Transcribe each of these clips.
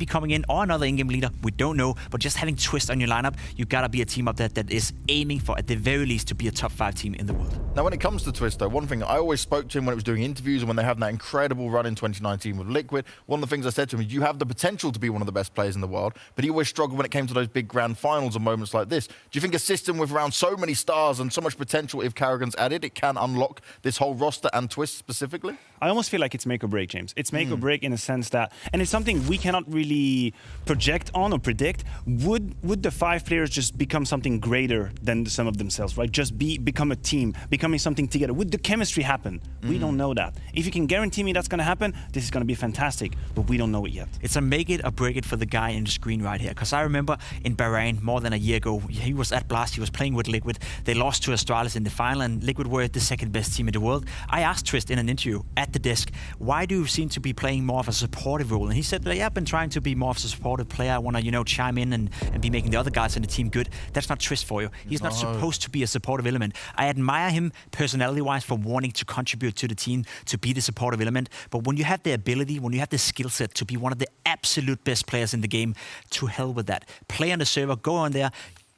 NaVi coming in or another in-game leader, we don't know, but just having Twist on your lineup, you gotta be a team up there that is aiming for, at the very least, to be a top 5 team in the world. Now, when it comes to Twist, though, one thing I always spoke to him when it was doing interviews and when they had that incredible run in 2019 with Liquid, one of the things I said to him is, you have the potential to be one of the best players in the world, but he always struggled when it came to those big grand finals and moments like this. Do you think a system with around so many stars and so much potential, if Karrigan's added, it can unlock this whole roster and Twist specifically? I almost feel like it's make or break, James. It's make or break in a sense that, and it's something we cannot really project on or predict. Would the 5 players just become something greater than the sum of themselves, right? Just become a team, becoming something together. Would the chemistry happen? We don't know that. If you can guarantee me that's going to happen, this is going to be fantastic, but we don't know it yet. It's a make it or break it for the guy in the screen right here, because I remember in Bahrain more than a year ago, he was at Blast, he was playing with Liquid. They lost to Astralis in the final, and Liquid were the second best team in the world. I asked Twist in an interview at the desk, why do you seem to be playing more of a supportive role? And he said, yeah, I've been trying to be more of a supportive player. I want to, you know, chime in and be making the other guys in the team good. That's not Twist for you. He's not supposed to be a supportive element. I admire him personality-wise for wanting to contribute to the team, to be the supportive element. But when you have the ability, when you have the skill set to be one of the absolute best players in the game, to hell with that. Play on the server, go on there.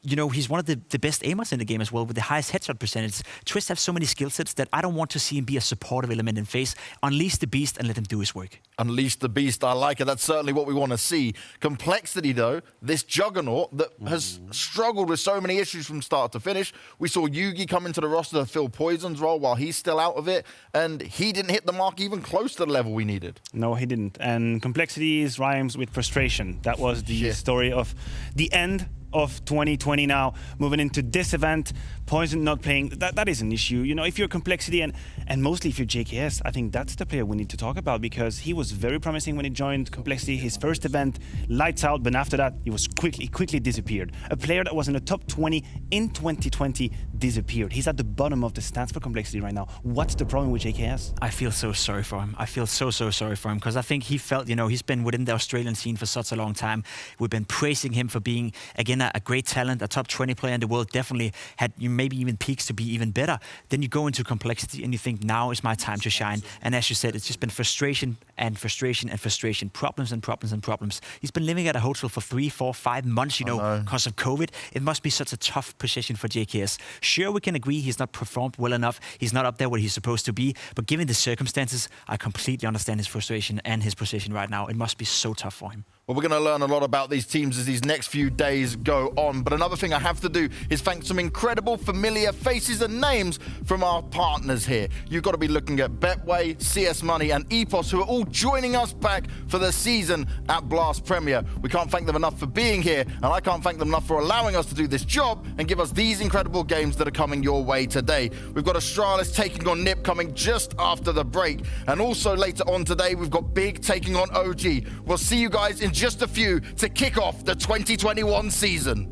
You know, he's one of the best aimers in the game as well, with the highest headshot percentage. Twist have so many skill sets that I don't want to see him be a supportive element in Faze. Unleash the beast and let him do his work. Unleash the beast, I like it. That's certainly what we want to see. Complexity, though, this juggernaut that has struggled with so many issues from start to finish. We saw Yugi come into the roster to fill Poison's role while he's still out of it, and he didn't hit the mark even close to the level we needed. No, he didn't. And complexity rhymes with frustration. That was the story of the end of 2020 now, moving into this event. Poison not playing, that is an issue. You know, if you're Complexity and mostly if you're JKS, I think that's the player we need to talk about, because he was very promising when he joined Complexity. His first event, lights out, but after that, he was quickly disappeared. A player that was in the top 20 in 2020 disappeared. He's at the bottom of the stats for Complexity right now. What's the problem with JKS? I feel so sorry for him. I feel so sorry for him, because I think he felt, you know, he's been within the Australian scene for such a long time. We've been praising him for being, again, a great talent, a top 20 player in the world, definitely had maybe even peaks to be even better. Then you go into Complexity and you think, now is my time to shine. And as you said, it's just been frustration and frustration and frustration, problems and problems and problems. He's been living at a hotel for 3, 4, 5 months, you know, because of COVID. It must be such a tough position for JKS. Sure, we can agree he's not performed well enough. He's not up there where he's supposed to be. But given the circumstances, I completely understand his frustration and his position right now. It must be so tough for him. Well, we're going to learn a lot about these teams as these next few days go on. But another thing I have to do is thank some incredible familiar faces and names from our partners here. You've got to be looking at Betway, CS Money and EPOS, who are all joining us back for the season at Blast Premier. We can't thank them enough for being here, and I can't thank them enough for allowing us to do this job and give us these incredible games that are coming your way today. We've got Astralis taking on NiP coming just after the break. And also later on today, we've got Big taking on OG. We'll see you guys in just a few to kick off the 2021 season.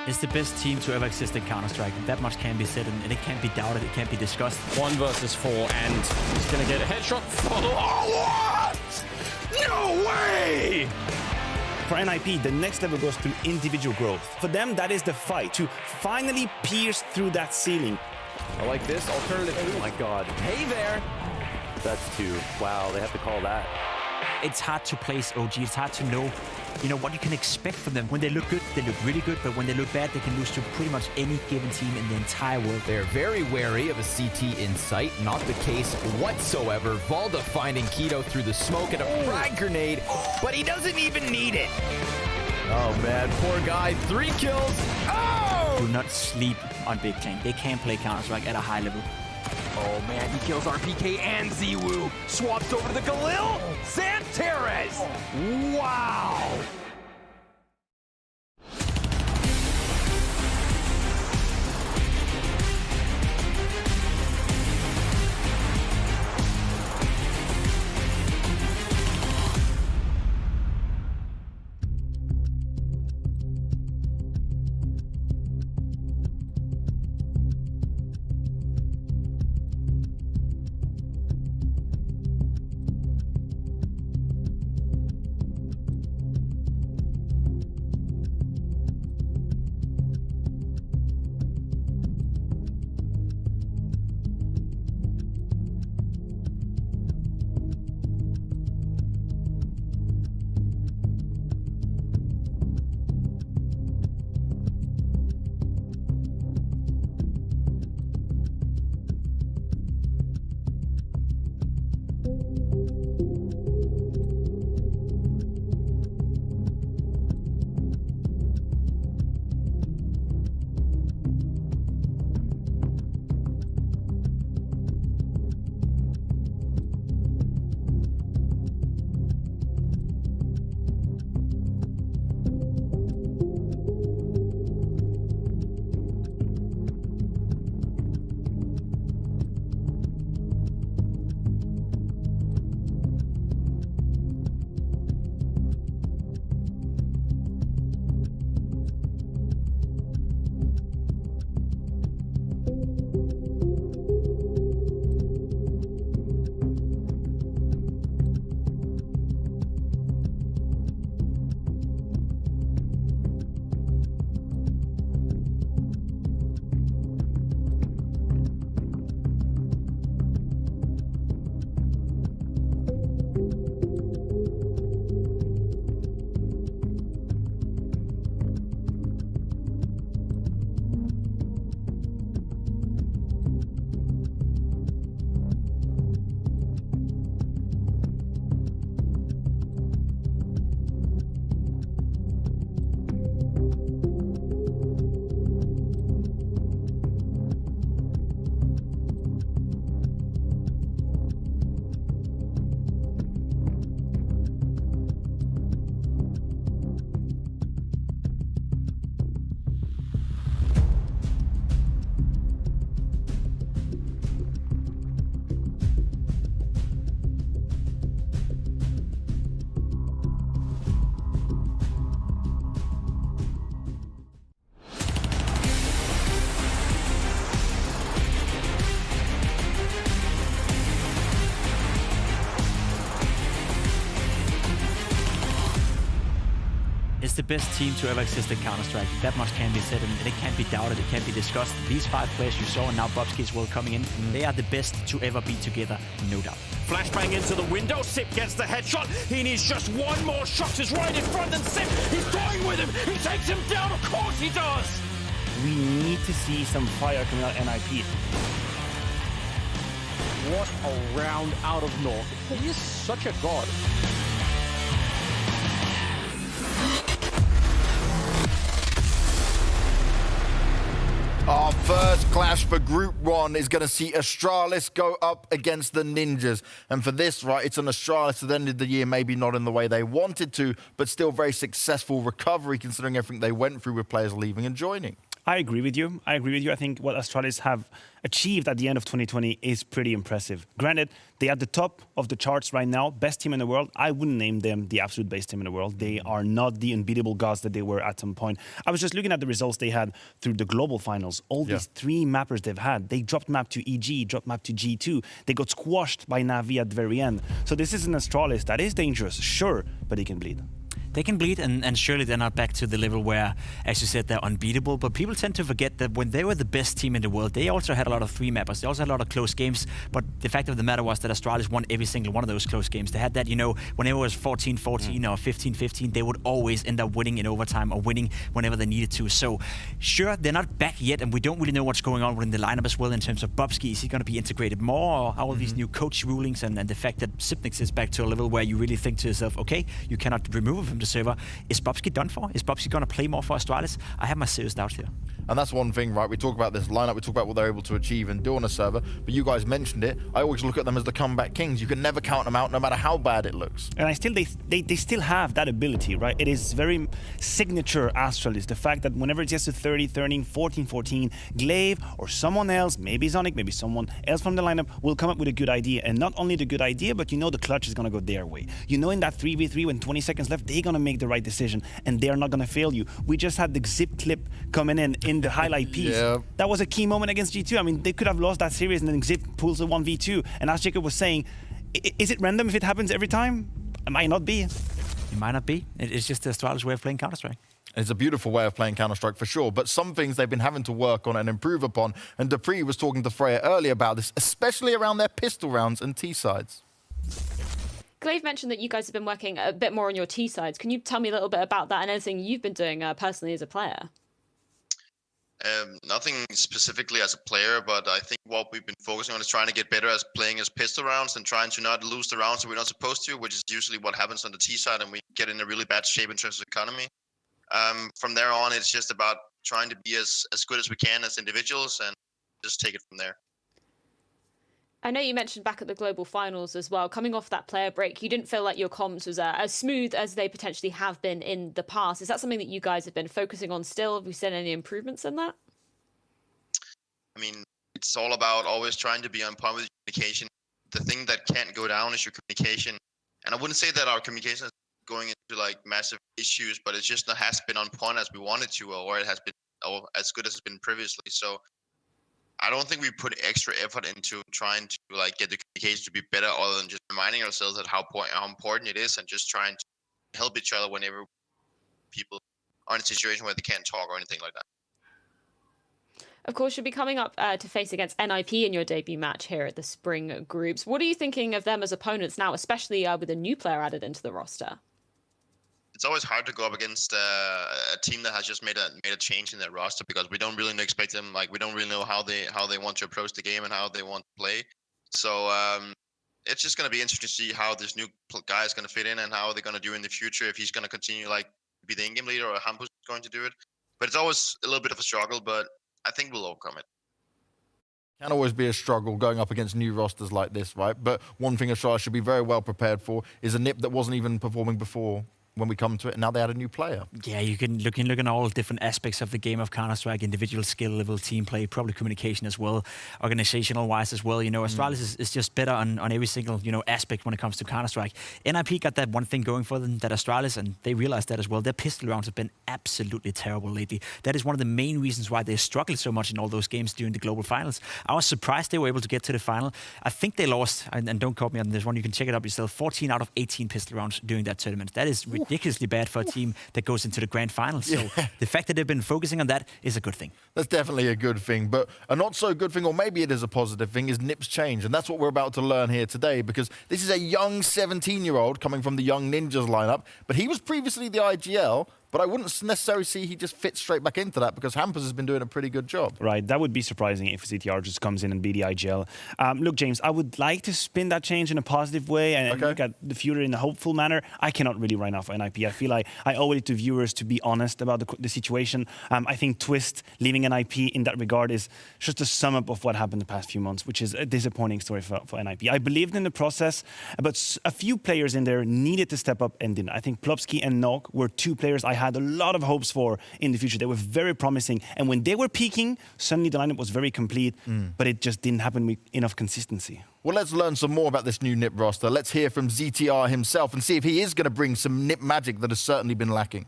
It's the best team to ever exist in Counter-Strike. That much can be said, and it can't be doubted, it can't be discussed. 1 versus 4, and he's gonna get a headshot. Oh, what? No way! For NIP, the next level goes through individual growth. For them, that is the fight, to finally pierce through that ceiling. I like this alternative. Oh my god. Hey there! That's 2. Wow, they have to call that. It's hard to place OG. It's hard to know, you know, what you can expect from them. When they look good, they look really good, but when they look bad, they can lose to pretty much any given team in the entire world. They're very wary of a CT in sight. Not the case whatsoever. Valda finding Keto through the smoke and a frag grenade, but he doesn't even need it. Oh man, poor guy. 3 kills. Oh! Do not sleep on Big Tank. They can play Counter-Strike at a high level. Oh man, he kills RPK and zywoo. Swaps over to the Galil. Santeres. Wow. It's the best team to ever exist in Counter-Strike. That much can be said, and it can't be doubted, it can't be discussed. These 5 players you saw, and now Bobski as well coming in, they are the best to ever be together, no doubt. Flashbang into the window. Sip gets the headshot. He needs just one more. Shox is right in front, and Sip, he's toying with him. He takes him down. Of course he does. We need to see some fire coming out of NIP. What a round out of North. He is such a god. Our first clash for Group 1 is going to see Astralis go up against the Ninjas. And for this, right, it's an Astralis at the end of the year, maybe not in the way they wanted to, but still very successful recovery considering everything they went through with players leaving and joining. I agree with you. I think what Astralis have achieved at the end of 2020 is pretty impressive. Granted, they are at the top of the charts right now, best team in the world. I wouldn't name them the absolute best team in the world. They are not the unbeatable gods that they were at some point. I was just looking at the results they had through the global finals. All these 3 mappers they've had, they dropped map to EG, dropped map to G2. They got squashed by NaVi at the very end. So this is an Astralis that is dangerous, sure, but they can bleed. They can bleed, and surely they're not back to the level where, as you said, they're unbeatable. But people tend to forget that when they were the best team in the world, they also had a lot of 3-mappers. They also had a lot of close games. But the fact of the matter was that Astralis won every single one of those close games. They had that, you know, whenever it was 14-14 or 15-15, they would always end up winning in overtime or winning whenever they needed to. So, sure, they're not back yet, and we don't really know what's going on within the lineup as well in terms of Bobski. Is he going to be integrated more? Or how are these new coach rulings and the fact that Sipnix is back to a level where you really think to yourself, okay, you cannot remove him from the server. Is Bobski done for? Is Bobski going to play more for Astralis? I have my serious doubts here. And that's one thing, right? We talk about this lineup, we talk about what they're able to achieve and do on a server, but you guys mentioned it. I always look at them as the comeback kings. You can never count them out, no matter how bad it looks. And they still have that ability, right? It is very signature Astralis. The fact that whenever it gets to 30, 13, 14, 14, Glaive or someone else, maybe Zonic, maybe someone else from the lineup will come up with a good idea. And not only the good idea, but you know the clutch is going to go their way. You know in that 3v3 when 20 seconds left, they're going to make the right decision and they're not going to fail you. We just had the zip clip coming in the highlight piece. Yeah. That was a key moment against G2. I mean, they could have lost that series and then Zip pulls a 1v2. And as Jacob was saying, is it random if it happens every time? It might not be. It might not be. It's just the Astralis way of playing Counter-Strike. It's a beautiful way of playing Counter-Strike for sure, but some things they've been having to work on and improve upon. And Dupree was talking to Freya earlier about this, especially around their pistol rounds and T-sides. Glaive mentioned that you guys have been working a bit more on your T-sides. Can you tell me a little bit about that and anything you've been doing personally as a player? Nothing specifically as a player, but I think what we've been focusing on is trying to get better as playing as pistol rounds and trying to not lose the rounds that we're not supposed to, which is usually what happens on the T side, and we get in a really bad shape in terms of economy. From there on, it's just about trying to be as good as we can as individuals and just take it from there. I know you mentioned back at the global finals as well, coming off that player break, you didn't feel like your comms was as smooth as they potentially have been in the past. Is that something that you guys have been focusing on still? Have we seen any improvements in that? I mean, it's all about always trying to be on point with communication. The thing that can't go down is your communication. And I wouldn't say that our communication is going into like massive issues, but it just not has been on point as we wanted to, or it has been as good as it's been previously. So I don't think we put extra effort into trying to like get the communication to be better, other than just reminding ourselves that how important it is, and just trying to help each other whenever people are in a situation where they can't talk or anything like that. Of course, you'll be coming up to face against NIP in your debut match here at the Spring Groups. What are you thinking of them as opponents now, especially with a new player added into the roster? It's always hard to go up against a team that has just made a change in their roster, because we don't really expect them. Like, we don't really know how they want to approach the game and how they want to play. So it's just going to be interesting to see how this new guy is going to fit in and how they're going to do in the future. If he's going to continue like be the in-game leader, or Hampus is going to do it. But it's always a little bit of a struggle. But I think we'll overcome it. Can always be a struggle going up against new rosters like this, right? But one thing Astralis should be very well prepared for is a NIP that wasn't even performing before. When we come to it, and now they had a new player. Yeah, you can look at all different aspects of the game of Counter-Strike, individual skill level, team play, probably communication as well, organizational-wise as well. You know, Astralis is just better on every single, you know, aspect when it comes to Counter-Strike. NIP got that one thing going for them, that Astralis, and they realized that as well. Their pistol rounds have been absolutely terrible lately. That is one of the main reasons why they struggled so much in all those games during the global finals. I was surprised they were able to get to the final. I think they lost, and don't quote me on this one, you can check it up yourself, 14 out of 18 pistol rounds during that tournament. That is ridiculous. ridiculously bad for a team that goes into the grand final. So the fact that they've been focusing on that is a good thing. That's definitely a good thing. But a not so good thing, or maybe it is a positive thing, is Nip's change. And that's what we're about to learn here today, because this is a young 17-year-old coming from the Young Ninjas lineup. But he was previously the IGL. But I wouldn't necessarily see he just fits straight back into that, because Hampus has been doing a pretty good job. Right, that would be surprising if CTR just comes in and be the IGL. Look, James, I would like to spin that change in a positive way and look at the future in a hopeful manner. I cannot really right now for NIP. I feel like I owe it to viewers to be honest about the situation. I think Twist leaving NIP in that regard is just a sum up of what happened the past few months, which is a disappointing story for NIP. I believed in the process, but a few players in there needed to step up and didn't. I think Plopsky and Nog were two players I had a lot of hopes for in the future. They were very promising. And when they were peaking, suddenly the lineup was very complete, but it just didn't happen with enough consistency. Well, let's learn some more about this new NIP roster. Let's hear from ZTR himself and see if he is going to bring some NIP magic that has certainly been lacking.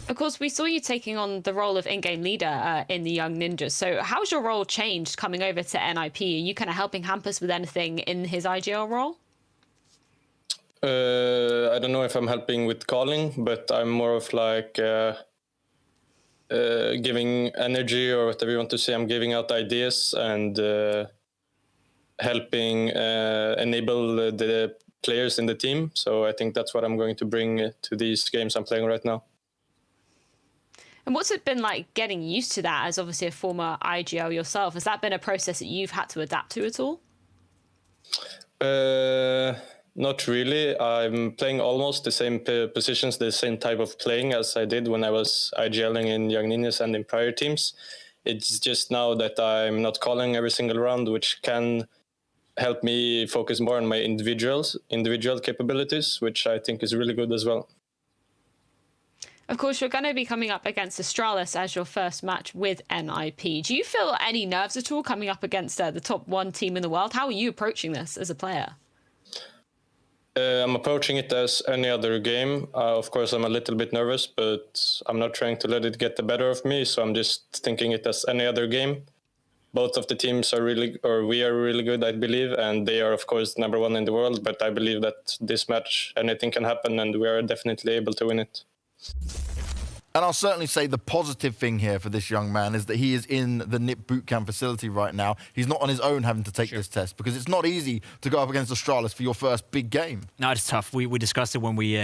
Of course, we saw you taking on the role of in-game leader in the Young Ninjas. So how's your role changed coming over to NIP? Are you kind of helping Hampus with anything in his IGL role? I don't know if I'm helping with calling, but I'm more of like giving energy, or whatever you want to say. I'm giving out ideas and helping enable the players in the team. So I think that's what I'm going to bring to these games I'm playing right now. And what's it been like getting used to that as obviously a former IGL yourself? Has that been a process that you've had to adapt to at all? Not really. I'm playing almost the same positions, the same type of playing as I did when I was IGLing in Young Ninjas and in prior teams. It's just now that I'm not calling every single round, which can help me focus more on my individual capabilities, which I think is really good as well. Of course, you're going to be coming up against Astralis as your first match with NIP. Do you feel any nerves at all coming up against the top 1 team in the world? How are you approaching this as a player? I'm approaching it as any other game. Of course, I'm a little bit nervous, but I'm not trying to let it get the better of me. So I'm just thinking it as any other game. Both of the teams are we are really good, I believe, and they are, of course, number 1 in the world. But I believe that this match, anything can happen, and we are definitely able to win it. And I'll certainly say the positive thing here for this young man is that he is in the NIP bootcamp facility right now. He's not on his own having to take this test, because it's not easy to go up against Astralis for your first big game. No, it's tough. We discussed it when we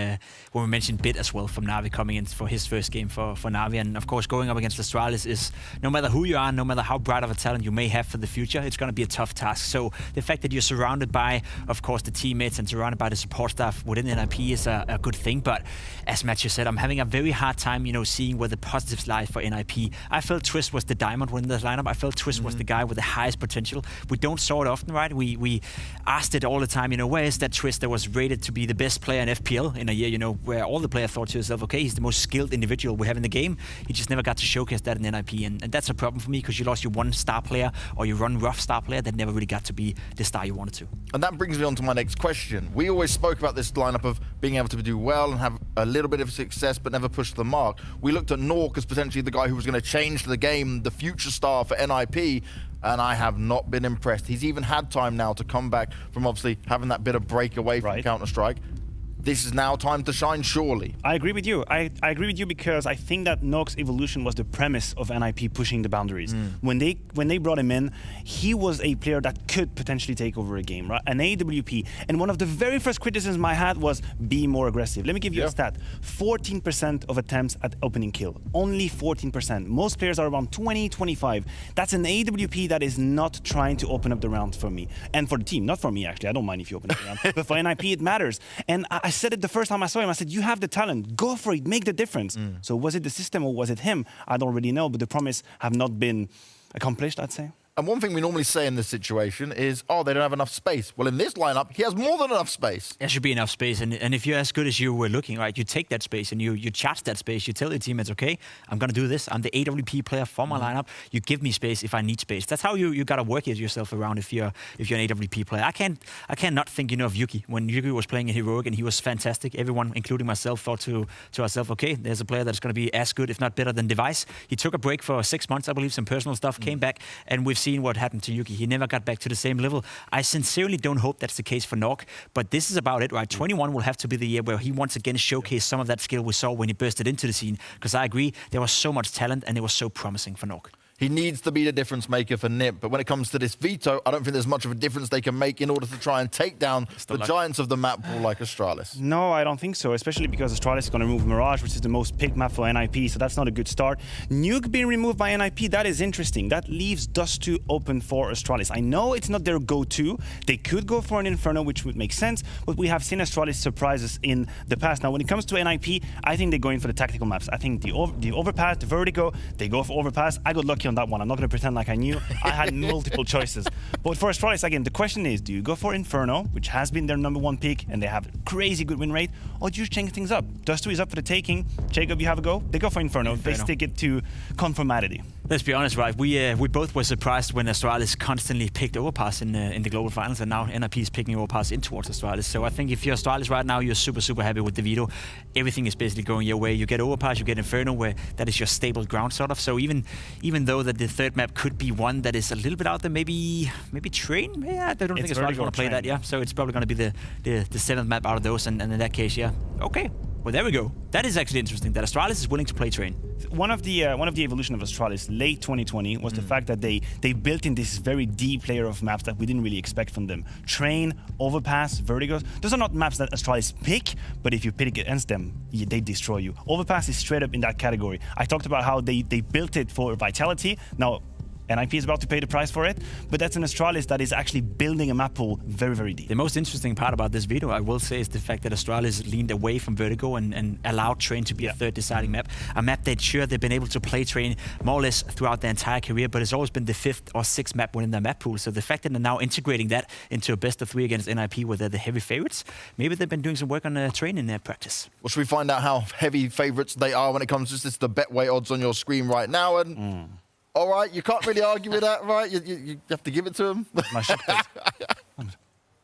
mentioned Bit as well from NaVi coming in for his first game for NaVi. And of course, going up against Astralis is, no matter who you are, no matter how bright of a talent you may have for the future, it's going to be a tough task. So the fact that you're surrounded by, of course, the teammates and surrounded by the support staff within NIP is a good thing. But as Matthew said, I'm having a very hard time, seeing where the positives lie for NIP. I felt Twist was the diamond within the lineup. I felt Twist was the guy with the highest potential. We don't saw it often, right? We asked it all the time, where is that Twist that was rated to be the best player in FPL in a year, where all the players thought to themselves, okay, he's the most skilled individual we have in the game. He just never got to showcase that in NIP. And that's a problem for me, because you lost your one star player or your one rough star player that never really got to be the star you wanted to. And that brings me on to my next question. We always spoke about this lineup of being able to do well and have a little bit of success, but never push the mark. We looked at Nork as potentially the guy who was going to change the game, the future star for NIP, and I have not been impressed. He's even had time now to come back from obviously having that bit of break away from Counter-Strike. This is now time to shine, surely. I agree with you. I agree with you, because I think that Nok's evolution was the premise of NIP pushing the boundaries. When they brought him in, he was a player that could potentially take over a game, right? An AWP. And one of the very first criticisms I had was be more aggressive. Let me give you a stat. 14% of attempts at opening kill. Only 14%. Most players are around 20, 25. That's an AWP that is not trying to open up the round for me. And for the team, not for me, actually. I don't mind if you open up the round. But for NIP, it matters. And I said it the first time I saw him. I said, you have the talent. Go for it. Make the difference. So was it the system or was it him? I don't really know, but the promise have not been accomplished, I'd say. And one thing we normally say in this situation is, oh, they don't have enough space. Well, in this lineup, he has more than enough space. There should be enough space. And if you're as good as you were looking, right, you take that space and you charge that space. You tell your teammates, okay, I'm going to do this. I'm the AWP player for my lineup. You give me space if I need space. That's how you got to work yourself around if you're an AWP player. I can't not think, of Yuki. When Yuki was playing in Heroic and he was fantastic, everyone, including myself, thought to ourselves, okay, there's a player that's going to be as good, if not better than Device. He took a break for 6 months, I believe, some personal stuff, came back, and we've seen what happened to Yuki. He never got back to the same level. I sincerely don't hope that's the case for Nog, but this is about it, right? 21 will have to be the year where he once again showcased some of that skill we saw when he bursted into the scene, because I agree, there was so much talent and it was so promising for Nog. He needs to be the difference maker for NiP, but when it comes to this veto, I don't think there's much of a difference they can make in order to try and take down the giants of the map pool like Astralis. No, I don't think so, especially because Astralis is going to remove Mirage, which is the most picked map for NIP, so that's not a good start. Nuke being removed by NIP, that is interesting. That leaves Dust 2 open for Astralis. I know it's not their go-to. They could go for an Inferno, which would make sense, but we have seen Astralis surprises in the past. Now, when it comes to NIP, I think they're going for the tactical maps. I think the Overpass, the Vertigo, they go for Overpass. I got lucky on that one. I'm not going to pretend like I knew. I had multiple choices. But for Astralis, again, the question is, do you go for Inferno, which has been their #1 pick, and they have a crazy good win rate, or do you change things up? Dust 2 is up for the taking. Jacob, you have a go? They go for Inferno. They stick it to conformity. Let's be honest, right? We both were surprised when Astralis constantly picked Overpass in the global finals, and now NIP is picking Overpass in towards Astralis. So I think if you're Astralis right now, you're super happy with the veto. Everything is basically going your way. You get Overpass, you get Inferno, where that is your stable ground sort of. So even though that the third map could be one that is a little bit out there, maybe Train. Yeah, I don't think Astralis want to play that. Yeah, so it's probably going to be the seventh map out of those, and in that case, yeah, okay. Well, there we go. That is actually interesting, that Astralis is willing to play Train. One of the evolution of Astralis late 2020 was the fact that they built in this very deep layer of maps that we didn't really expect from them. Train, Overpass, Vertigos. Those are not maps that Astralis pick, but if you pick against them, they destroy you. Overpass is straight up in that category. I talked about how they built it for Vitality. Now, NIP is about to pay the price for it, but that's an Astralis that is actually building a map pool very, very deep. The most interesting part about this video, I will say, is the fact that Astralis leaned away from Vertigo and allowed Train to be a third deciding map. A map that, sure, they've been able to play Train more or less throughout their entire career, but it's always been the 5th or 6th map within their map pool. So the fact that they're now integrating that into a best of 3 against NIP, where they're the heavy favorites, maybe they've been doing some work on Train in their practice. Well, should we find out how heavy favorites they are when it comes to the Betway odds on your screen right now? And all right, you can't really argue with that, right? You have to give it to them.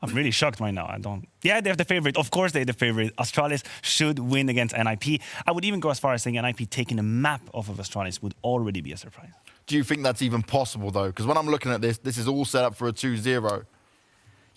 I'm really shocked right now. Yeah, they're the favorite. Of course, they're the favorite. Astralis should win against NIP. I would even go as far as saying NIP taking a map off of Astralis would already be a surprise. Do you think that's even possible, though? Because when I'm looking at this is all set up for a 2-0.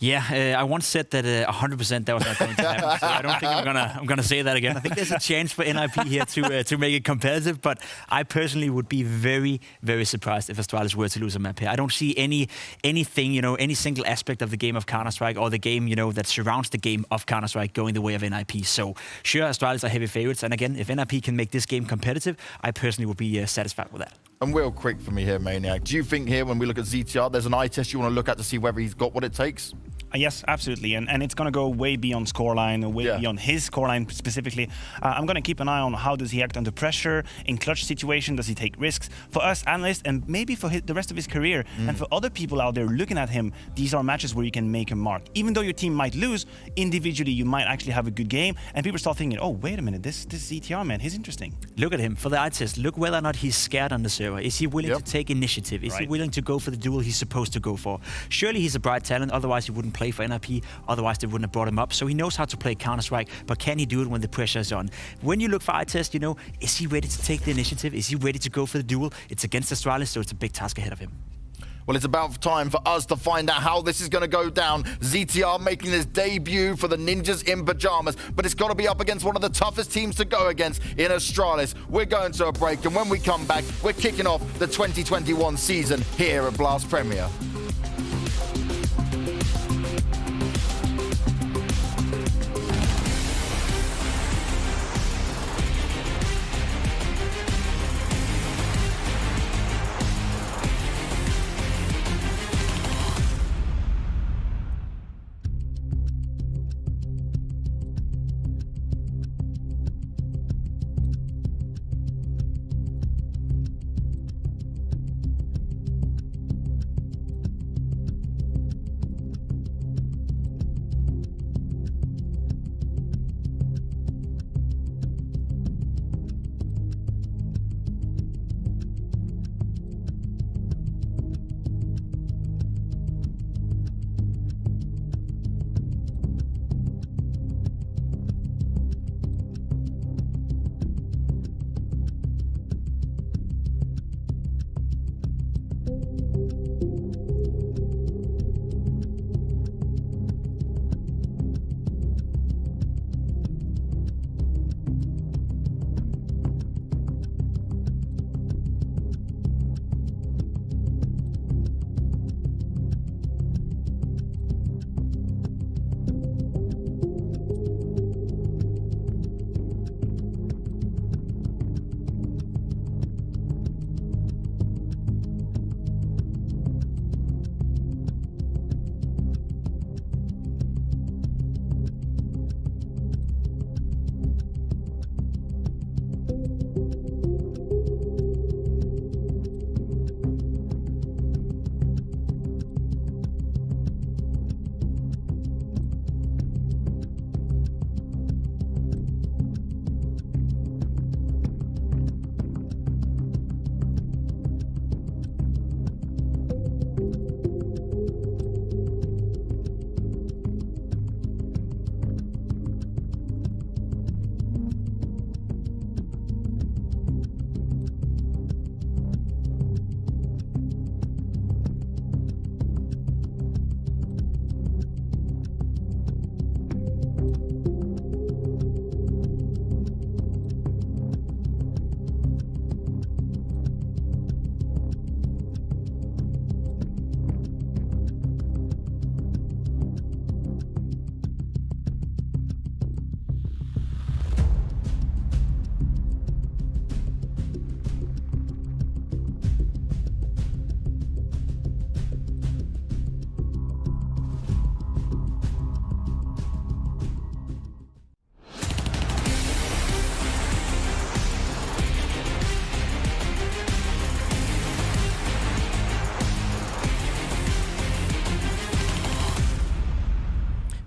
Yeah, I once said that 100% that was not going to happen. So I don't think I'm gonna say that again. I think there's a chance for NIP here to make it competitive, but I personally would be very, very surprised if Astralis were to lose a map here. I don't see anything, any single aspect of the game of Counter-Strike or the game, that surrounds the game of Counter-Strike going the way of NIP. So sure, Astralis are heavy favorites, and again, if NIP can make this game competitive, I personally would be satisfied with that. And real quick for me here, Maniac, do you think here when we look at ZTR, there's an eye test you want to look at to see whether he's got what it takes? Yes, absolutely. And it's going to go way beyond scoreline, way beyond his scoreline specifically. I'm going to keep an eye on how does he act under pressure, in clutch situation, does he take risks? For us analysts, and maybe for the rest of his career, and for other people out there looking at him, these are matches where you can make a mark. Even though your team might lose, individually you might actually have a good game, and people start thinking, oh, wait a minute, this ZTR man, he's interesting. Look at him. For the eye test, look whether or not he's scared on the server. Is he willing to take initiative? Is he willing to go for the duel he's supposed to go for? Surely he's a bright talent, otherwise he wouldn't play for NIP, otherwise they wouldn't have brought him up. So he knows how to play Counter-Strike, but can he do it when the pressure is on? When you look for eye test, is he ready to take the initiative? Is he ready to go for the duel? It's against Astralis, so it's a big task ahead of him. Well, it's about time for us to find out how this is going to go down. ZTR making his debut for the Ninjas in Pajamas, but it's got to be up against one of the toughest teams to go against in Astralis. We're going to a break, and when we come back, we're kicking off the 2021 season here at Blast Premier.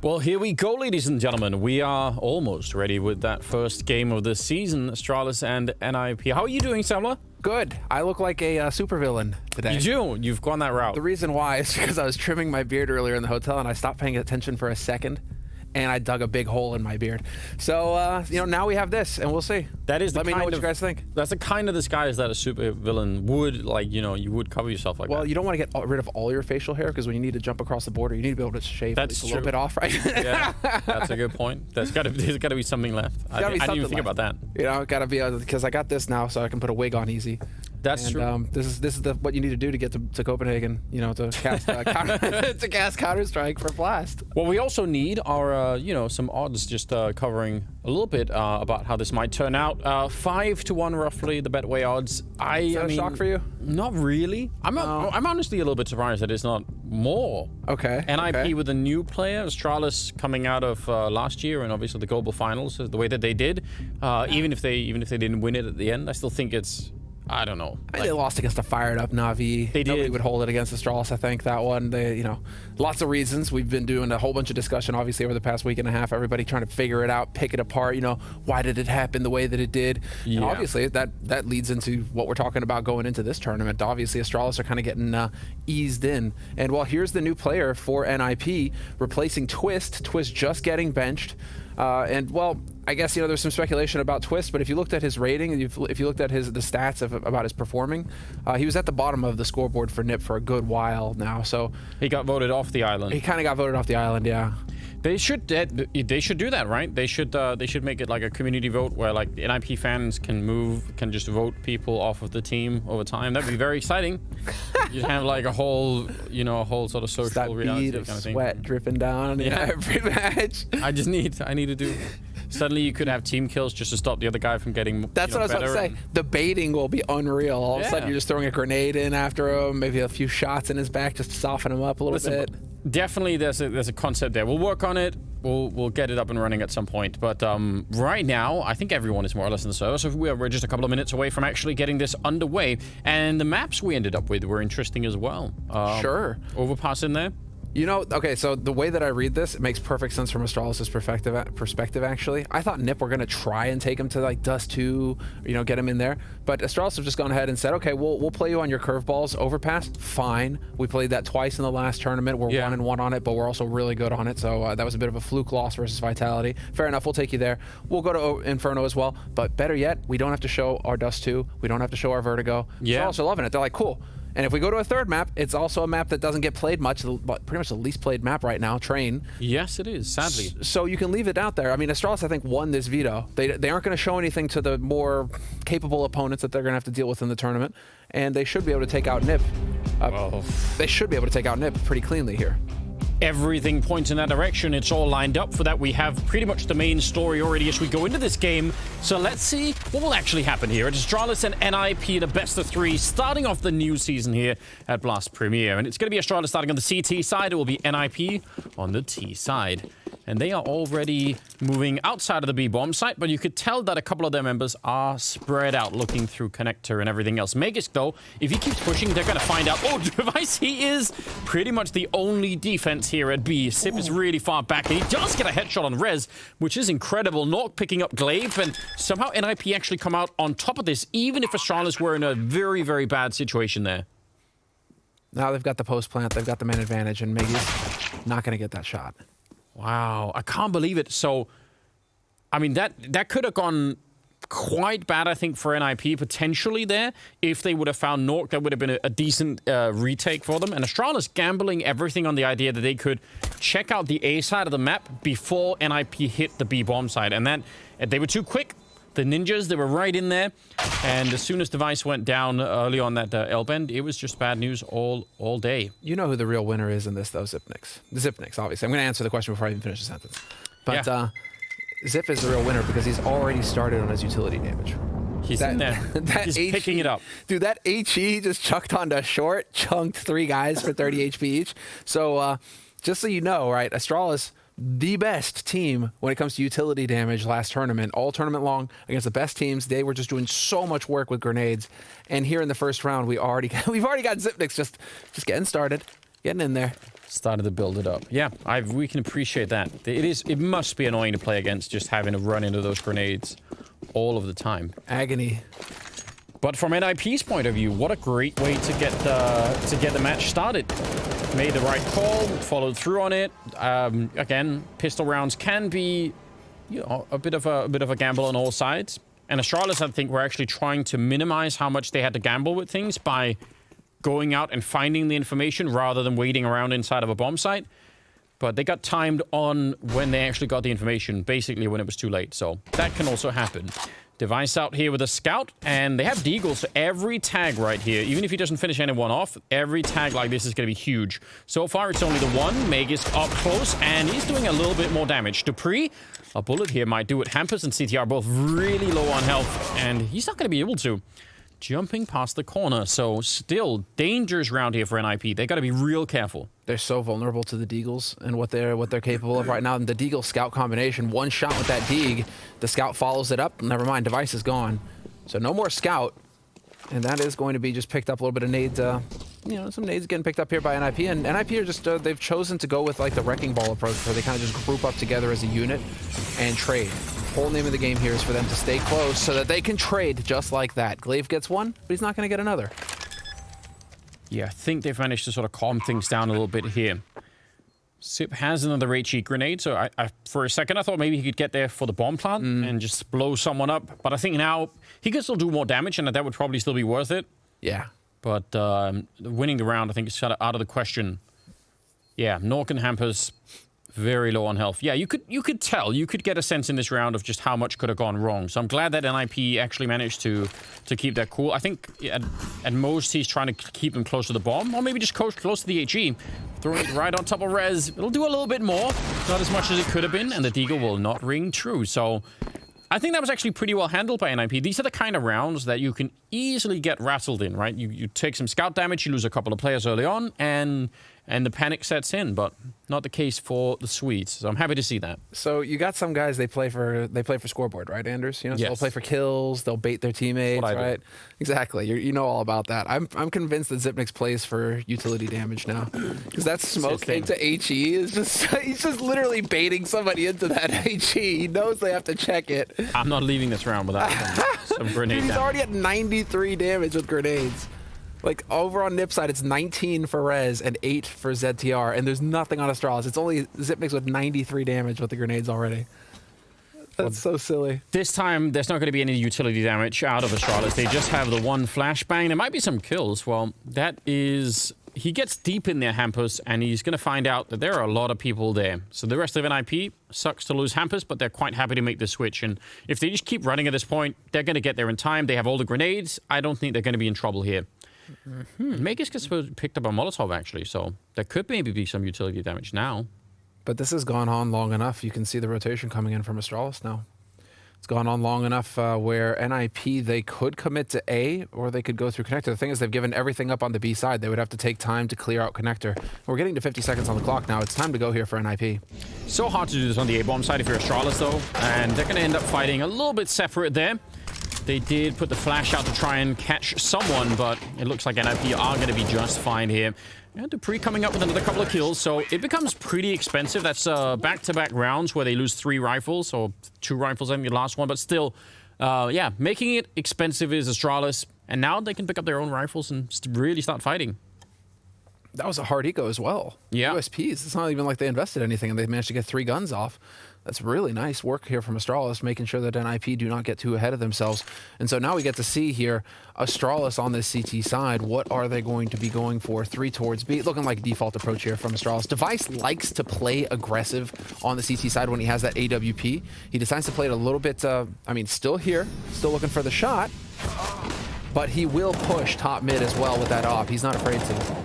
Well, here we go, ladies and gentlemen. We are almost ready with that first game of the season, Astralis and NIP. How are you doing, Samla? Good. I look like a supervillain today. You do. You've gone that route. The reason why is because I was trimming my beard earlier in the hotel and I stopped paying attention for a second. And I dug a big hole in my beard. So, you know, now we have this, and we'll see. That is the Let me know what you guys think. That's the kind of disguise that a super villain would, like, you know, you would cover yourself like that. Well, you don't want to get rid of all your facial hair, because when you need to jump across the border, you need to be able to shave at least a little bit off, right? Yeah, that's a good point. There's got to be something left. I didn't even think about that. You know, got to be, because I got this now, so I can put a wig on easy. That's true. This is what you need to do to get to Copenhagen, you know, to cast to cast Counter-Strike for Blast. What we also need are, you know, some odds, just covering a little bit about how this might turn out. 5-1 roughly, the Betway odds. Is that a shock for you? Not really. I'm honestly a little bit surprised that it's not more. Okay. NIP with a new player, Astralis coming out of last year, and obviously the global finals, the way that they did. Even if they didn't win it at the end, I still think it's. I don't know. I mean, they lost against a fired up Navi. They did. Nobody would hold it against Astralis, I think, that one. They, you know, lots of reasons. We've been doing a whole bunch of discussion, obviously, over the past week and a half. Everybody trying to figure it out, pick it apart. You know, why did it happen the way that it did? Yeah. And obviously, that leads into what we're talking about going into this tournament. Obviously, Astralis are kind of getting eased in. And, well, here's the new player for NIP, replacing Twist. Twist just getting benched. And, well, I guess, you know, there's some speculation about Twist, but if you looked at his rating, and if you looked at the stats about his performing, he was at the bottom of the scoreboard for NIP for a good while now. So he got voted off the island. He kind of got voted off the island, yeah. They should do that, right? They should make it like a community vote where like NIP fans can just vote people off of the team over time. That'd be very exciting. You'd have like a whole sort of social reality kind of thing. Sweat dripping down every match. I need to do. Suddenly you could have team kills just to stop the other guy from getting. That's what I was about to say. The baiting will be unreal. All of a sudden you're just throwing a grenade in after him, maybe a few shots in his back just to soften him up a little bit. Definitely, there's a concept there. We'll work on it. We'll get it up and running at some point. But right now, I think everyone is more or less in the server. So we're just a couple of minutes away from actually getting this underway. And the maps we ended up with were interesting as well. Sure. Overpass in there. You know, okay, so the way that I read this, it makes perfect sense from Astralis' perspective, actually. I thought NIP were going to try and take him to, like, Dust 2, you know, get him in there. But Astralis have just gone ahead and said, okay, we'll play you on your curveballs. Overpass, fine. We played that twice in the last tournament. We're 1-1 on it, but we're also really good on it. So that was a bit of a fluke loss versus Vitality. Fair enough, we'll take you there. We'll go to Inferno as well. But better yet, we don't have to show our Dust 2. We don't have to show our Vertigo. Yeah. Astralis are loving it. They're like, cool. And if we go to a third map, it's also a map that doesn't get played much, but pretty much the least played map right now, Train. Yes, it is, sadly. So you can leave it out there. I mean, Astralis, I think, won this veto. They aren't going to show anything to the more capable opponents that they're going to have to deal with in the tournament, and they should be able to take out NIP. They should be able to take out NIP pretty cleanly here. Everything points in that direction. It's all lined up for that. We have pretty much the main story already as we go into this game. So let's see what will actually happen here. It's Astralis and NIP, the best of three, starting off the new season here at Blast Premier. And it's going to be Astralis starting on the CT side. It will be NIP on the T side. And they are already moving outside of the B-bomb site, but you could tell that a couple of their members are spread out looking through connector and everything else. Magisk, though, if he keeps pushing, they're going to find out. Oh, Device, he is pretty much the only defense here at B. Sip is really far back, and he does get a headshot on Rez, which is incredible. Nork picking up Glaive, and somehow NIP actually come out on top of this, even if Astralis were in a very, very bad situation there. Now they've got the post plant, they've got the man advantage, and Miggy's not going to get that shot. Wow, I can't believe it. So, I mean, that could have gone quite bad, I think, for NIP potentially there. If they would have found Nork, that would have been a decent retake for them. And Astralis gambling everything on the idea that they could check out the A side of the map before NIP hit the B-bomb side. And then they were too quick. The ninjas, they were right in there. And as soon as Device went down early on that L-bend, it was just bad news all day. You know who the real winner is in this, though, Zipnix. Zipnix, obviously. I'm going to answer the question before I even finish the sentence. But Zip is the real winner because he's already started on his utility damage. He's in there. He's picking it up. Dude, that HE just chucked onto short, chunked 3 guys for 30 HP each. So just so you know, right, Astralis, the best team when it comes to utility damage last tournament, all tournament long against the best teams. They were just doing so much work with grenades. And here in the first round, we've already got Zipnix just getting started, getting in there. Started to build it up. Yeah, we can appreciate that. It must be annoying to play against, just having to run into those grenades all of the time. Agony. But from NIP's point of view, what a great way to get the match started. Made the right call, followed through on it. Again, pistol rounds can be, a bit of a gamble on all sides. And Astralis, I think, were actually trying to minimize how much they had to gamble with things by going out and finding the information rather than waiting around inside of a bomb site. But they got timed on when they actually got the information, basically when it was too late. So that can also happen. Device out here with a scout, and they have deagle, so every tag right here, even if he doesn't finish anyone off, every tag like this is going to be huge. So far, it's only the one. Meg is up close, and he's doing a little bit more damage. Dupree, a bullet here might do it. Hampus and CTR both really low on health, and he's not going to be able to. Jumping past the corner, so still dangerous round here for NIP. They got to be real careful. They're so vulnerable to the deagles and what they're capable of right now. And the deagle scout combination, one shot with that deag, the scout follows it up. Never mind, device is gone, so no more scout, and that is going to be just picked up a little bit of nades. Some nades getting picked up here by NIP, and NIP are just they've chosen to go with like the wrecking ball approach, where they kind of just group up together as a unit and trade. Whole name of the game here is for them to stay close so that they can trade just like that. Glaive gets one, but he's not going to get another. Yeah, I think they've managed to sort of calm things down a little bit here. Sip has another HE grenade, so I for a second I thought maybe he could get there for the bomb plant and just blow someone up. But I think now he could still do more damage, and that would probably still be worth it. Yeah. But winning the round, I think, is out of the question. Yeah, Nork and Hampus, very low on health. Yeah, you could tell. You could get a sense in this round of just how much could have gone wrong. So I'm glad that NIP actually managed to keep that cool. I think at most he's trying to keep them close to the bomb, or maybe just close to the HE. Throwing it right on top of Rez. It'll do a little bit more. Not as much as it could have been, and the deagle will not ring true. So I think that was actually pretty well handled by NIP. These are the kind of rounds that you can easily get rattled in, right? You take some scout damage, you lose a couple of players early on, and the panic sets in, but not the case for the Swedes. So I'm happy to see that. So you got some guys, they play for scoreboard, right, Anders? So they'll play for kills, they'll bait their teammates, right? Exactly. You know all about that. I'm convinced that Zipnix plays for utility damage now, because that smoke into HE is just he's just literally baiting somebody into that HE. He knows they have to check it. I'm not leaving this round without some grenade Dude, he's damage. already at 93 damage with grenades. Like, over on Nip side, it's 19 for Rez and 8 for ZTR, and there's nothing on Astralis. It's only Zipnix with 93 damage with the grenades already. That's so silly. This time, there's not going to be any utility damage out of Astralis. They just have the one flashbang. There might be some kills. Well, that is... He gets deep in there, Hampus, and he's going to find out that there are a lot of people there. So the rest of NIP sucks to lose Hampus, but they're quite happy to make the switch. And if they just keep running at this point, they're going to get there in time. They have all the grenades. I don't think they're going to be in trouble here. Magus gets picked up a Molotov, actually, so there could maybe be some utility damage now. But this has gone on long enough. You can see the rotation coming in from Astralis now. It's gone on long enough where NIP, they could commit to A, or they could go through connector. The thing is, they've given everything up on the B side. They would have to take time to clear out connector. We're getting to 50 seconds on the clock now. It's time to go here for NIP. So hard to do this on the A-bomb side if you're Astralis, though, and they're going to end up fighting a little bit separate there. They did put the flash out to try and catch someone, but it looks like NIP are going to be just fine here. And Dupree coming up with another couple of kills, so it becomes pretty expensive. That's back-to-back rounds where they lose 3 rifles, or 2 rifles, I think, the last one. But still, yeah, making it expensive is Astralis, and now they can pick up their own rifles and really start fighting. That was a hard eco as well. Yeah. USPs. It's not even like they invested anything, and they managed to get 3 guns off. That's really nice work here from Astralis, making sure that NIP do not get too ahead of themselves. And so now we get to see here Astralis on this CT side. What are they going to be going for? 3 towards B. Looking like default approach here from Astralis. Device likes to play aggressive on the CT side when he has that AWP. He decides to play it a little bit, still here, still looking for the shot. But he will push top mid as well with that op. He's not afraid to.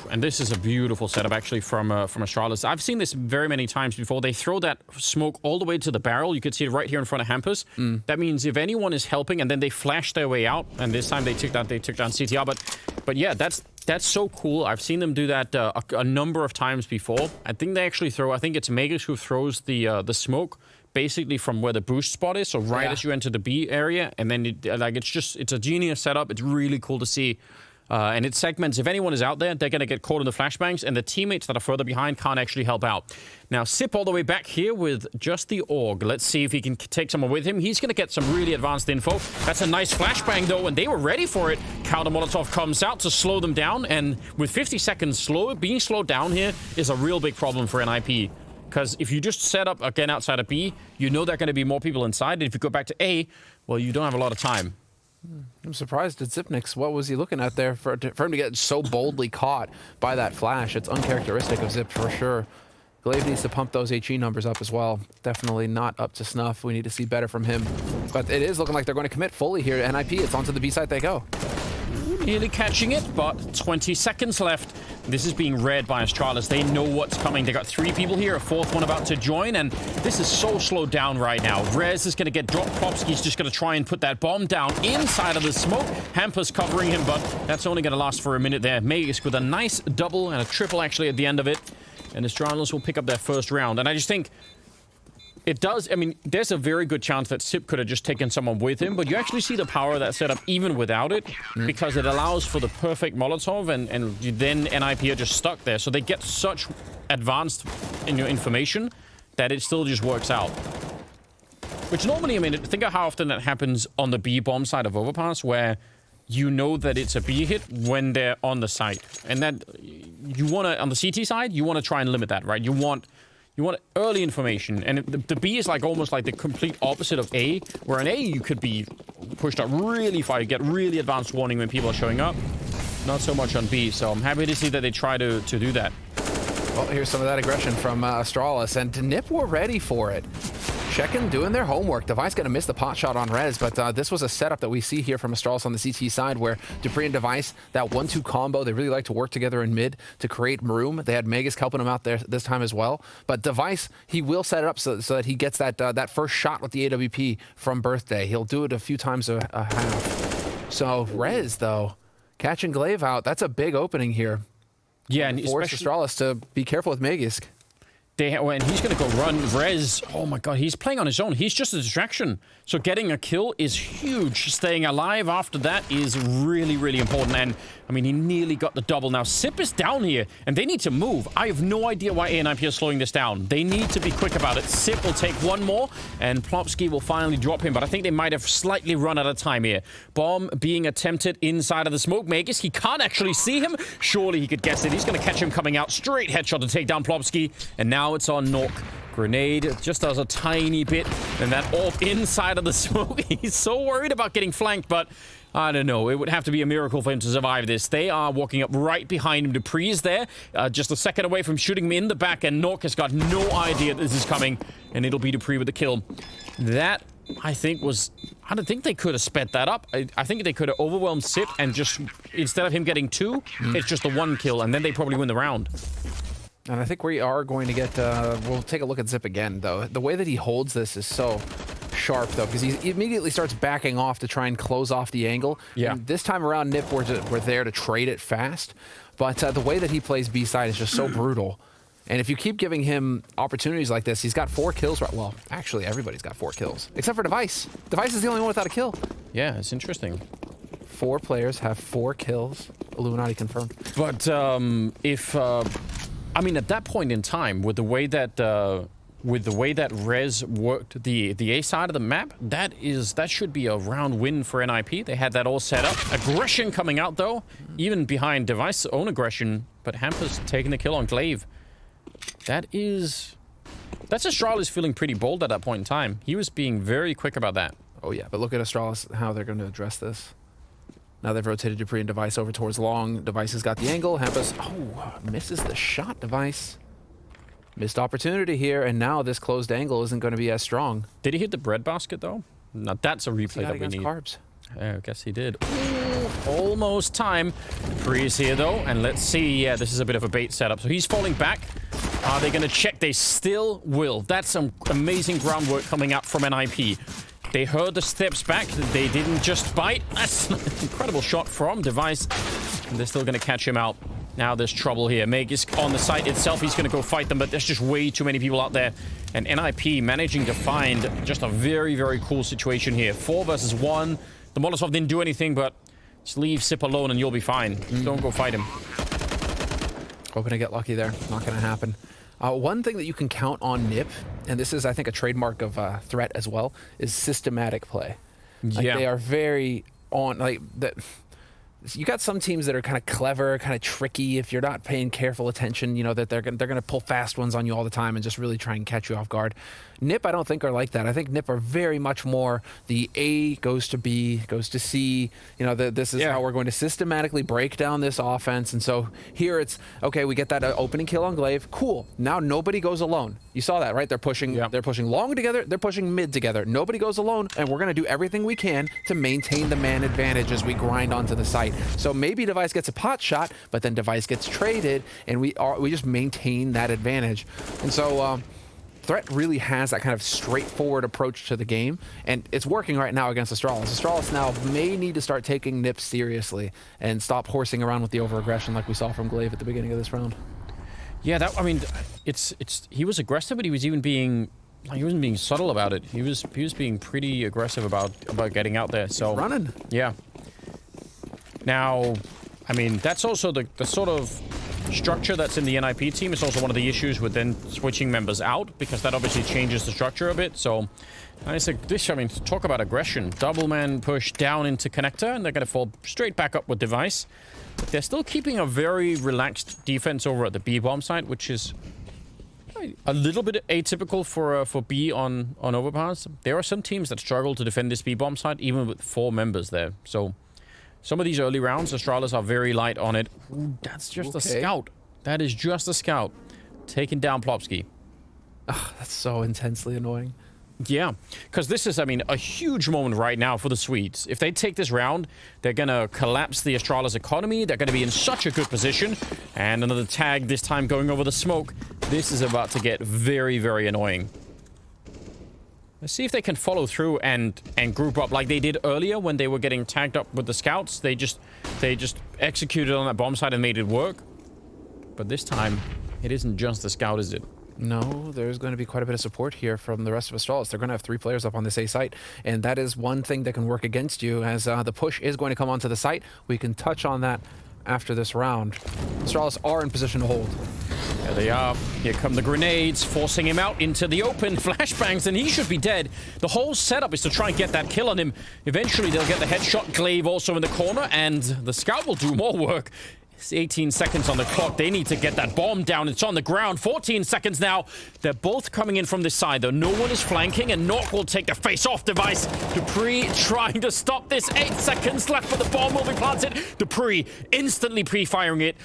And this is a beautiful setup, actually, from Astralis. I've seen this very many times before. They throw that smoke all the way to the barrel. You could see it right here in front of Hampus. That means if anyone is helping, and then they flash their way out, and this time they took down CTR. But yeah, that's so cool. I've seen them do that a number of times before. I think they actually throw. I think it's Magus who throws the smoke basically from where the boost spot is, so right as you enter the B area, and then it's a genius setup. It's really cool to see. And it segments, if anyone is out there, they're going to get caught in the flashbangs, and the teammates that are further behind can't actually help out. Now, Sip all the way back here with just the AUG. Let's see if he can take someone with him. He's going to get some really advanced info. That's a nice flashbang, though, and they were ready for it. Counter Molotov comes out to slow them down, and with 50 seconds being slowed down here is a real big problem for NIP. Because if you just set up again outside of B, you know there are going to be more people inside, and if you go back to A, well, you don't have a lot of time. I'm surprised at Zipnix. What was he looking at there for him to get so boldly caught by that flash? It's uncharacteristic of Zip for sure. Glaive needs to pump those HE numbers up as well. Definitely not up to snuff. We need to see better from him. But it is looking like they're going to commit fully here to NIP. It's onto the B side they go. Nearly catching it, but 20 seconds left. This is being read by Astralis. They know what's coming. They got 3 people here, a 4th one about to join, and this is so slowed down right now. Rez is going to get dropped. Popsky's just going to try and put that bomb down inside of the smoke. Hamper's covering him, but that's only going to last for a minute there. Magisk with a nice double and a triple actually at the end of it. And Astralis will pick up their first round. And I just think it does. I mean, there's a very good chance that Sip could have just taken someone with him, but you actually see the power of that setup even without it, because it allows for the perfect Molotov, and then NIP are just stuck there. So they get such advanced information that it still just works out. Which normally, I mean, think of how often that happens on the B bomb side of Overpass, where you know that it's a B hit when they're on the site. And that you want to, on the CT side, you want to try and limit that, right? You want early information, and the B is like almost like the complete opposite of A, where in A you could be pushed up really far, you get really advanced warning when people are showing up. Not so much on B, so I'm happy to see that they try to do that. Well, here's some of that aggression from Astralis, and NIP were ready for it. Checking, doing their homework. Device going to miss the pot shot on Rez, but this was a setup that we see here from Astralis on the CT side, where dupreeh and Device, that 1-2 combo, they really like to work together in mid to create room. They had Magisk helping him out there this time as well. But Device, he will set it up so that he gets that first shot with the AWP from Birthday. He'll do it a few times a half. So Rez, though, catching Glaive out, that's a big opening here. Yeah, and force Astralis to be careful with Magisk. And he's going to go run. Rez, oh my god, he's playing on his own. He's just a distraction. So getting a kill is huge. Staying alive after that is really, really important. And, I mean, he nearly got the double. Now, Sip is down here, and they need to move. I have no idea why ANIP is slowing this down. They need to be quick about it. Sip will take one more, and Plopsky will finally drop him. But I think they might have slightly run out of time here. Bomb being attempted inside of the smoke. Magisk, he can't actually see him. Surely he could guess it. He's going to catch him coming out. Straight headshot to take down Plopsky. And now it's on Nork. Grenade just does a tiny bit, and that AWP inside of the smoke. He's so worried about getting flanked, but I don't know. It would have to be a miracle for him to survive this. They are walking up right behind him. dupreeh's there, just a second away from shooting him in the back, and Nork has got no idea this is coming, and it'll be dupreeh with the kill. That, I think, was... I don't think they could have sped that up. I think they could have overwhelmed Sip, and just, instead of him getting 2, it's just a 1 kill, and then they probably win the round. And I think we are going to get, we'll take a look at Zip again, though. The way that he holds this is so sharp, though, because he immediately starts backing off to try and close off the angle. Yeah. And this time around, NIP were there to trade it fast. But the way that he plays B-side is just so brutal. And if you keep giving him opportunities like this, he's got 4 kills. Right? Well, actually, everybody's got 4 kills, except for Device. Device is the only one without a kill. Yeah, it's interesting. 4 players have 4 kills. Illuminati confirmed. But if... I mean, at that point in time, with the way that Rez worked the A side of the map, that should be a round win for NIP. They had that all set up. Aggression coming out though, even behind Device's own aggression. But Hamper's taking the kill on Glaive. That's Astralis feeling pretty bold at that point in time. He was being very quick about that. Oh yeah, but look at Astralis, how they're going to address this. Now they've rotated dupreeh and Device over towards long. Device has got the angle. Hampus, misses the shot, Device. Missed opportunity here, and now this closed angle isn't going to be as strong. Did he hit the breadbasket, though? Now that's a replay that we need. Carbs. I guess he did. Ooh, almost time. dupreeh is here, though, and let's see. Yeah, this is a bit of a bait setup. So he's falling back. Are they going to check? They still will. That's some amazing groundwork coming up from NIP. They heard the steps back. They didn't just bite. That's an incredible shot from Device. And they're still going to catch him out. Now there's trouble here. Magisk on the site itself. He's going to go fight them, but there's just way too many people out there. And NIP managing to find just a very, very cool situation here. 4 versus 1. The Molotov didn't do anything, but Just leave Sip alone and you'll be fine. Don't go fight him. Hoping to get lucky there. Not going to happen. One thing that you can count on NiP, and this is, I think, a trademark of Threat as well, is systematic play. Like, they are very on, like, that. You got some teams that are kind of clever, kind of tricky. If you're not paying careful attention, you know, that they're gonna pull fast ones on you all the time and just really try and catch you off guard. NiP, I don't think are like that. I think NiP are very much more the A goes to B, goes to C. You know, this is how we're going to systematically break down this offense. And so here it's, okay, we get that opening kill on Glaive. Cool. Now nobody goes alone. You saw that, right? They're pushing long together. They're pushing mid together. Nobody goes alone, and we're going to do everything we can to maintain the man advantage as we grind onto the site. So maybe Device gets a pot shot, but then Device gets traded, and we just maintain that advantage. And so Threat really has that kind of straightforward approach to the game, and it's working right now against Astralis. Astralis now may need to start taking NiP seriously and stop horsing around with the over-aggression like we saw from Glaive at the beginning of this round. Yeah, that, I mean, he was aggressive, but he was even being, like, he wasn't being subtle about it. He was being pretty aggressive about getting out there. So he's running. Yeah. Now, I mean, that's also the sort of structure that's in the NIP team. Is also one of the issues with then switching members out, because that obviously changes the structure a bit. So, and it's like this, I mean, talk about aggression. Double man push down into connector, and they're going to fall straight back up with Device. But they're still keeping a very relaxed defense over at the B bomb site, which is a little bit atypical for B on overpass. There are some teams that struggle to defend this B bomb site, even with 4 members there. So some of these early rounds, Astralis are very light on it. Ooh, that's just a scout. That is just a scout. Taking down Plopsky. Ugh, that's so intensely annoying. Yeah, because this is, I mean, a huge moment right now for the Swedes. If they take this round, they're going to collapse the Astralis economy. They're going to be in such a good position. And another tag, this time going over the smoke. This is about to get very, very annoying. Let's see if they can follow through and group up like they did earlier when they were getting tagged up with the scouts. They just executed on that bomb site and made it work. But this time, it isn't just the scout, is it? No, there's going to be quite a bit of support here from the rest of Astralis. They're going to have 3 players up on this A site, and that is one thing that can work against you, as the push is going to come onto the site. We can touch on that after this round. Astralis are in position to hold. There they are. Here come the grenades, forcing him out into the open. Flashbangs, and he should be dead. The whole setup is to try and get that kill on him. Eventually, they'll get the headshot. Glaive also in the corner, and the scout will do more work. 18 seconds on the clock. They need to get that bomb down. It's on the ground. 14 seconds now. They're both coming in from this side, though. No one is flanking, and Nork will take the face-off Device. Dupree trying to stop this. 8 seconds left, but the bomb will be planted. Dupree instantly pre-firing it.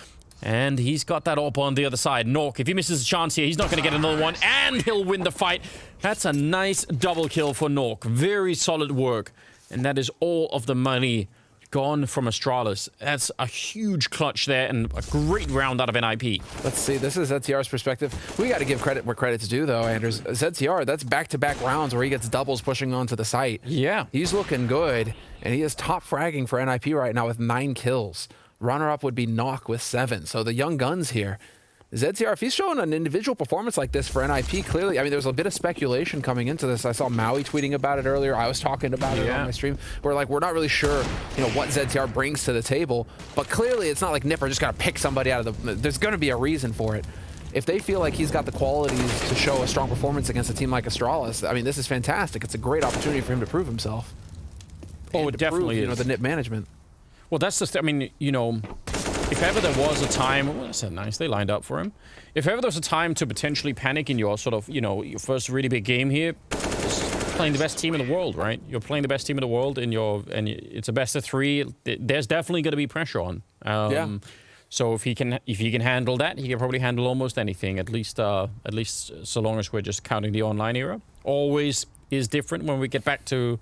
And he's got that op on the other side. Nork, if he misses a chance here, he's not going to get another one, and he'll win the fight. That's a nice double kill for Nork. Very solid work. And that is all of the money gone from Astralis. That's a huge clutch there, and a great round out of NIP. Let's see, this is ZTR's perspective. We got to give credit where credit's due, though, Anders. ZTR, that's back-to-back rounds where he gets doubles pushing onto the site. Yeah. He's looking good, and he is top fragging for NIP right now with 9 kills. Runner-up would be Nock with 7. So the young guns here. ZTR, if he's showing an individual performance like this for NIP, clearly, I mean, there's a bit of speculation coming into this. I saw Maui tweeting about it earlier. I was talking about it on my stream. We're like, we're not really sure, you know, what ZTR brings to the table, but clearly it's not like NiP are just gonna pick somebody out of the, there's gonna be a reason for it. If they feel like he's got the qualities to show a strong performance against a team like Astralis, I mean, this is fantastic. It's a great opportunity for him to prove himself. Oh, it definitely is. You know, the NiP management. Well, that's just, I mean, you know, if ever there was a time, well, that's nice, they lined up for him. If ever there was a time to potentially panic in your sort of, you know, your first really big game here, it's playing the best team in the world, right? You're playing the best team in the world and it's a best of 3. There's definitely going to be pressure on. So if he can handle that, he can probably handle almost anything. At least so long as we're just counting the online era. Always is different when we get back to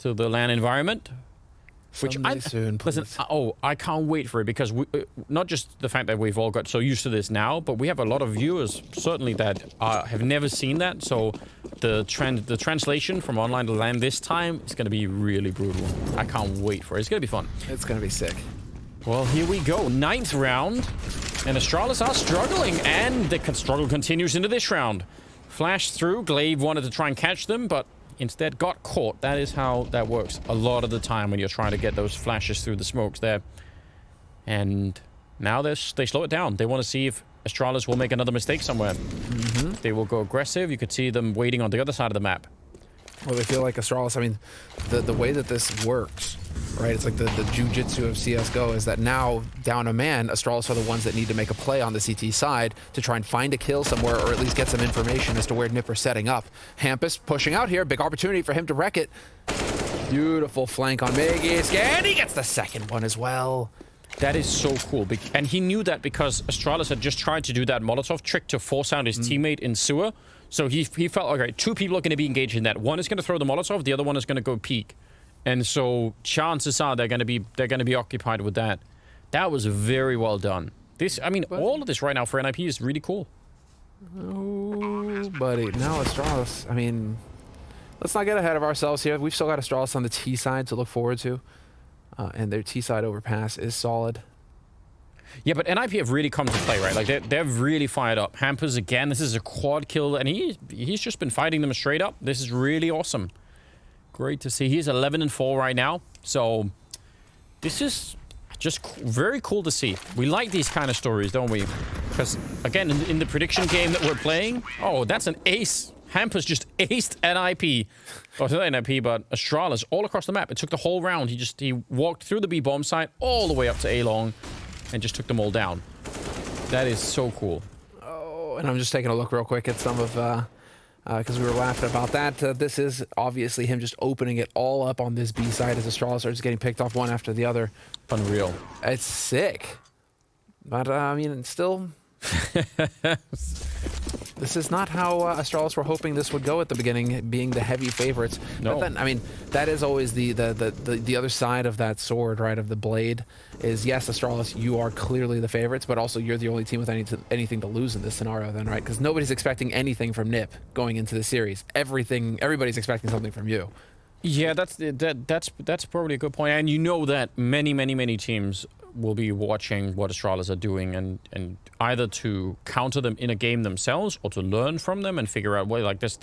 the LAN environment. Which soon, listen, I can't wait for it, because we, not just the fact that we've all got so used to this now, but we have a lot of viewers certainly that have never seen that. So the translation from online to LAN this time is going to be really brutal. I can't wait for it. It's going to be fun. It's going to be sick. Well, here we go. 9th round, and Astralis are struggling, and the struggle continues into this round. Flash through. Glaive wanted to try and catch them, but instead got caught. That is how that works a lot of the time when you're trying to get those flashes through the smokes there. And now they slow it down. They want to see if Astralis will make another mistake somewhere. They will go aggressive. You could see them waiting on the other side of the map. Well, they feel like Astralis, I mean, the way that this works, right? It's like the jujitsu of CSGO is that now, down a man, Astralis are the ones that need to make a play on the CT side to try and find a kill somewhere or at least get some information as to where Nipper's setting up. Hampus pushing out here. Big opportunity for him to wreck it. Beautiful flank on Magisk, and he gets the second one as well. That is so cool. And he knew that because Astralis had just tried to do that Molotov trick to force out his teammate in sewer. So he felt, okay, two people are going to be engaged in that. One is going to throw the Molotov, the other one is going to go peek. And so chances are they're going to be occupied with that. That was very well done. This, I mean, all of this right now for NIP is really cool. Oh, buddy. Now Astralis, I mean, let's not get ahead of ourselves here. We've still got Astralis on the T side to look forward to. And their T side overpass is solid. Yeah, but NIP have really come to play, right? Like, they're really fired up. Hampers, again, this is a quad kill, and he's just been fighting them straight up. This is really awesome. Great to see. He's 11-4 right now, so this is just very cool to see. We like these kind of stories, don't we? Because, again, in the prediction game that we're playing, oh, that's an ace. Hampers just aced NIP. Well, not NIP, but Astralis all across the map. It took the whole round. He walked through the B bomb site all the way up to A-long and just took them all down. That is so cool. Oh, and I'm just taking a look real quick at some of, because we were laughing about that. This is obviously him just opening it all up on this B side as Astralis are just getting picked off one after the other. Unreal. It's sick. But, I mean, still... This is not how Astralis were hoping this would go at the beginning, being the heavy favorites. No. But then, I mean, that is always the other side of that sword, right, of the blade, is yes, Astralis, you are clearly the favorites, but also you're the only team with anything to lose in this scenario then, right? Because nobody's expecting anything from NiP going into the series. Everybody's expecting something from you. Yeah, that's probably a good point. And you know that many teams will be watching what Astralis are doing and either to counter them in a game themselves or to learn from them and figure out, well, like this,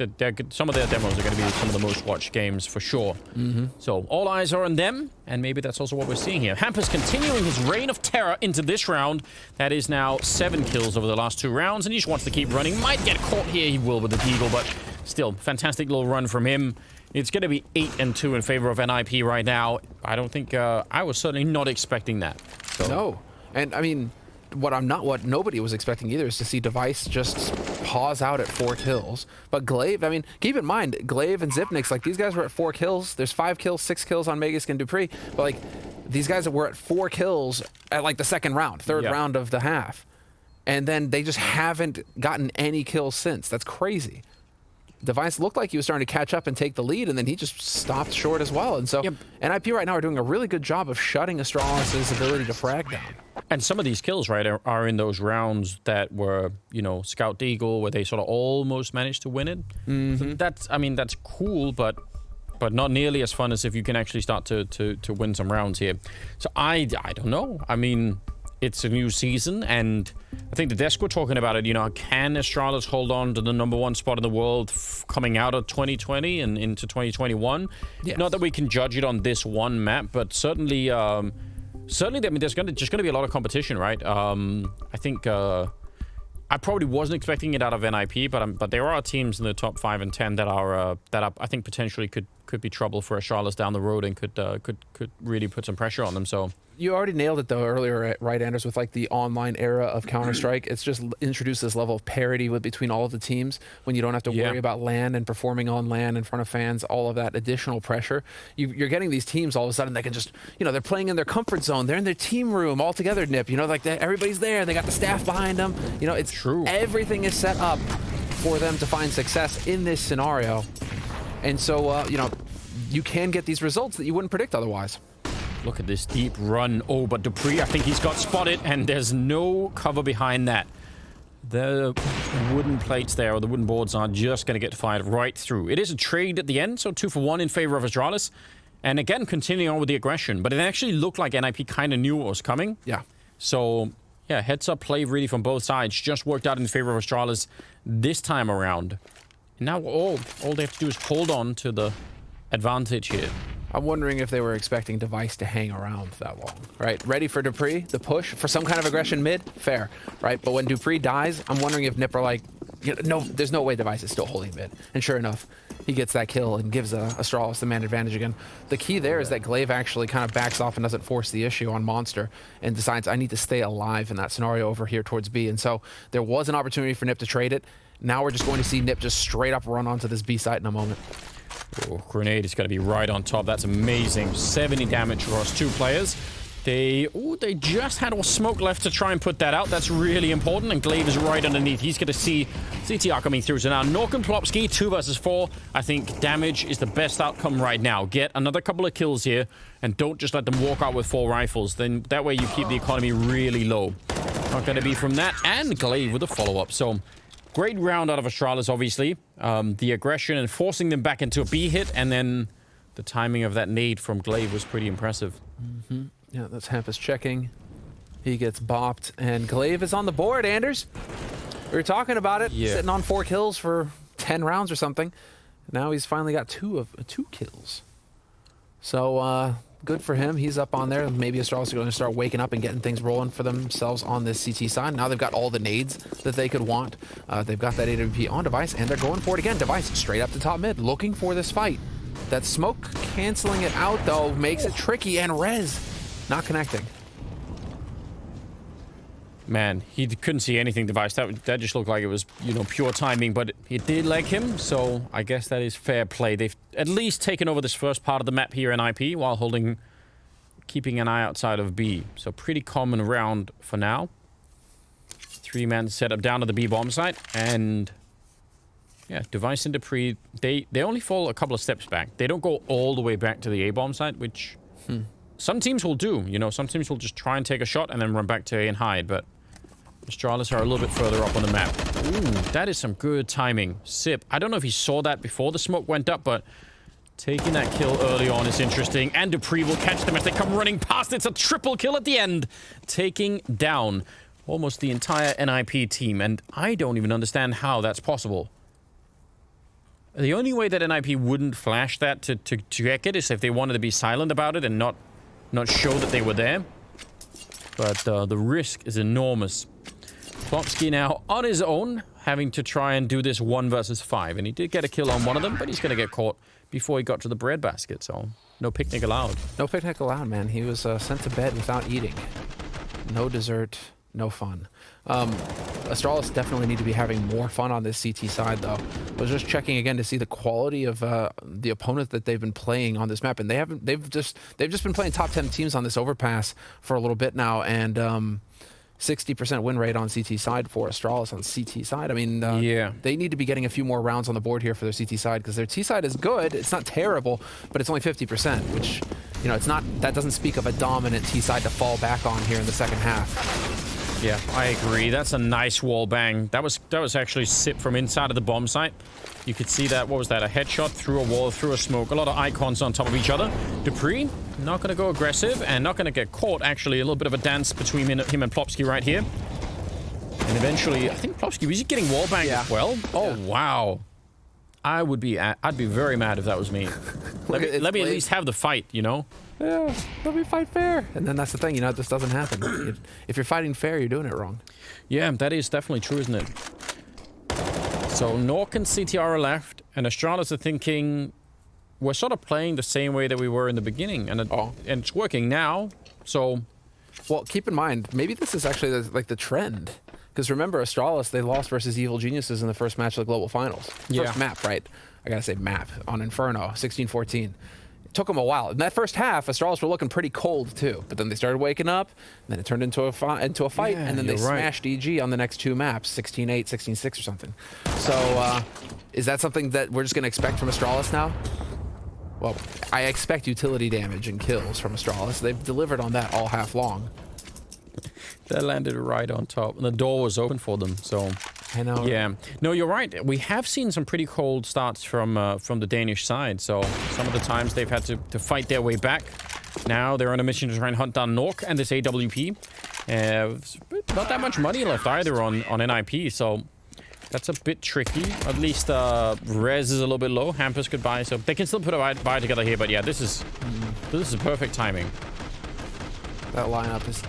some of their demos are going to be some of the most watched games for sure. So all eyes are on them, and maybe that's also what we're seeing here. Hampus continuing his reign of terror into this round. That is now 7 kills over the last 2 rounds, and he just wants to keep running. Might get caught here, he will with the Deagle, but still, fantastic little run from him. It's going to be 8-2 in favor of NIP right now. I don't think, I was certainly not expecting that. So. No. And I mean, what nobody was expecting either is to see Device just pause out at 4 kills. But Glaive, I mean, keep in mind, Glaive and Zipnix, like these guys were at 4 kills. There's 5 kills, 6 kills on Magisk and Dupree. But like, these guys were at 4 kills at like the second round, third round of the half. And then they just haven't gotten any kills since. That's crazy. Device looked like he was starting to catch up and take the lead, and then he just stopped short as well. And so NIP right now are doing a really good job of shutting Astralis' ability to frag down. And some of these kills, right, are in those rounds that were, you know, Scout Deagle, where they sort of almost managed to win it. So that's, I mean, that's cool, but not nearly as fun as if you can actually start to win some rounds here. So I don't know. I mean, it's a new season, and I think the desk were talking about it, you know, can Astralis hold on to the #1 spot in the world coming out of 2020 and into 2021? Yes. Not that we can judge it on this one map, but certainly, I mean, there's just going to be a lot of competition, right? I think I probably wasn't expecting it out of NIP, but there are teams in the top 5 and 10 that are I think potentially could be trouble for Astralis down the road and could really put some pressure on them. So. You already nailed it, though, earlier, right, Anders, with, like, the online era of Counter-Strike. It's just introduced this level of parity between all of the teams when you don't have to worry about LAN and performing on LAN in front of fans, all of that additional pressure. You're getting these teams all of a sudden that can just, you know, they're playing in their comfort zone. They're in their team room all together, NiP. You know, like, everybody's there. They got the staff behind them. You know, it's true. Everything is set up for them to find success in this scenario. And so, you know, you can get these results that you wouldn't predict otherwise. Look at this deep run. Oh, but Dupree, I think he's got spotted, and there's no cover behind that. The wooden plates there, or the wooden boards, are just going to get fired right through. It is a trade at the end, so 2 for 1 in favor of Astralis. And again, continuing on with the aggression. But it actually looked like NIP kind of knew what was coming. Yeah. So, yeah, heads-up play really from both sides. Just worked out in favor of Astralis this time around. And now all they have to do is hold on to the advantage here. I'm wondering if they were expecting Device to hang around that long, right? Ready for Dupree, the push for some kind of aggression mid, fair, right? But when Dupree dies, I'm wondering if Nip are like, you know, no, there's no way Device is still holding mid. And sure enough, he gets that kill and gives Astralis the man advantage again. The key there is that Glaive actually kind of backs off and doesn't force the issue on Monster and decides, I need to stay alive in that scenario over here towards B. And so there was an opportunity for Nip to trade it. Now we're just going to see Nip just straight up run onto this B site in a moment. Oh, grenade is going to be right on top. That's amazing. 70 damage across 2 players. They just had all smoke left to try and put that out. That's really important. And Glaive is right underneath. He's going to see CTR coming through. So now Nork and Plopsky, 2 versus 4. I think damage is the best outcome right now. Get another couple of kills here and don't just let them walk out with 4 rifles. Then that way you keep the economy really low. Not going to be from that. And Glaive with a follow-up. So great round out of Astralis, obviously. The aggression and forcing them back into a B hit, and then the timing of that nade from Glaive was pretty impressive. Mm-hmm. Yeah, that's Hampus checking. He gets bopped, and Glaive is on the board, Anders. We were talking about it, sitting on 4 kills for 10 rounds or something. Now he's finally got 2 kills. So, good for him. He's up on there. Maybe Astralis are going to start waking up and getting things rolling for themselves on this CT side. Now they've got all the nades that they could want. They've got that AWP on Device, and they're going for it again. Device straight up to top mid, looking for this fight. That smoke canceling it out, though, makes it tricky, and Rez not connecting. Man, he couldn't see anything, Device. That just looked like it was, you know, pure timing, but it did leg him, so I guess that is fair play. They've at least taken over this first part of the map here in IP while keeping an eye outside of B. So pretty common round for now. 3-man setup down to the B bomb site, and yeah, Device and Dupree, they only fall a couple of steps back. They don't go all the way back to the A bomb site, which some teams will do. You know, some teams will just try and take a shot and then run back to A and hide, but Astralis are a little bit further up on the map. Ooh, that is some good timing. Sip, I don't know if he saw that before the smoke went up, but taking that kill early on is interesting. And Dupree will catch them as they come running past. It's a triple kill at the end, taking down almost the entire NIP team. And I don't even understand how that's possible. The only way that NIP wouldn't flash that to check it is if they wanted to be silent about it and not show that they were there. But the risk is enormous. Plopsky now on his own, having to try and do this 1 versus 5. And he did get a kill on one of them, but he's going to get caught before he got to the breadbasket. So no picnic allowed. No picnic allowed, man. He was sent to bed without eating. No dessert, no fun. Astralis definitely need to be having more fun on this CT side, though. I was just checking again to see the quality of the opponent that they've been playing on this map, and they've just been playing top 10 teams on this overpass for a little bit now, and 60% win rate on CT side for Astralis on CT side. I mean, they need to be getting a few more rounds on the board here for their CT side, because their T side is good. It's not terrible, but it's only 50%, which, you know, it's not. That doesn't speak of a dominant T side to fall back on here in the second half. Yeah, I agree. That's a nice wall bang. That was actually Sip from inside of the bomb site. You could see that. What was that? A headshot through a wall, through a smoke. A lot of icons on top of each other. Dupree, not going to go aggressive and not going to get caught. Actually, a little bit of a dance between him and Plopsky right here. And eventually, I think Plopsky was getting wall banged as well. Oh, wow. I'd be very mad if that was me. Let me at least have the fight, you know? Yeah, let me fight fair. And then that's the thing, you know, this doesn't happen. If you're fighting fair, you're doing it wrong. Yeah, that is definitely true, isn't it? So Nork and CTR are left, and Astralis are thinking, we're sort of playing the same way that we were in the beginning, and it's working now, so... Well, keep in mind, maybe this is actually like the trend. Because remember, Astralis, they lost versus Evil Geniuses in the first match of the Global Finals. First map, right? I gotta say map, on Inferno, 16-14. Took them a while. In that first half, Astralis were looking pretty cold too, but then they started waking up, and then it turned into a fight, and then they smashed EG on the next 2 maps, 16-8, 16-6 or something. So, is that something that we're just going to expect from Astralis now? Well, I expect utility damage and kills from Astralis. They've delivered on that all half long. That landed right on top, and the door was open for them, so... I know. Yeah. No, you're right. We have seen some pretty cold starts from the Danish side, so some of the times they've had to fight their way back. Now they're on a mission to try and hunt down Nork and this AWP. Not that much money left either on NIP, so That's a bit tricky. At least res is a little bit low. Hampers could buy, so they can still put a buy together here. But yeah, this is perfect timing. That lineup is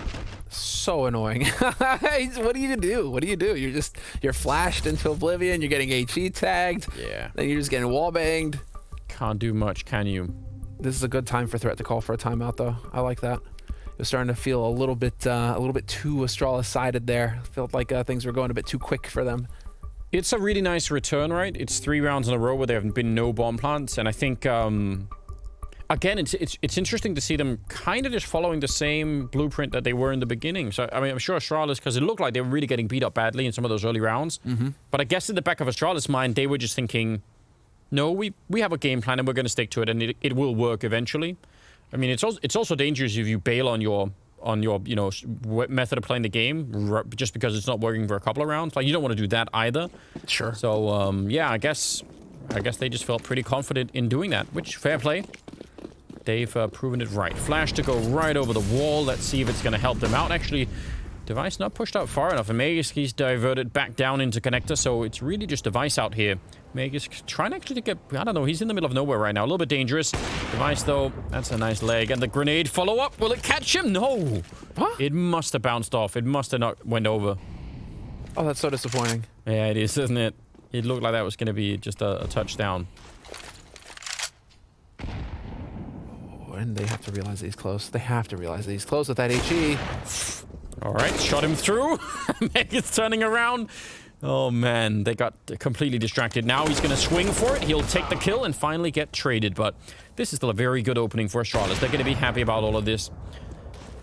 so annoying. What do you do? What do you do? You're flashed into oblivion. You're getting HE tagged. Yeah. Then you're just getting wall banged. Can't do much, can you? This is a good time for Threat to call for a timeout, though. I like that. It was starting to feel a little bit too Astralis sided there. Felt like things were going a bit too quick for them. It's a really nice return, right? It's 3 rounds in a row where there have been no bomb plants, and I think again, it's interesting to see them kind of just following the same blueprint that they were in the beginning. So I mean, I'm sure Astralis, because it looked like they were really getting beat up badly in some of those early rounds. But I guess in the back of Astralis' mind, they were just thinking, no, we have a game plan and we're going to stick to it, and it will work eventually. I mean, it's also dangerous if you bail on your method of playing the game just because it's not working for a couple of rounds. Like, you don't want to do that either. Sure. So yeah, I guess they just felt pretty confident in doing that, which fair play. They've proven it right. Flash to go right over the wall. Let's see if it's going to help them out. Actually, Device not pushed out far enough, and Magus, he's diverted back down into connector, so it's really just Device out here. Magus trying actually to get, I don't know, he's in the middle of nowhere right now. A little bit dangerous. Device, though, that's a nice leg. And the grenade follow-up, will it catch him? No! Huh? It must have bounced off. It must have not went over. Oh, that's so disappointing. Yeah, it is, isn't it? It looked like that was going to be just a touchdown. Oh, and they have to realize that he's close. They have to realize that he's close with that HE. All right, shot him through. Megan's turning around. Oh, man, they got completely distracted. Now he's going to swing for it. He'll take the kill and finally get traded. But this is still a very good opening for Astralis. They're going to be happy about all of this.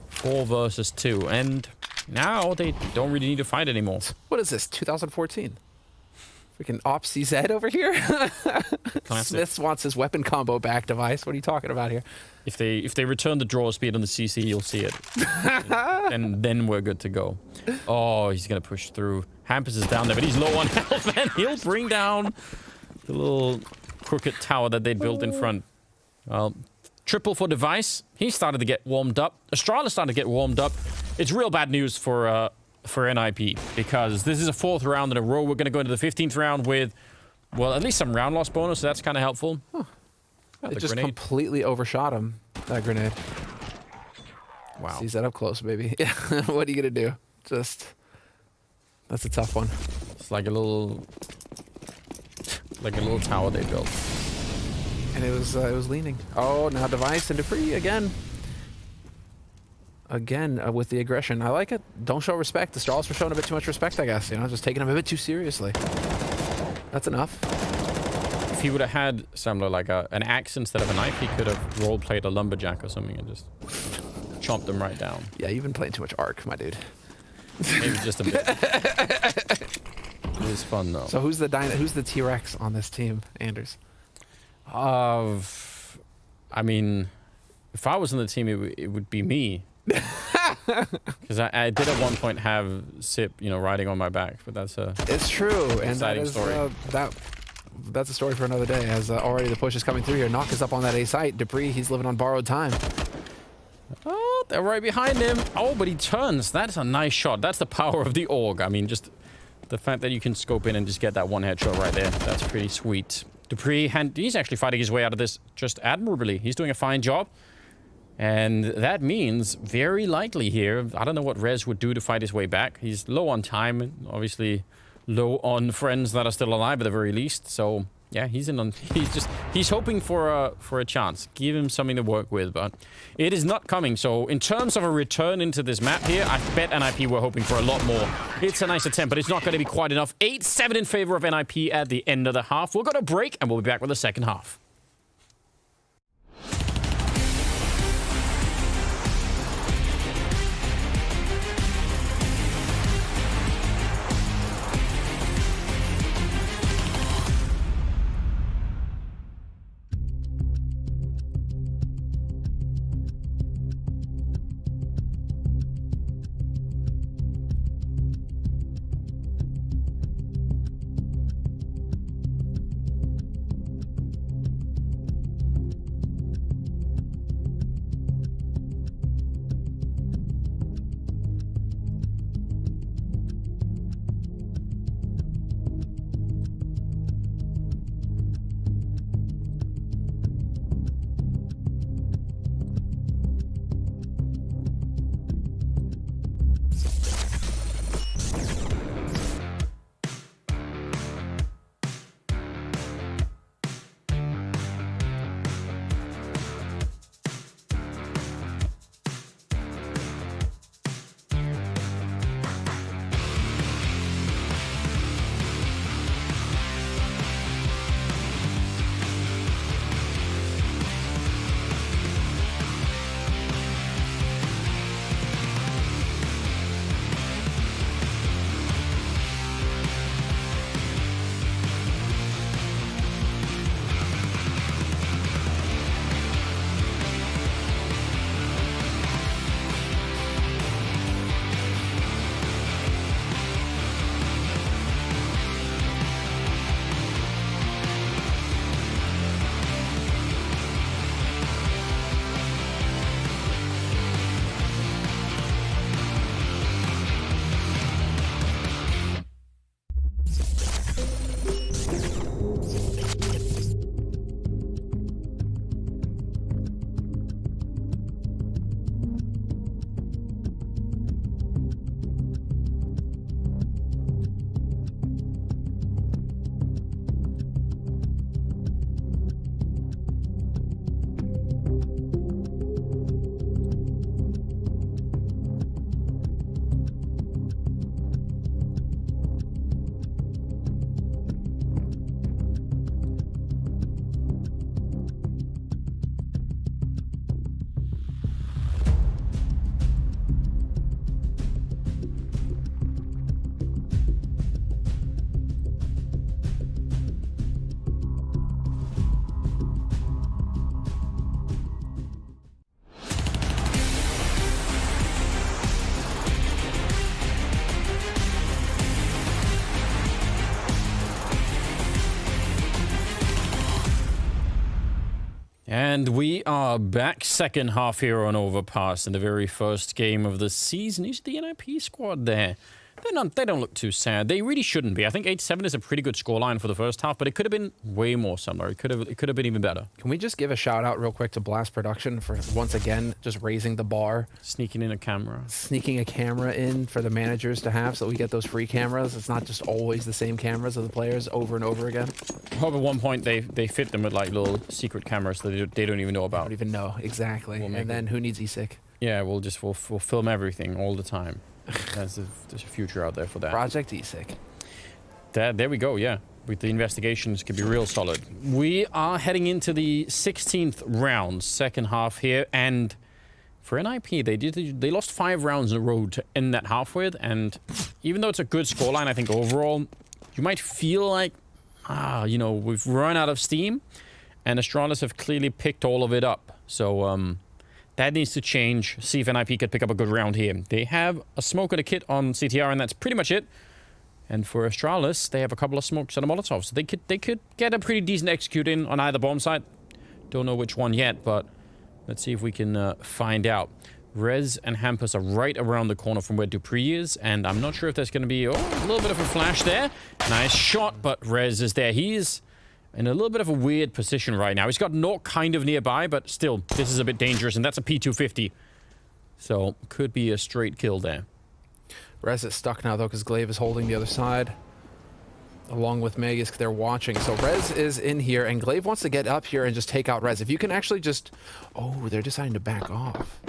4 versus 2. And now they don't really need to fight anymore. What is this, 2014? Freaking Ops CZ over here? Smith wants his weapon combo back, Device. What are you talking about here? If they return the draw speed on the CC, you'll see it. And then we're good to go. Oh, he's going to push through. Hampus is down there, but he's low on health, and he'll bring down the little crooked tower that they'd built in front. Well, triple for Device. He started to get warmed up. Astralis started to get warmed up. It's real bad news for NIP, because this is a 4th round in a row. We're going to go into the 15th round with, well, at least some round loss bonus, so that's kind of helpful. Huh. It just completely overshot him, that grenade. Wow. Sees that up close, baby. Yeah. What are you going to do? Just... That's a tough one. It's like a little tower they built. And it was leaning. Oh, now Device and dupreeh again. Again, with the aggression. I like it. Don't show respect. The Astralis were showing a bit too much respect, I guess. You know, just taking him a bit too seriously. That's enough. If he would have had something like an axe instead of a knife, he could have role-played a lumberjack or something and just chomped them right down. Yeah, you've been playing too much Ark, my dude. Maybe just a bit. It was fun, though. So who's the T-Rex on this team, Anders? I mean, if I was on the team, it would be me. Because I did at one point have Sip, riding on my back, but that's it's true, and that is story. That's a story for another day. As already the push is coming through here, Knock is up on that A site. dupreeh, he's living on borrowed time. Oh, they're right behind him. Oh, but he turns. That's a nice shot. That's the power of the AUG. I mean, just the fact that you can scope in and just get that one headshot right there. That's pretty sweet. dupreeh, he's actually fighting his way out of this just admirably. He's doing a fine job. And that means, very likely here, I don't know what Rez would do to fight his way back. He's low on time, obviously low on friends that are still alive at the very least. So, yeah, he's hoping for a chance. Give him something to work with, but it is not coming. So, in terms of a return into this map here, I bet NIP were hoping for a lot more. It's a nice attempt, but it's not going to be quite enough. 8-7 in favor of NIP at the end of the half. We'll go to break, and we'll be back with the second half. And we are back second half here on Overpass in the very first game of the season. Is the NIP squad there? They don't look too sad. They really shouldn't be. I think 8-7 is a pretty good scoreline for the first half, but it could have been way more similar. It could have been even better. Can we just give a shout out real quick to Blast Production for once again just raising the bar, sneaking in a camera, sneaking a camera in for the managers to have, so we get those free cameras. It's not just always the same cameras of the players over and over again. I hope at one point they fit them with like little secret cameras that they don't even know about. Don't even know exactly. And then who needs eSIC? Yeah, we'll film everything all the time. There's a future out there for that. Project eSIC. There we go, yeah. With the investigations, could be real solid. We are heading into the 16th round, second half here, and for NIP, they lost 5 rounds in a row to end that half with, and even though it's a good scoreline, I think overall, you might feel like, you know, we've run out of steam, and Astralis have clearly picked all of it up. So, that needs to change. See if NIP could pick up a good round here. They have a smoke and a kit on CTR, and that's pretty much it. And for Astralis, they have a couple of smokes and a Molotov, so they could get a pretty decent execute in on either bomb site. Don't know which one yet, but let's see if we can find out. Rez and Hampus are right around the corner from where Dupree is, and I'm not sure if there's going to be a little bit of a flash there. Nice shot, but Rez is there. He's in a little bit of a weird position right now. He's got Nork kind of nearby, but still, this is a bit dangerous, and that's a P250. So, could be a straight kill there. Rez is stuck now, though, because Glaive is holding the other side, along with Magus. They're watching. So, Rez is in here, and Glaive wants to get up here and just take out Rez. If you can actually just... Oh, they're deciding to back off.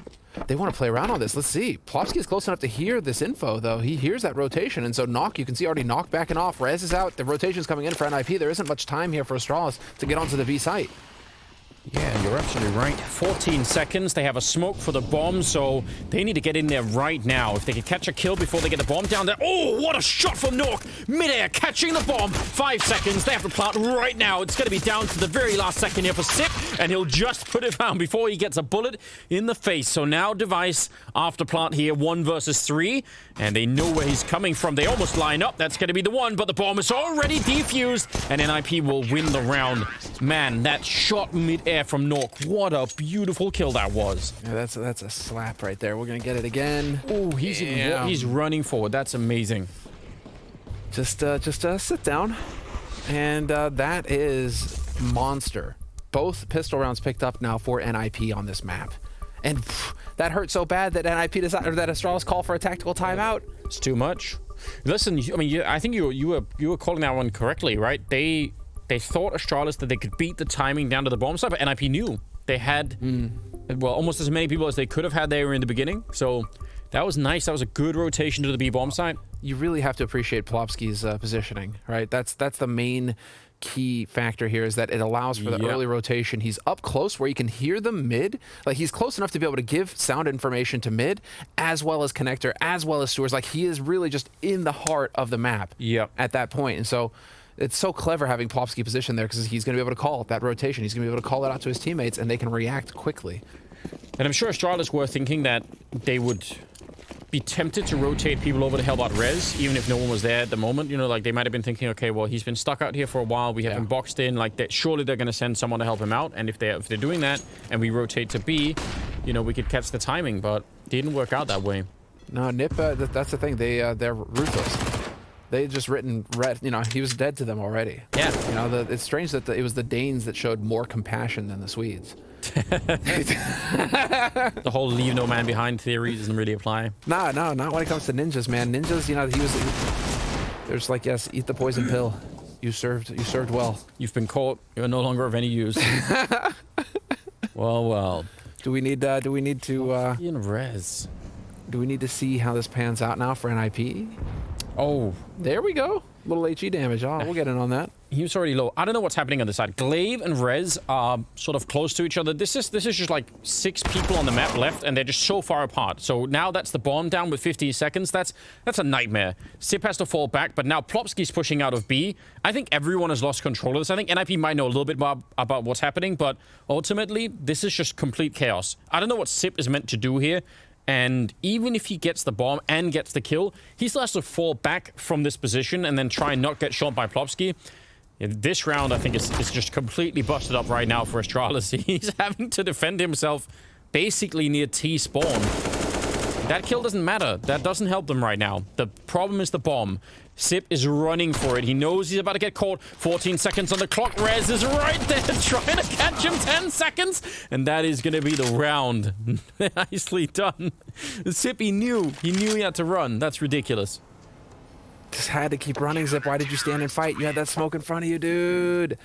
They want to play around on this. Let's see. Plopsky is close enough to hear this info, though. He hears that rotation, and so Nock, you can see already Nock backing off. Rez is out. The rotation's coming in for NIP. There isn't much time here for Astralis to get onto the B site. Yeah, you're absolutely right. 14 seconds. They have a smoke for the bomb, so they need to get in there right now. If they can catch a kill before they get the bomb down there. Oh, what a shot from Nork. Midair catching the bomb. 5 seconds. They have to plant right now. It's going to be down to the very last second here for Sip, and he'll just put it down before he gets a bullet in the face. So now Device after plant here, 1 versus 3, and they know where he's coming from. They almost line up. That's going to be the one, but the bomb is already defused, and NIP will win the round. Man, that shot midair from Nork. What a beautiful kill that was. Yeah, that's a slap right there. We're gonna get it again. Oh, he's running forward. That's amazing. Just sit down, and that is monster. Both pistol rounds picked up now for NIP on this map, and that hurt so bad that NIP decided, or that Astralis called for a tactical timeout. It's too much. Listen, I mean, I think you were calling that one correctly, right? They thought Astralis that they could beat the timing down to the bomb site, but NIP knew. They had, well, almost as many people as they could have had there in the beginning. So that was nice. That was a good rotation to the B bomb site. You really have to appreciate Plopsky's positioning, right? That's the main key factor here, is that it allows for the early rotation. He's up close where you can hear them mid. Like, he's close enough to be able to give sound information to mid, as well as connector, as well as sewers. Like, he is really just in the heart of the map at that point. And so it's so clever having Plopsky positioned there, because he's going to be able to call that rotation. He's going to be able to call it out to his teammates, and they can react quickly. And I'm sure Astralis were thinking that they would be tempted to rotate people over to help out Rez, even if no one was there at the moment. You know, like, they might have been thinking, okay, well, he's been stuck out here for a while. We have him boxed in. Like, surely they're going to send someone to help him out. And if they're doing that, and we rotate to B, you know, we could catch the timing. But it didn't work out that way. No, Nip, that's the thing. They're ruthless. They just written red. You know, he was dead to them already. Yeah. You know, it's strange that it was the Danes that showed more compassion than the Swedes. The whole leave no man behind theory doesn't really apply. No, not when it comes to ninjas, man. Ninjas, you know, there's like, yes, eat the poison pill. You served well. You've been caught. You're no longer of any use. Well. Do we need to in Rez. Do we need to see how this pans out now for NIP? Oh, there we go. Little HE damage. Oh, we'll get in on that. He was already low. I don't know what's happening on the side. Glaive and Rez are sort of close to each other. This is just like 6 people on the map left, and they're just so far apart. So now that's the bomb down with 15 seconds. That's a nightmare. Sip has to fall back, but now Plopsky's pushing out of B. I think everyone has lost control of this. I think NIP might know a little bit more about what's happening, but ultimately, this is just complete chaos. I don't know what Sip is meant to do here. And even if he gets the bomb and gets the kill, he still has to fall back from this position and then try and not get shot by Plopsky. Yeah, this round, I think, is just completely busted up right now for Astralis. He's having to defend himself basically near T-spawn. That kill doesn't matter. That doesn't help them right now. The problem is the bomb. Sip is running for it. He knows he's about to get caught. 14 seconds on the clock. Rez is right there trying to catch him. 10 seconds. And that is going to be the round. Nicely done. Sip, he knew he had to run. That's ridiculous. Just had to keep running, Zip. Why did you stand and fight? You had that smoke in front of you, dude.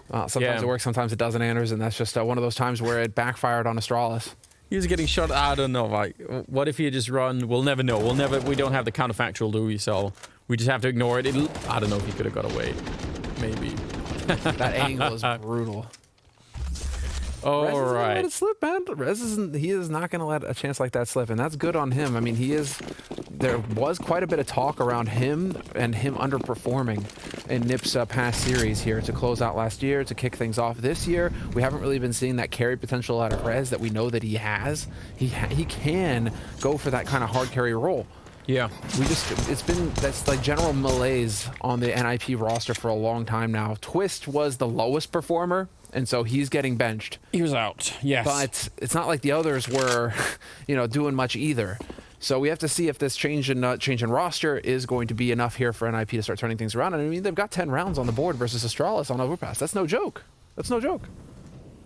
Well, sometimes it works, sometimes it doesn't, Anders, and that's just one of those times where it backfired on Astralis. He was getting shot. I don't know. Like, what if he had just run? We'll never know. We don't have the counterfactual, do we? So we just have to ignore it. I don't know if he could have got away. Maybe. That angle is brutal. All Rez isn't right. gonna let it slip, man. Rez isn't. He is not going to let a chance like that slip, and that's good on him. I mean, he is. There was quite a bit of talk around him and him underperforming in NIP's past series here to close out last year, to kick things off this year. We haven't really been seeing that carry potential out of Rez that we know that he has. He can go for that kind of hard carry role. Yeah. That's like general malaise on the NIP roster for a long time now. Twist was the lowest performer, and so he's getting benched. He was out, yes. But it's not like the others were, doing much either. So we have to see if this change in roster is going to be enough here for NIP to start turning things around. And I mean, they've got 10 rounds on the board versus Astralis on Overpass. That's no joke.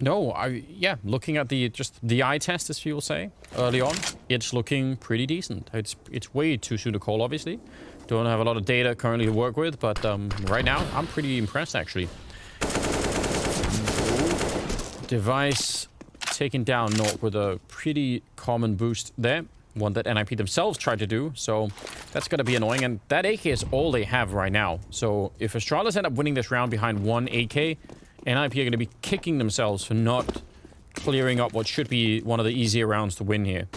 No, looking at the eye test, as people say, early on, it's looking pretty decent. It's way too soon to call, obviously. Don't have a lot of data currently to work with, but right now, I'm pretty impressed, actually. Device taking down Nork with a pretty common boost there. One that NIP themselves tried to do, so that's going to be annoying. And that AK is all they have right now. So if Astralis end up winning this round behind one AK, NIP are going to be kicking themselves for not clearing up what should be one of the easier rounds to win here.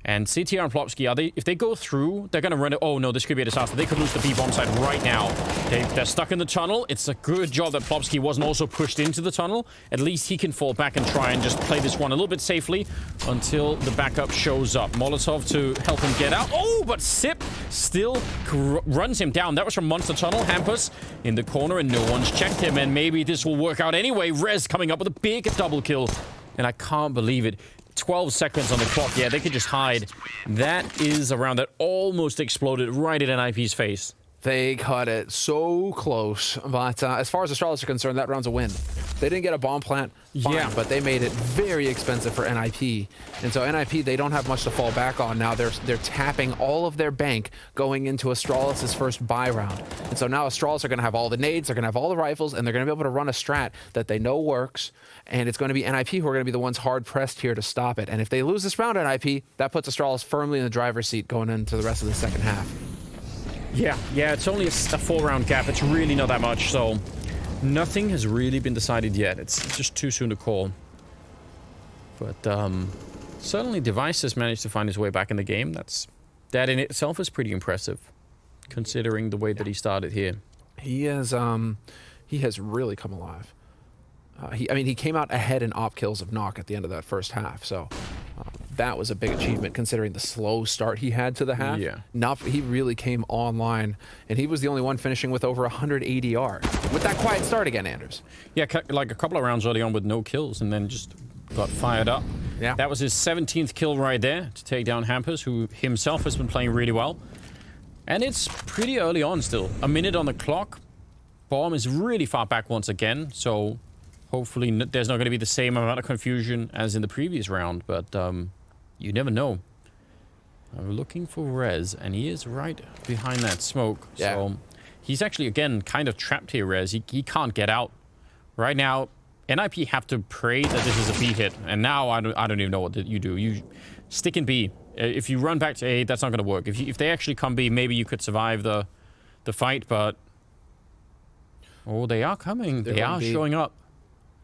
And CTR and Plopsky, if they go through, they're going to run it. Oh no, this could be a disaster. They could lose the B-bomb side right now. They're stuck in the tunnel. It's a good job that Plopsky wasn't also pushed into the tunnel. At least he can fall back and try and just play this one a little bit safely until the backup shows up. Molotov to help him get out. Oh, but Sip still runs him down. That was from Monster Tunnel. Hampus in the corner, and no one's checked him. And maybe this will work out anyway. Rez coming up with a big double kill. And I can't believe it. 12 seconds on the clock. Yeah, they could just hide. That is a round that almost exploded right in NIP's face. They cut it so close. But as far as Astralis are concerned, that round's a win. They didn't get a bomb plant, fine, but they made it very expensive for NIP. And so NIP, they don't have much to fall back on now. They're tapping all of their bank going into Astralis' first buy round. And so now Astralis are going to have all the nades, they're going to have all the rifles, and they're going to be able to run a strat that they know works. And it's going to be NIP who are going to be the ones hard-pressed here to stop it. And if they lose this round, NIP, that puts Astralis firmly in the driver's seat going into the rest of the second half. Yeah, it's only a 4-round gap. It's really not that much, so nothing has really been decided yet. It's just too soon to call. But certainly Device has managed to find his way back in the game. That in itself is pretty impressive, considering the way that he started here. He has really come alive. He came out ahead in op kills of Knock at the end of that first half, so that was a big achievement considering the slow start he had to the half. Yeah. He really came online, and he was the only one finishing with over 100 ADR with that quiet start again, Anders. Yeah, like a couple of rounds early on with no kills, and then just got fired up. Yeah. That was his 17th kill right there to take down Hampus, who himself has been playing really well. And it's pretty early on still. A minute on the clock. Bomb is really far back once again, so hopefully there's not going to be the same amount of confusion as in the previous round, but you never know. I'm looking for Rez, and he is right behind that smoke. Yeah. So he's actually, again, kind of trapped here, Rez. He can't get out. Right now, NIP have to pray that this is a B hit, and now I don't even know what you do. You stick in B. If you run back to A, that's not going to work. If they actually come B, maybe you could survive the fight, but... Oh, they are coming. They are showing up.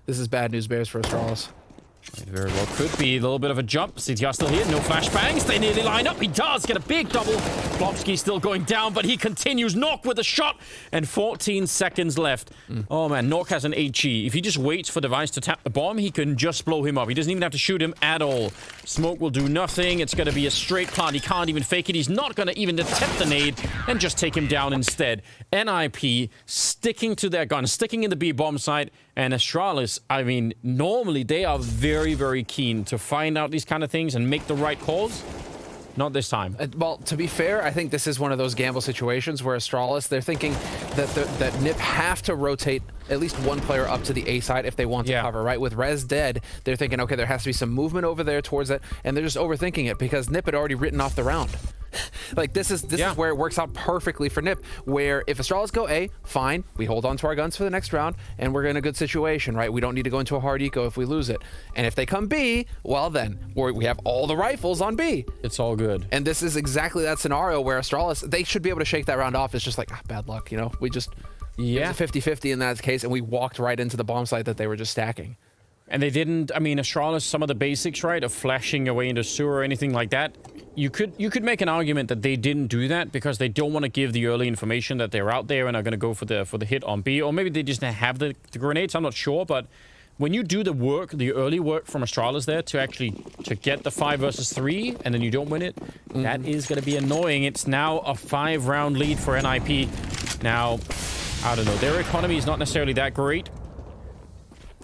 This is bad news bears for Astralis. It very well could be a little bit of a jump. CTR still here, no flashbangs. They nearly line up. He does get a big double. Plopsky still going down, but he continues. Nok with a shot, and 14 seconds left. Oh man, Nok has an HE. If he just waits for Device to tap the bomb, he can just blow him up. He doesn't even have to shoot him at all. Smoke will do nothing. It's going to be a straight plant. He can't even fake it. He's not going to even attempt the nade and just take him down instead. NIP sticking to their gun, sticking in the B bomb site. And Astralis, I mean, normally they are very, very keen to find out these kind of things and make the right calls. Not this time. Well, to be fair, I think this is one of those gamble situations where Astralis, they're thinking that NiP have to rotate at least one player up to the A side if they want to cover, right? With Rez dead, they're thinking, okay, there has to be some movement over there towards it, and they're just overthinking it because NiP had already written off the round. Like, this is where it works out perfectly for NiP, where if Astralis go A, fine, we hold on to our guns for the next round, and we're in a good situation, right? We don't need to go into a hard eco if we lose it. And if they come B, well then, we have all the rifles on B. It's all good. And this is exactly that scenario where Astralis, they should be able to shake that round off. It's just like, bad luck, you know? We just, it was a 50-50 in that case, and we walked right into the bomb site that they were just stacking. And they didn't, I mean, Astralis, some of the basics, right, of flashing away into sewer or anything like that, you could make an argument that they didn't do that because they don't want to give the early information that they're out there and are going to go for the hit on B, or maybe they just have the grenades, I'm not sure, but when you do the work, the early work from Astralis there to get the 5 versus 3 and then you don't win it, that is going to be annoying. It's now a 5-round lead for NIP. Now, I don't know, their economy is not necessarily that great.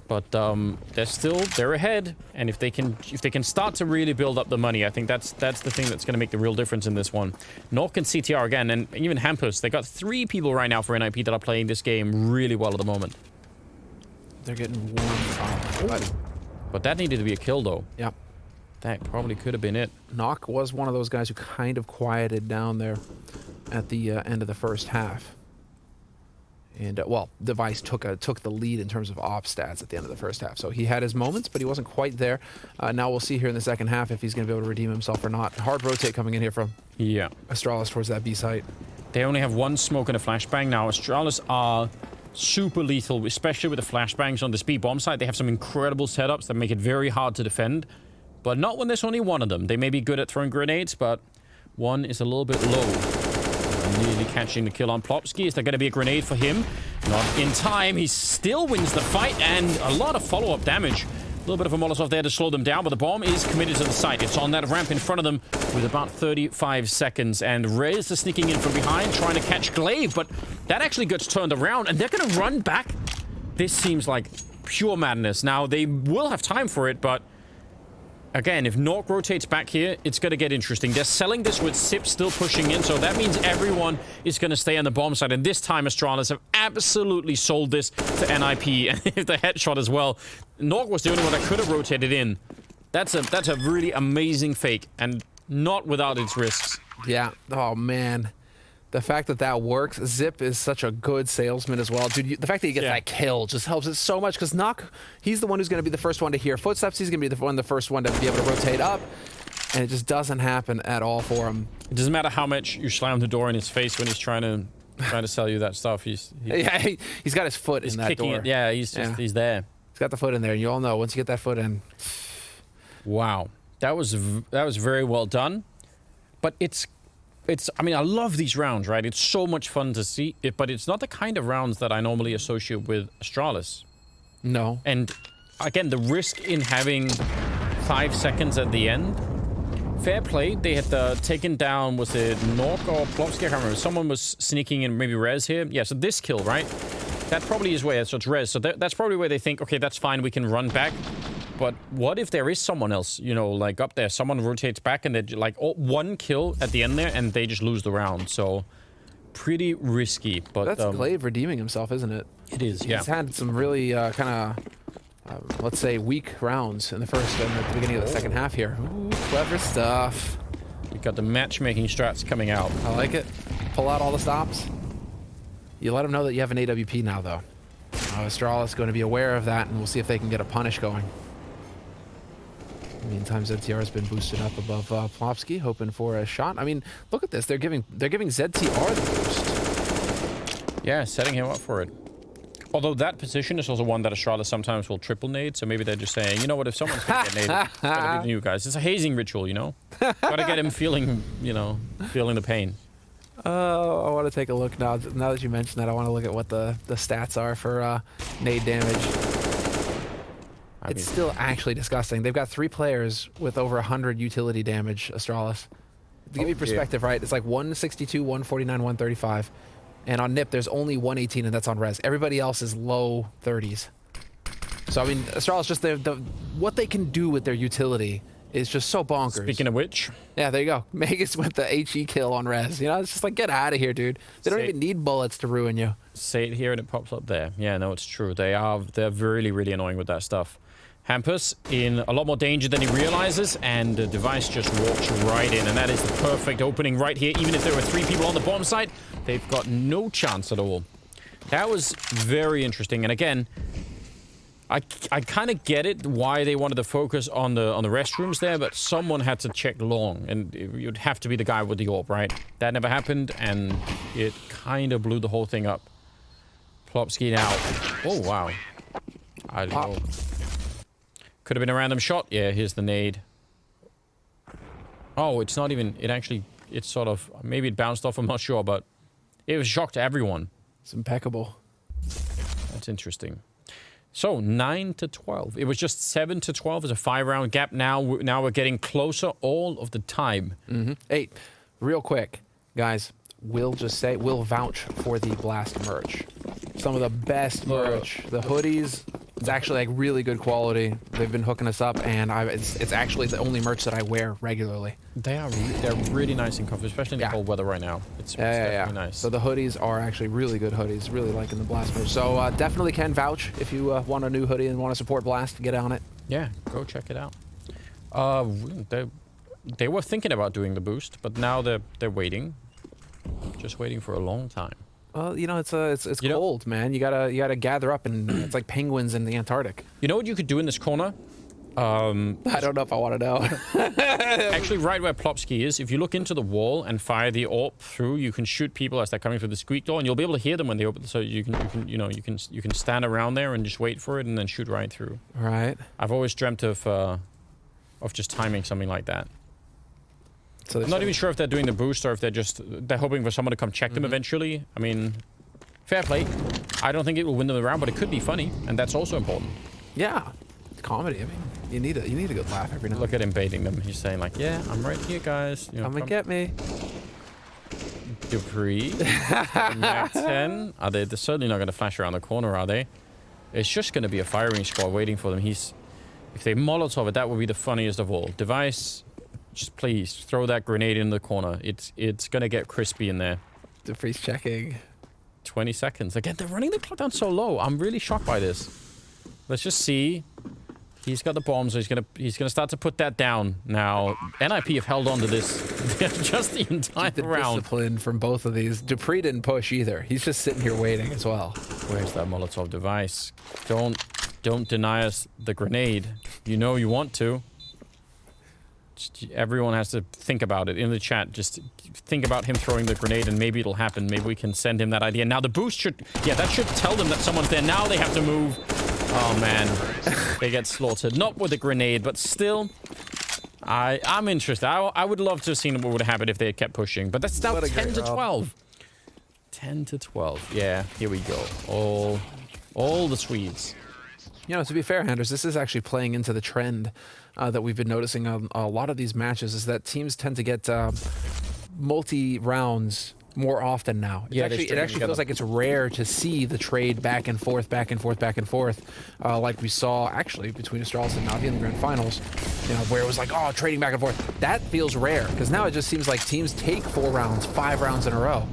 But they're ahead, and if they can start to really build up the money, I think that's the thing that's going to make the real difference in this one. Nok and CTR again, and even Hampus, they got 3 people right now for NIP that are playing this game really well at the moment. They're getting warmed up. But that needed to be a kill, though. Yep. That probably could have been it. Nok was one of those guys who kind of quieted down there at the end of the first half. And, well, Device took the lead in terms of op stats at the end of the first half. So he had his moments, but he wasn't quite there. Now we'll see here in the second half if he's going to be able to redeem himself or not. Hard rotate coming in here from Astralis towards that B site. They only have 1 smoke and a flashbang now. Astralis are super lethal, especially with the flashbangs on this B bomb site. They have some incredible setups that make it very hard to defend, but not when there's only 1 of them. They may be good at throwing grenades, but 1 is a little bit low. Nearly catching the kill on Plopsky. Is there going to be a grenade for him? Not in time. He still wins the fight, and a lot of follow-up damage. A little bit of a Molotov there to slow them down, but the bomb is committed to the site. It's on that ramp in front of them with about 35 seconds, and Rez is sneaking in from behind, trying to catch Glaive, but that actually gets turned around, and they're going to run back. This seems like pure madness. Now, they will have time for it, but again, if Nok rotates back here, it's going to get interesting. They're selling this with Sip still pushing in, so that means everyone is going to stay on the bomb side. And this time, Astralis have absolutely sold this to NIP, and the headshot as well. Nok was the only one that could have rotated in. That's a really amazing fake, and not without its risks. Yeah. Oh, man. The fact that works, Zip is such a good salesman as well. Dude, the fact that he gets that kill just helps it so much because Nok, he's the one who's going to be the first one to hear footsteps. He's going to be the first one to be able to rotate up, and it just doesn't happen at all for him. It doesn't matter how much you slam the door in his face when he's trying to sell you that stuff. He's got his foot in that door. Yeah, he's there. He's got the foot in there, and you all know once you get that foot in. Wow, that was very well done, but I mean, I love these rounds, right? It's so much fun to see it, but it's not the kind of rounds that I normally associate with Astralis. No. And again, the risk in having 5 seconds at the end, fair play. They had taken down, was it Nok or Plopsky? I can't remember. Someone was sneaking in, maybe Rez here. Yeah, so this kill, right? That probably is where, so it's Rez. So that's probably where they think, okay, that's fine, we can run back. But what if there is someone else, you know, like up there, someone rotates back and they like 1 kill at the end there and they just lose the round. So pretty risky. But that's Glaive redeeming himself, isn't it? It is, yeah. He's had some really kind of, let's say, weak rounds in the first and at the beginning of the second half here. Ooh, clever stuff. We got the matchmaking strats coming out. I like it. Pull out all the stops. You let them know that you have an AWP now, though. Astralis is going to be aware of that, and we'll see if they can get a punish going. In the meantime, ZTR has been boosted up above Plopsky, hoping for a shot. I mean, look at this. They're giving ZTR the boost. Yeah, setting him up for it. Although that position is also one that Astralis sometimes will triple nade, so maybe they're just saying, you know what, if someone's gonna get naded, it's gonna be the new guys. It's a hazing ritual, you know? Gotta get him feeling, you know, feeling the pain. Oh, I want to take a look now. Now that you mentioned that, I want to look at what the stats are for nade damage. It's still actually disgusting. They've got 3 players with over 100 utility damage, Astralis. To give you perspective, right? It's like 162, 149, 135. And on NiP, there's only 118, and that's on res. Everybody else is low 30s. So, I mean, Astralis, just what they can do with their utility is just so bonkers. Speaking of which. Yeah, there you go. Magus with the HE kill on res. You know, it's just like, get out of here, dude. They don't even need bullets to ruin you. Say it here and it pops up there. Yeah, no, it's true. They're really, really annoying with that stuff. Hampus in a lot more danger than he realizes, and the device just walks right in, and that is the perfect opening right here. Even if there were 3 people on the bomb site, they've got no chance at all. That was very interesting, and again, I kind of get it why they wanted to focus on the restrooms there, but someone had to check long, and it would have to be the guy with the orb, right? That never happened, and it kind of blew the whole thing up. Plopsky now. Oh wow, I don't know. Could have been a random shot. Yeah, here's the nade. Oh, it's not even... It's sort of... Maybe it bounced off, I'm not sure, but... It was a shock to everyone. It's impeccable. That's interesting. So, 9-12. It was just 7-12. There's a 5-round gap now. Now we're getting closer all of the time. Hey, real quick, guys. We'll vouch for the Blast merch. Some of the best merch. The hoodies... It's actually like really good quality. They've been hooking us up, and it's actually the only merch that I wear regularly. They're really nice and comfy, especially in the cold weather right now. It's definitely nice. So the hoodies are actually really good hoodies. Really liking the Blast merch. So definitely can vouch if you want a new hoodie and want to support Blast. Get on it. Yeah, go check it out. They were thinking about doing the boost, but now they're waiting, just waiting for a long time. Well, you know, it's cold, man. You gotta gather up, and it's like penguins in the Antarctic. You know what you could do in this corner? I don't know if I want to know. Actually, right where Plopsky is, if you look into the wall and fire the orb through, you can shoot people as they're coming through the squeak door, and you'll be able to hear them when they open. So you can stand around there and just wait for it, and then shoot right through. Right. I've always dreamt of just timing something like that. So I'm not even sure if they're doing the boost or if they're hoping for someone to come check them eventually. I mean, fair play. I don't think it will win them the round, but it could be funny, and that's also important. Yeah, it's comedy. I mean, you need a good laugh every now. Look at him baiting them. He's saying like, "Yeah, I'm right here, guys. You know, come and get me." Dupree, Mac 10. They're certainly not going to flash around the corner, are they? It's just going to be a firing squad waiting for them. If they Molotov it, that would be the funniest of all. Device. Just please throw that grenade in the corner. It's gonna get crispy in there. Dupree's checking. 20 seconds. Again, they're running the clock down so low. I'm really shocked by this. Let's just see. He's got the bomb, so he's gonna start to put that down now. NIP have held on to this just the entire round. Discipline from both of these. Dupree didn't push either. He's just sitting here waiting as well. Where's that Molotov device? Don't deny us the grenade. You know you want to. Everyone has to think about it in the chat. Just think about him throwing the grenade, and maybe it'll happen. Maybe we can send him that idea. Now the boost should tell them that someone's there. Now they have to move. Oh man, they get slaughtered. Not with a grenade, but still, I'm interested. I would love to have seen what would have happened if they had kept pushing. But that's now 10-12. 10-12. Yeah, here we go. All the Swedes. You know, to be fair, Anders, this is actually playing into the trend that we've been noticing on a lot of these matches, is that teams tend to get multi-rounds more often now. It actually feels like it's rare to see the trade back and forth, like we saw actually between Astralis and NaVi in the grand finals, you know, where it was like, oh, trading back and forth. That feels rare, because now it just seems like teams take 4 rounds, 5 rounds in a row.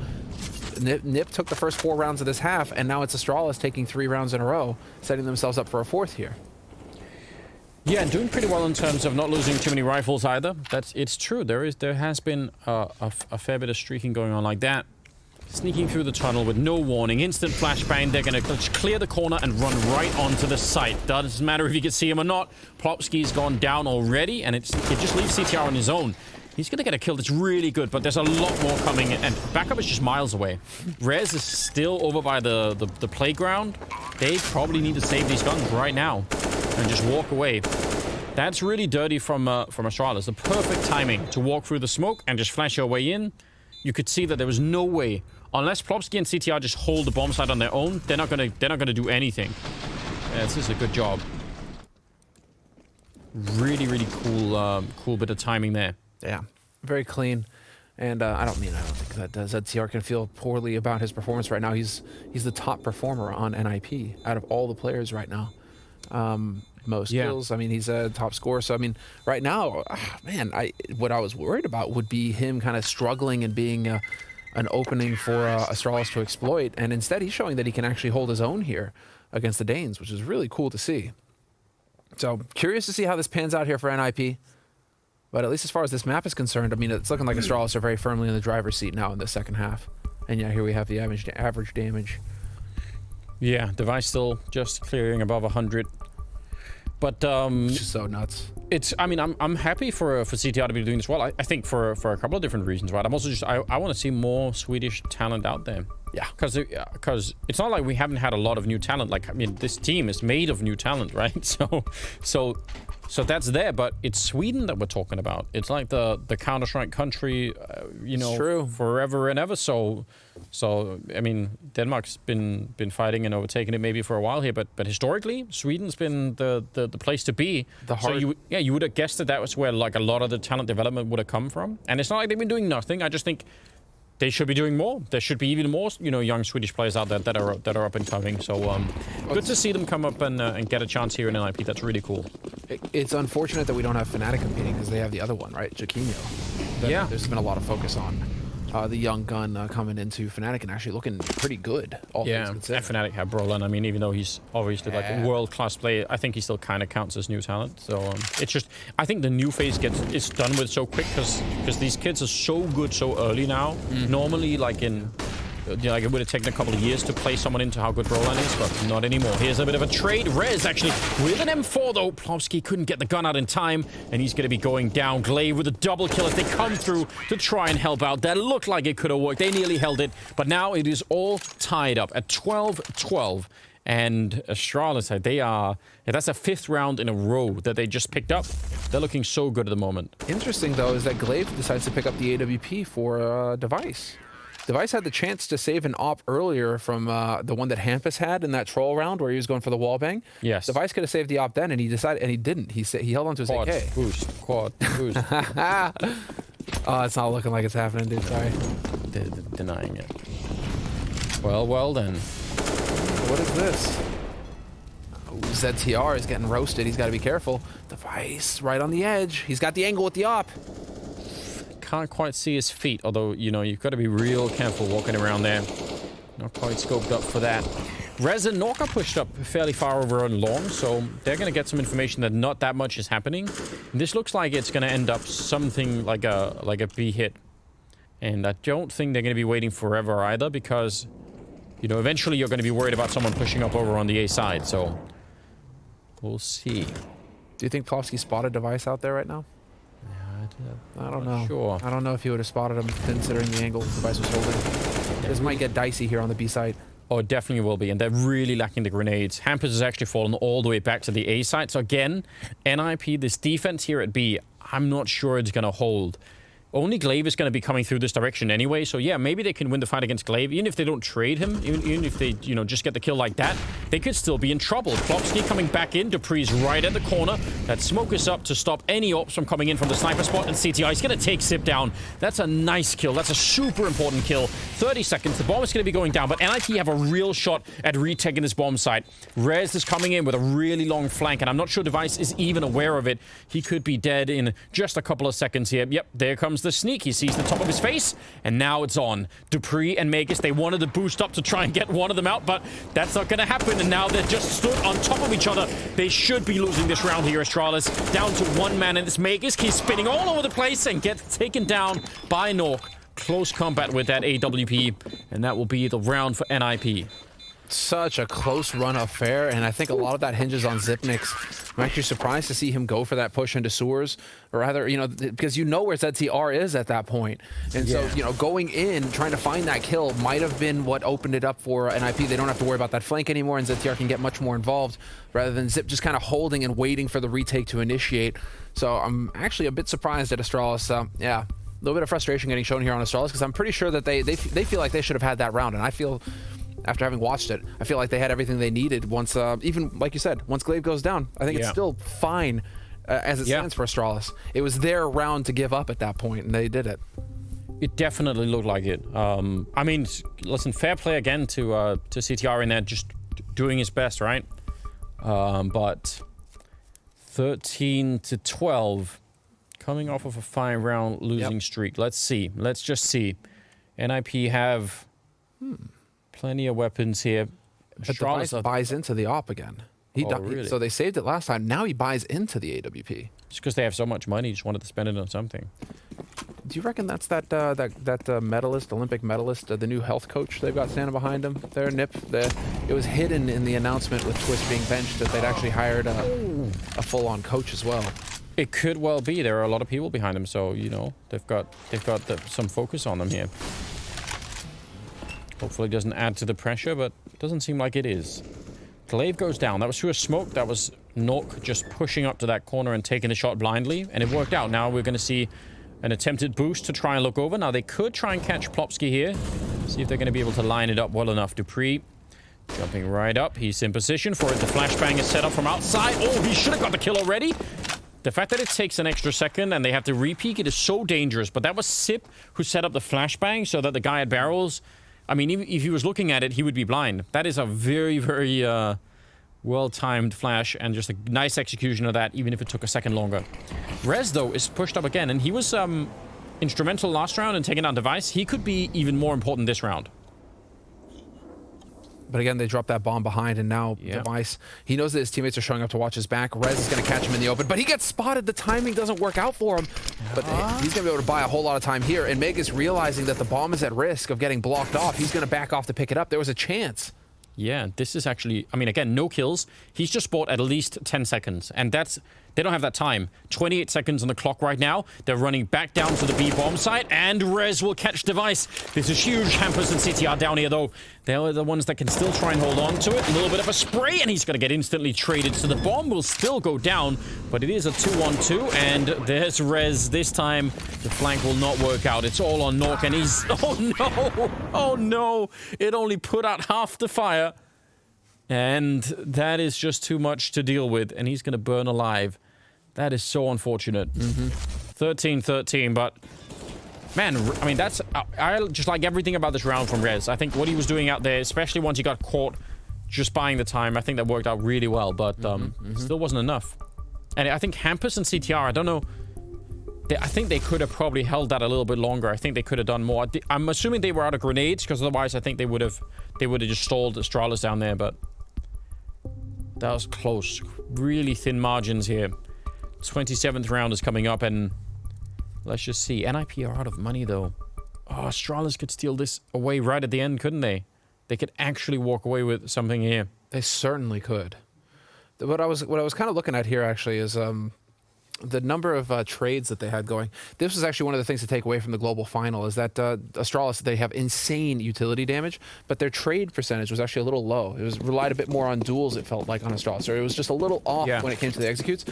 NiP took the first 4 rounds of this half, and now it's Astralis taking 3 rounds in a row, setting themselves up for a 4th here. Yeah, and doing pretty well in terms of not losing too many rifles either. It's true. There has been a fair bit of streaking going on like that. Sneaking through the tunnel with no warning, instant flashbang. They're going to clear the corner and run right onto the site. Doesn't matter if you can see him or not. Plopsky's gone down already, and it just leaves CTR on his own. He's going to get a kill that's really good, but there's a lot more coming in. And backup is just miles away. Rez is still over by the playground. They probably need to save these guns right now and just walk away. That's really dirty from Astralis. The perfect timing to walk through the smoke and just flash your way in. You could see that there was no way, unless Plopsky and CTR just hold the bomb site on their own, they're not gonna do anything. Yeah, this is a good job. Really, really cool bit of timing there. Yeah, very clean. And I don't think that ZTR can feel poorly about his performance right now. He's the top performer on NIP out of all the players right now. Most kills. I mean, he's a top scorer. So I mean, right now, man, what I was worried about would be him kind of struggling and being an opening for Astralis to exploit. And instead, he's showing that he can actually hold his own here against the Danes, which is really cool to see. So curious to see how this pans out here for NIP. But at least as far as this map is concerned, I mean, it's looking like Astralis are very firmly in the driver's seat now in the second half. And yeah, here we have the average damage. Yeah, device still just clearing above 100. But it's just so nuts. I mean, I'm happy for CTR to be doing this well. I think for a couple of different reasons, right? I'm also just I want to see more Swedish talent out there. Yeah, because it's not like we haven't had a lot of new talent. Like, I mean, this team is made of new talent, right? So that's there, but it's Sweden that we're talking about. It's like the Counter-Strike country, you know, true. Forever and ever. So I mean, Denmark's been fighting and overtaking it maybe for a while here, but historically, Sweden's been the place to be. So you would have guessed that was where like a lot of the talent development would have come from. And it's not like they've been doing nothing. I just think they should be doing more. There should be even more, you know, young Swedish players out there that are up and coming. So good to see them come up and get a chance here in NIP. That's really cool. It's unfortunate that we don't have Fnatic competing because they have the other one, right? Jaquinho. Yeah. There's been a lot of focus on the young gun coming into Fnatic and actually looking pretty good. Yeah, and Fnatic have Brolin. I mean, even though he's obviously like a world-class player, I think he still kind of counts as new talent. So it's just, I think the new phase is done with so quick because these kids are so good so early now. Normally, like like it would have taken a couple of years to play someone into how good Roland is, but not anymore. Here's a bit of a trade. Rez actually with an M4 though. Plopsky couldn't get the gun out in time, and he's going to be going down. Glaive with a double kill as they come through to try and help out. That looked like it could have worked. They nearly held it, but now it is all tied up at 12-12. And Astralis, that's a 5th round in a row that they just picked up. They're looking so good at the moment. Interesting though is that Glaive decides to pick up the AWP for Device. Device had the chance to save an op earlier from the one that Hampus had in that troll round where he was going for the wallbang. Yes. Device could have saved the op then, and he decided, and he didn't. He held on to his AK. Quad boost. Oh, it's not looking like it's happening, dude. Sorry. They're denying it. Well then. What is this? Oh, ZTR is getting roasted. He's got to be careful. Device right on the edge. He's got the angle with the op. Can't quite see his feet, although, you know, you've got to be real careful walking around there. Not quite scoped up for that. Rez and Norca pushed up fairly far over on long, so they're going to get some information that not that much is happening. And this looks like it's going to end up something like a B hit. And I don't think they're going to be waiting forever either, because, you know, eventually you're going to be worried about someone pushing up over on the A side, so we'll see. Do you think Plopsky spotted Device out there right now? I don't know. Sure. I don't know if he would have spotted him considering the angle Device was holding. This might get dicey here on the B side. Oh, it definitely will be, and they're really lacking the grenades. Hampus has actually fallen all the way back to the A side. So again, NIP, this defense here at B, I'm not sure it's going to hold. Only Glaive is going to be coming through this direction anyway, so yeah, maybe they can win the fight against Glaive. Even if they don't trade him, even if they, you know, just get the kill like that, they could still be in trouble. Plopsky coming back in, Dupree's right at the corner. That smoke is up to stop any ops from coming in from the sniper spot, and CTI is going to take Sip down. That's a nice kill. That's a super important kill. 30 seconds, the bomb is going to be going down, but NIP have a real shot at retaking this bomb site. Rez is coming in with a really long flank, and I'm not sure Device is even aware of it. He could be dead in just a couple of seconds here. Yep, there comes the sneak. He sees the top of his face, and now it's on. Dupree and Magus, they wanted to boost up to try and get one of them out, but that's not going to happen, and now they're just stood on top of each other. They should be losing this round here, Astralis. Down to one man, and this Magus keeps spinning all over the place and gets taken down by Nork. Close combat with that AWP, and that will be the round for NIP. such a close run affair, and I think a lot of that hinges on Xyp9x. I'm actually surprised to see him go for that push into sewers, or rather, you know, because you know where ZTR is at that point. And so, you know, going in, trying to find that kill might have been what opened it up for NIP. They don't have to worry about that flank anymore, and ZTR can get much more involved, rather than Zip just kind of holding and waiting for the retake to initiate. So I'm actually a bit surprised at Astralis. Yeah. A little bit of frustration getting shown here on Astralis, because I'm pretty sure that they feel like they should have had that round, and I feel, after having watched it, I feel like they had everything they needed once, even like you said, once Glaive goes down. I think it's still fine as it stands for Astralis. It was their round to give up at that point, and they did it. It definitely looked like it. I mean, listen, fair play again to CTR in there, just doing his best, right? But 13-12. Coming off of a 5-round losing streak. Let's see. Let's just see. NIP have plenty of weapons here. But Device buys into the AWP again. Really? So they saved it last time. Now he buys into the AWP. It's because they have so much money. Just wanted to spend it on something. Do you reckon that's that medalist, Olympic medalist, the new health coach they've got standing behind him there, Nip? It was hidden in the announcement with Twist being benched that they'd actually hired a full-on coach as well. It could well be. There are a lot of people behind them, so you know they've got some focus on them here. Hopefully, it doesn't add to the pressure, but it doesn't seem like it is. Glaive goes down. That was through a smoke. That was Nok just pushing up to that corner and taking the shot blindly, and it worked out. Now we're going to see an attempted boost to try and look over. Now they could try and catch Plopsky here. See if they're going to be able to line it up well enough. Dupree jumping right up. He's in position for it. The flashbang is set up from outside. Oh, he should have got the kill already. The fact that it takes an extra second and they have to re-peek it is so dangerous. But that was Sip who set up the flashbang so that the guy at barrels, I mean, even if he was looking at it, he would be blind. That is a very, very well-timed flash and just a nice execution of that, even if it took a second longer. Rez, though, is pushed up again, and he was instrumental last round in taking down Device. He could be even more important this round. But again, they dropped that bomb behind, and now Device, he knows that his teammates are showing up to watch his back. Rez is going to catch him in the open, but he gets spotted. The timing doesn't work out for him. But he's going to be able to buy a whole lot of time here, and Meg is realizing that the bomb is at risk of getting blocked off. He's going to back off to pick it up. There was a chance. Yeah, this is actually, I mean, again, no kills. He's just bought at least 10 seconds, and that's, they don't have that time. 28 seconds on the clock right now. They're running back down to the B bomb site, and Rez will catch Device. This is huge. Hampers and CTR down here, though. They're the ones that can still try and hold on to it. A little bit of a spray, and he's going to get instantly traded. So the bomb will still go down, but it is a 2-on-2, and there's Rez. This time, the flank will not work out. It's all on Nok, and he's... Oh, no! Oh, no! It only put out half the fire. And that is just too much to deal with, and he's going to burn alive. That is so unfortunate. 13-13, but... Man, I mean, that's... I just like everything about this round from Rez. I think what he was doing out there, especially once he got caught just buying the time, I think that worked out really well, but still wasn't enough. And I think Hampus and CTR, I don't know... I think they could have probably held that a little bit longer. I think they could have done more. I'm assuming they were out of grenades, because otherwise I think they would have just stalled Astralis down there, but... That was close. Really thin margins here. 27th round is coming up, and let's just see. NIP are out of money, though. Oh, Astralis could steal this away right at the end, couldn't they? They could actually walk away with something here. They certainly could. What I was kind of looking at here, actually, is the number of trades that they had going. This was actually one of the things to take away from the global final, is that Astralis, they have insane utility damage, but their trade percentage was actually a little low. It was relied a bit more on duels, it felt like, on Astralis. So it was just a little off when it came to the executes.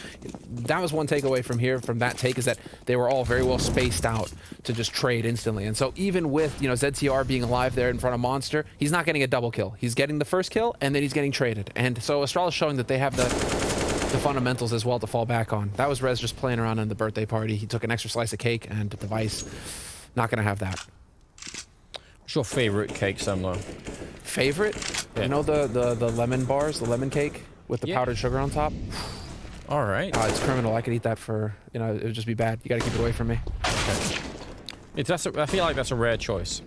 That was one takeaway from here, from that take, is that they were all very well spaced out to just trade instantly. And so even with, you know, ZTR being alive there in front of Monster, he's not getting a double kill. He's getting the first kill, and then he's getting traded. And so Astralis showing that they have the fundamentals as well to fall back on. That was Rez just playing around in the birthday party. He took an extra slice of cake, and Device, not going to have that. What's your favorite cake, Semlo? Favorite? Yeah. You know the lemon bars, the lemon cake with the powdered sugar on top? All right. It's criminal. I could eat that for, you know, it would just be bad. You got to keep it away from me. Okay. I feel like that's a rare choice.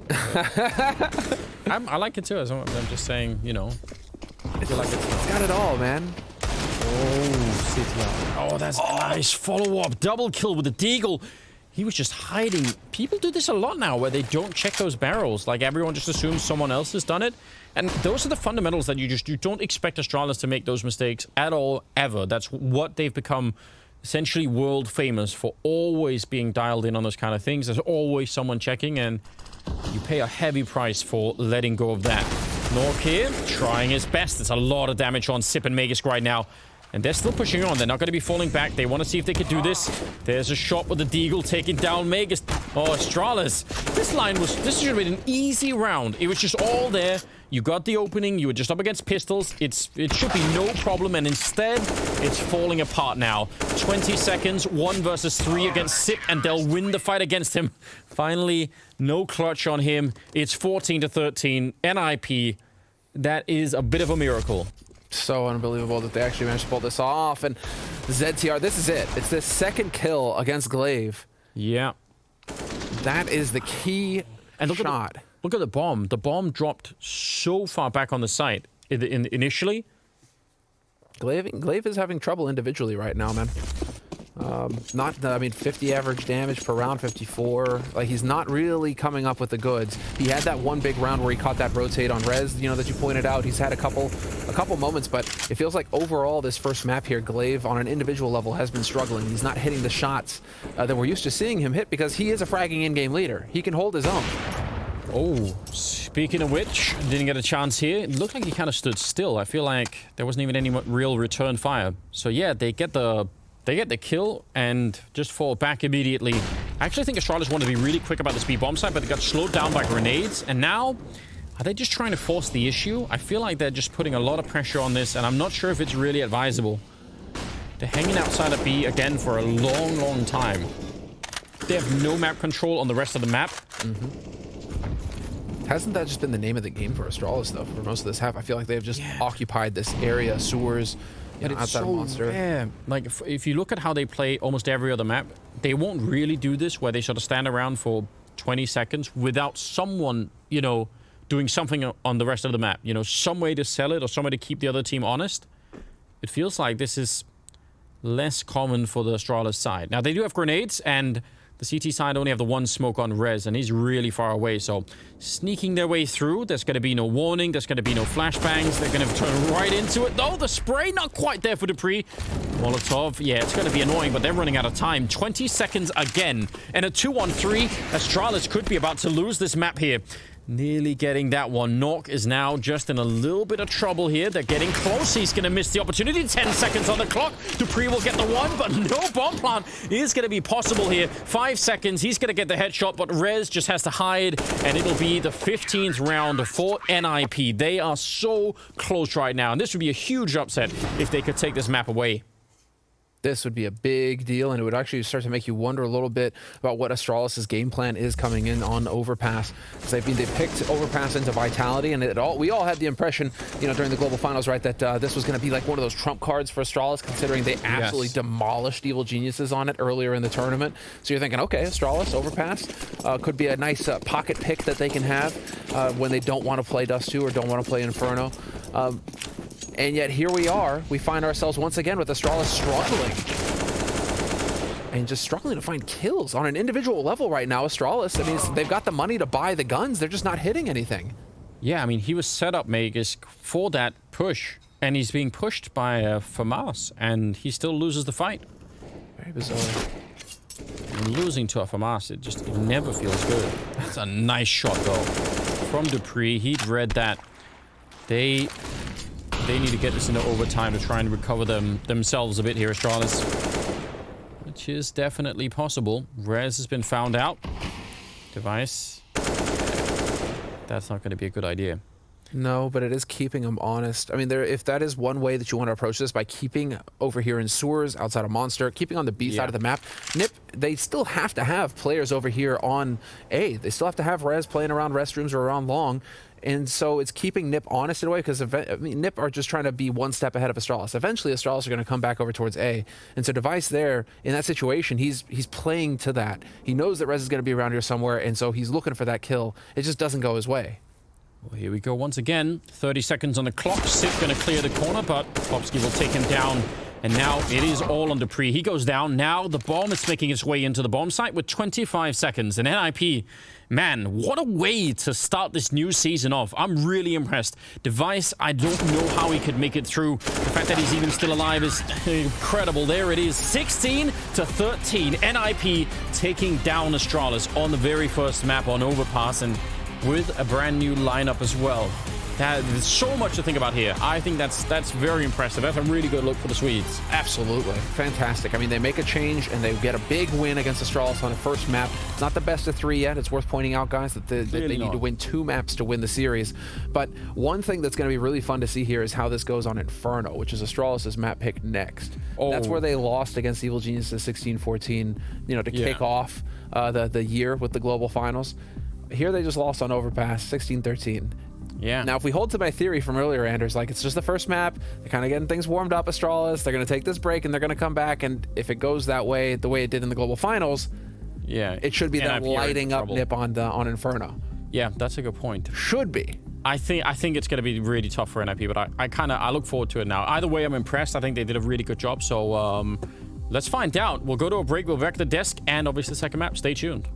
I like it too. I'm just saying, you know. I feel like it's got it all, man. Oh, CTR. Oh, that's nice follow-up. Double kill with the Deagle. he was just hiding. People do this a lot now where they don't check those barrels. Like everyone just assumes someone else has done it. And those are the fundamentals that you don't expect Astralis to make those mistakes at all, ever. That's what they've become essentially world famous for, always being dialed in on those kind of things. There's always someone checking, and you pay a heavy price for letting go of that. Nork here, trying his best. There's a lot of damage on Sip and Magisk right now. And they're still pushing on. They're not going to be falling back. They want to see if they could do this. There's a shot with the Deagle taking down Magisk. Oh, Astralis. This should have been an easy round. It was just all there. You got the opening. You were just up against pistols. It should be no problem. And instead, it's falling apart now. 20 seconds, 1 versus 3 against Sip, and they'll win the fight against him. Finally, no clutch on him. It's 14-13. NIP. That is a bit of a miracle. So unbelievable that they actually managed to pull this off. And ZTR, this is it. It's this second kill against Glaive. Yeah. That is the key shot. Look at the bomb. The bomb dropped so far back on the site initially. Glaive is having trouble individually right now, man. I mean, 50 average damage per round, 54. Like, he's not really coming up with the goods. He had that one big round where he caught that rotate on Rez, you know, that you pointed out. He's had a couple moments, but it feels like overall this first map here, Glaive on an individual level has been struggling. He's not hitting the shots that we're used to seeing him hit, because he is a fragging in-game leader. He can hold his own. Oh, speaking of which, didn't get a chance here. It looked like he kind of stood still. I feel like there wasn't even any real return fire. So yeah, they get the kill and just fall back immediately. I actually think Astralis wanted to be really quick about this B-bomb side, but they got slowed down by grenades. And now, are they just trying to force the issue? I feel like they're just putting a lot of pressure on this, and I'm not sure if it's really advisable. They're hanging outside of B again for a long, long time. They have no map control on the rest of the map. Hasn't that just been the name of the game for Astralis, though, for most of this half? I feel like they've just occupied this area, sewers, but it's so rare. Like, if you look at how they play almost every other map, they won't really do this where they sort of stand around for 20 seconds without someone, you know, doing something on the rest of the map. You know, some way to sell it or some way to keep the other team honest. It feels like this is less common for the Astralis side. Now, they do have grenades, and the CT side only have the one smoke on Rez, and he's really far away. So sneaking their way through, there's going to be no warning. There's going to be no flashbangs. They're going to turn right into it. Oh, the spray, not quite there for Dupree. Molotov, yeah, it's going to be annoying, but they're running out of time. 20 seconds again. And a 2-on-3. Astralis could be about to lose this map here. Nearly getting that one. Nork is now just in a little bit of trouble here. They're getting close. He's going to miss the opportunity. 10 seconds on the clock. Dupree will get the one, but no bomb plant is going to be possible here. 5 seconds. He's going to get the headshot, but Rez just has to hide, and it'll be the 15th round for NIP. They are so close right now, and this would be a huge upset if they could take this map away. This would be a big deal, and it would actually start to make you wonder a little bit about what Astralis' game plan is coming in on Overpass. Because I mean, they picked Overpass into Vitality, and we all had the impression, you know, during the Global Finals, right, that this was going to be like one of those trump cards for Astralis, considering they absolutely demolished Evil Geniuses on it earlier in the tournament. So you're thinking, okay, Astralis, Overpass could be a nice pocket pick that they can have when they don't want to play Dust 2 or don't want to play Inferno. And yet here we are. We find ourselves once again with Astralis struggling. And just struggling to find kills on an individual level right now. Astralis, I mean, they've got the money to buy the guns. They're just not hitting anything. Yeah, I mean, he was set up, Magisk, for that push. And he's being pushed by FAMAS. And he still loses the fight. Very bizarre. And losing to a FAMAS, it never feels good. That's a nice shot, though. From Dupree, he'd read that. They need to get this into overtime to try and recover themselves a bit here, Astralis. Which is definitely possible. Rez has been found out. Device. That's not going to be a good idea. No, but it is keeping them honest. I mean, if that is one way that you want to approach this, by keeping over here in sewers, outside of Monster, keeping on the B side of the map, NIP, they still have to have players over here on A. They still have to have Rez playing around restrooms or around long. And so it's keeping NIP honest in a way, because I mean, NIP are just trying to be one step ahead of Astralis. Eventually, Astralis are going to come back over towards A. And so Device there, in that situation, he's playing to that. He knows that Rez is going to be around here somewhere, and so he's looking for that kill. It just doesn't go his way. Well, here we go once again. 30 seconds on the clock. Sip going to clear the corner, but Popsky will take him down And now it is all on Dupree. He goes down. Now the bomb is making its way into the bomb site with 25 seconds. And NIP, man, what a way to start this new season off. I'm really impressed. Device, I don't know how he could make it through. The fact that he's even still alive is incredible. There it is, 16-13. NIP taking down Astralis on the very first map on Overpass, and with a brand new lineup as well. There's so much to think about here. I think that's very impressive. That's a really good look for the Swedes. Absolutely. Fantastic. I mean, they make a change and they get a big win against Astralis on the first map. It's not the best of 3 yet. It's worth pointing out, guys, that they need to win 2 maps to win the series. But one thing that's going to be really fun to see here is how this goes on Inferno, which is Astralis' map pick next. Oh. That's where they lost against Evil Geniuses 16-14, you know, to kick off the year with the global finals. Here they just lost on Overpass 16-13. Yeah. Now, if we hold to my theory from earlier, Anders, like, it's just the first map. They're kind of getting things warmed up, Astralis. They're going to take this break, and they're going to come back. And if it goes that way, the way it did in the global finals, yeah, it should be that lighting up nip on Inferno. Yeah, that's a good point. Should be. I think it's going to be really tough for NIP, but I look forward to it now. Either way, I'm impressed. I think they did a really good job. So let's find out. We'll go to a break. We'll back the desk, and obviously the second map. Stay tuned.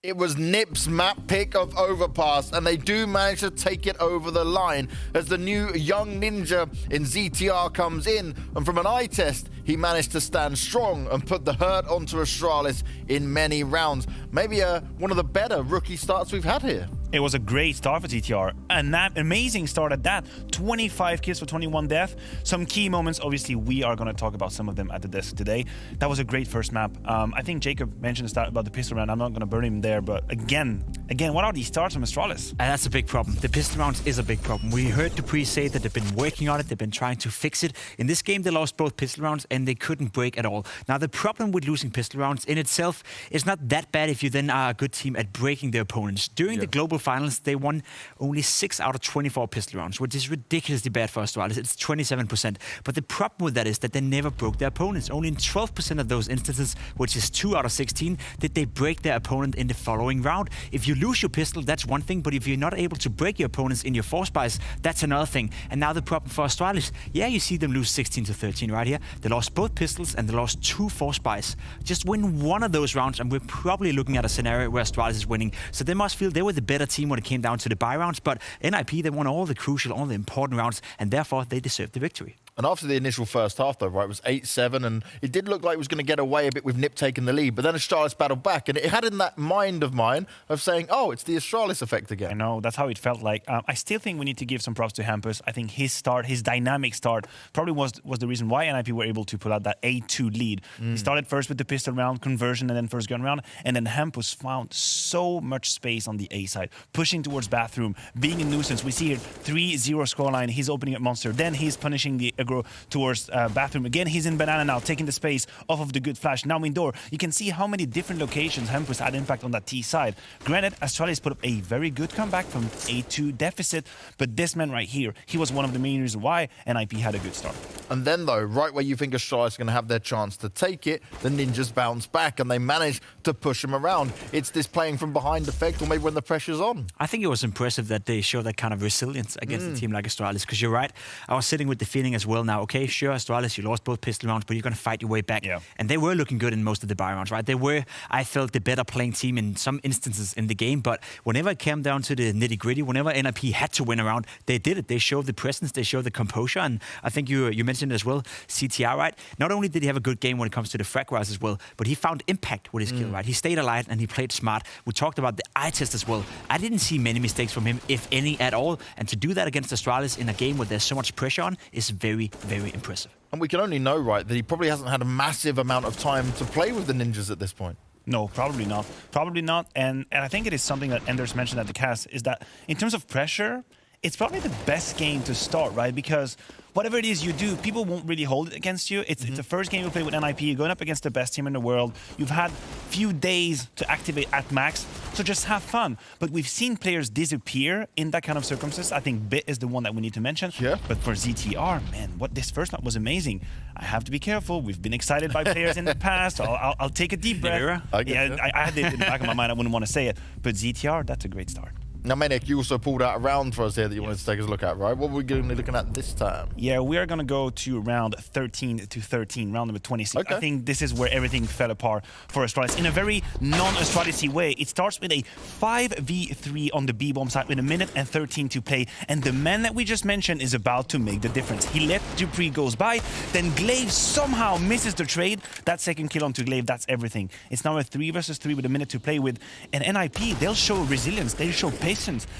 It was Nip's map pick of Overpass, and they do manage to take it over the line as the new young ninja in ZTR comes in, and from an eye test, he managed to stand strong and put the hurt onto Astralis in many rounds. Maybe one of the better rookie starts we've had here. It was a great start for ZTR, and that amazing start at that. 25 kills for 21 death. Some key moments, obviously we are going to talk about some of them at the desk today. That was a great first map. I think Jacob mentioned the start about the pistol round. I'm not going to burn him there, but again, what are these starts from Astralis? And that's a big problem. The pistol rounds is a big problem. We heard Dupree say that they've been working on it, they've been trying to fix it. In this game, they lost both pistol rounds and they couldn't break at all. Now, the problem with losing pistol rounds in itself is not that bad if you then are a good team at breaking their opponents. During the global finals, they won only 6 out of 24 pistol rounds, which is ridiculously bad for Astralis. It's 27%. But the problem with that is that they never broke their opponents. Only in 12% of those instances, which is 2 out of 16, did they break their opponent in the following round. If you lose your pistol, that's one thing, but if you're not able to break your opponents in your force buys, that's another thing. And now the problem for Astralis, yeah, you see them lose 16-13 right here. They lost both pistols and they lost 2 force buys. Just win one of those rounds and we're probably looking at a scenario where Astralis is winning. So they must feel they were the better team when it came down to the buy rounds, but NIP, they won all the crucial, all the important rounds, and therefore they deserve the victory. And after the initial first half, though, right, it was 8-7, and it did look like it was going to get away a bit with Nip taking the lead. But then Astralis battled back, and it had in that mind of mine of saying, oh, it's the Astralis effect again. I know, that's how it felt like. I still think we need to give some props to Hampus. I think his start, his dynamic start, probably was the reason why NIP were able to pull out that 8-2 lead. He started first with the pistol round conversion and then first gun round, and then Hampus found so much space on the A side, pushing towards bathroom, being a nuisance. We see here 3-0 scoreline. He's opening up monster. Then he's punishing the aggro towards bathroom. Again, he's in banana now, taking the space off of the good flash. Now indoor, you can see how many different locations Hampus had impact on that T side. Granted, Astralis put up a very good comeback from 8-2 deficit, but this man right here, he was one of the main reasons why NIP had a good start. And then, though, right where you think Astralis are going to have their chance to take it, the Ninjas bounce back and they manage to push them around. It's this playing from behind effect, or maybe when the pressure's on. I think it was impressive that they showed that kind of resilience against a team like Astralis, because you're right. I was sitting with the feeling as well now, okay, sure, Astralis, you lost both pistol rounds, but you're going to fight your way back. Yeah. And they were looking good in most of the buy rounds, right? They were, I felt, the better playing team in some instances in the game, but whenever it came down to the nitty-gritty, whenever NIP had to win a round, they did it. They showed the presence, they showed the composure, and I think you mentioned it as well, CTR, right? Not only did he have a good game when it comes to the frag rise as well, but he found impact with his kill, right? He stayed alive and he played smart. We talked about the eye test as well. I didn't see many mistakes from him, if any at all, and to do that against Astralis in a game where there's so much pressure on is very, very impressive. And we can only know, right, that he probably hasn't had a massive amount of time to play with the Ninjas at this point. No, probably not. Probably not. And I think it is something that Enders mentioned at the cast, is that in terms of pressure, it's probably the best game to start, right? Because whatever it is you do, people won't really hold it against you. It's the first game you play with NIP. You're going up against the best team in the world. You've had few days to activate at max, so just have fun. But we've seen players disappear in that kind of circumstance. I think Bit is the one that we need to mention. Yeah. But for ZTR, man, what this first map was amazing. I have to be careful. We've been excited by players in the past. So I'll take a deep breath. I had it in the back of my mind. I wouldn't want to say it. But ZTR, that's a great start. Now, Manic, you also pulled out a round for us here that you wanted to take a look at, right? What are we going to be looking at this time? Yeah, we are going to go to round 13-13, round number 26. Okay. I think this is where everything fell apart for Astralis in a very non-Astralis-y way. It starts with a 5v3 on the B-bomb side with 1 minute and 13 to play. And the man that we just mentioned is about to make the difference. He let Dupree goes by, then Glaive somehow misses the trade. That second kill onto Glaive, that's everything. It's now a 3 versus 3 with 1 minute to play with. And NIP, they'll show resilience, they'll show patience.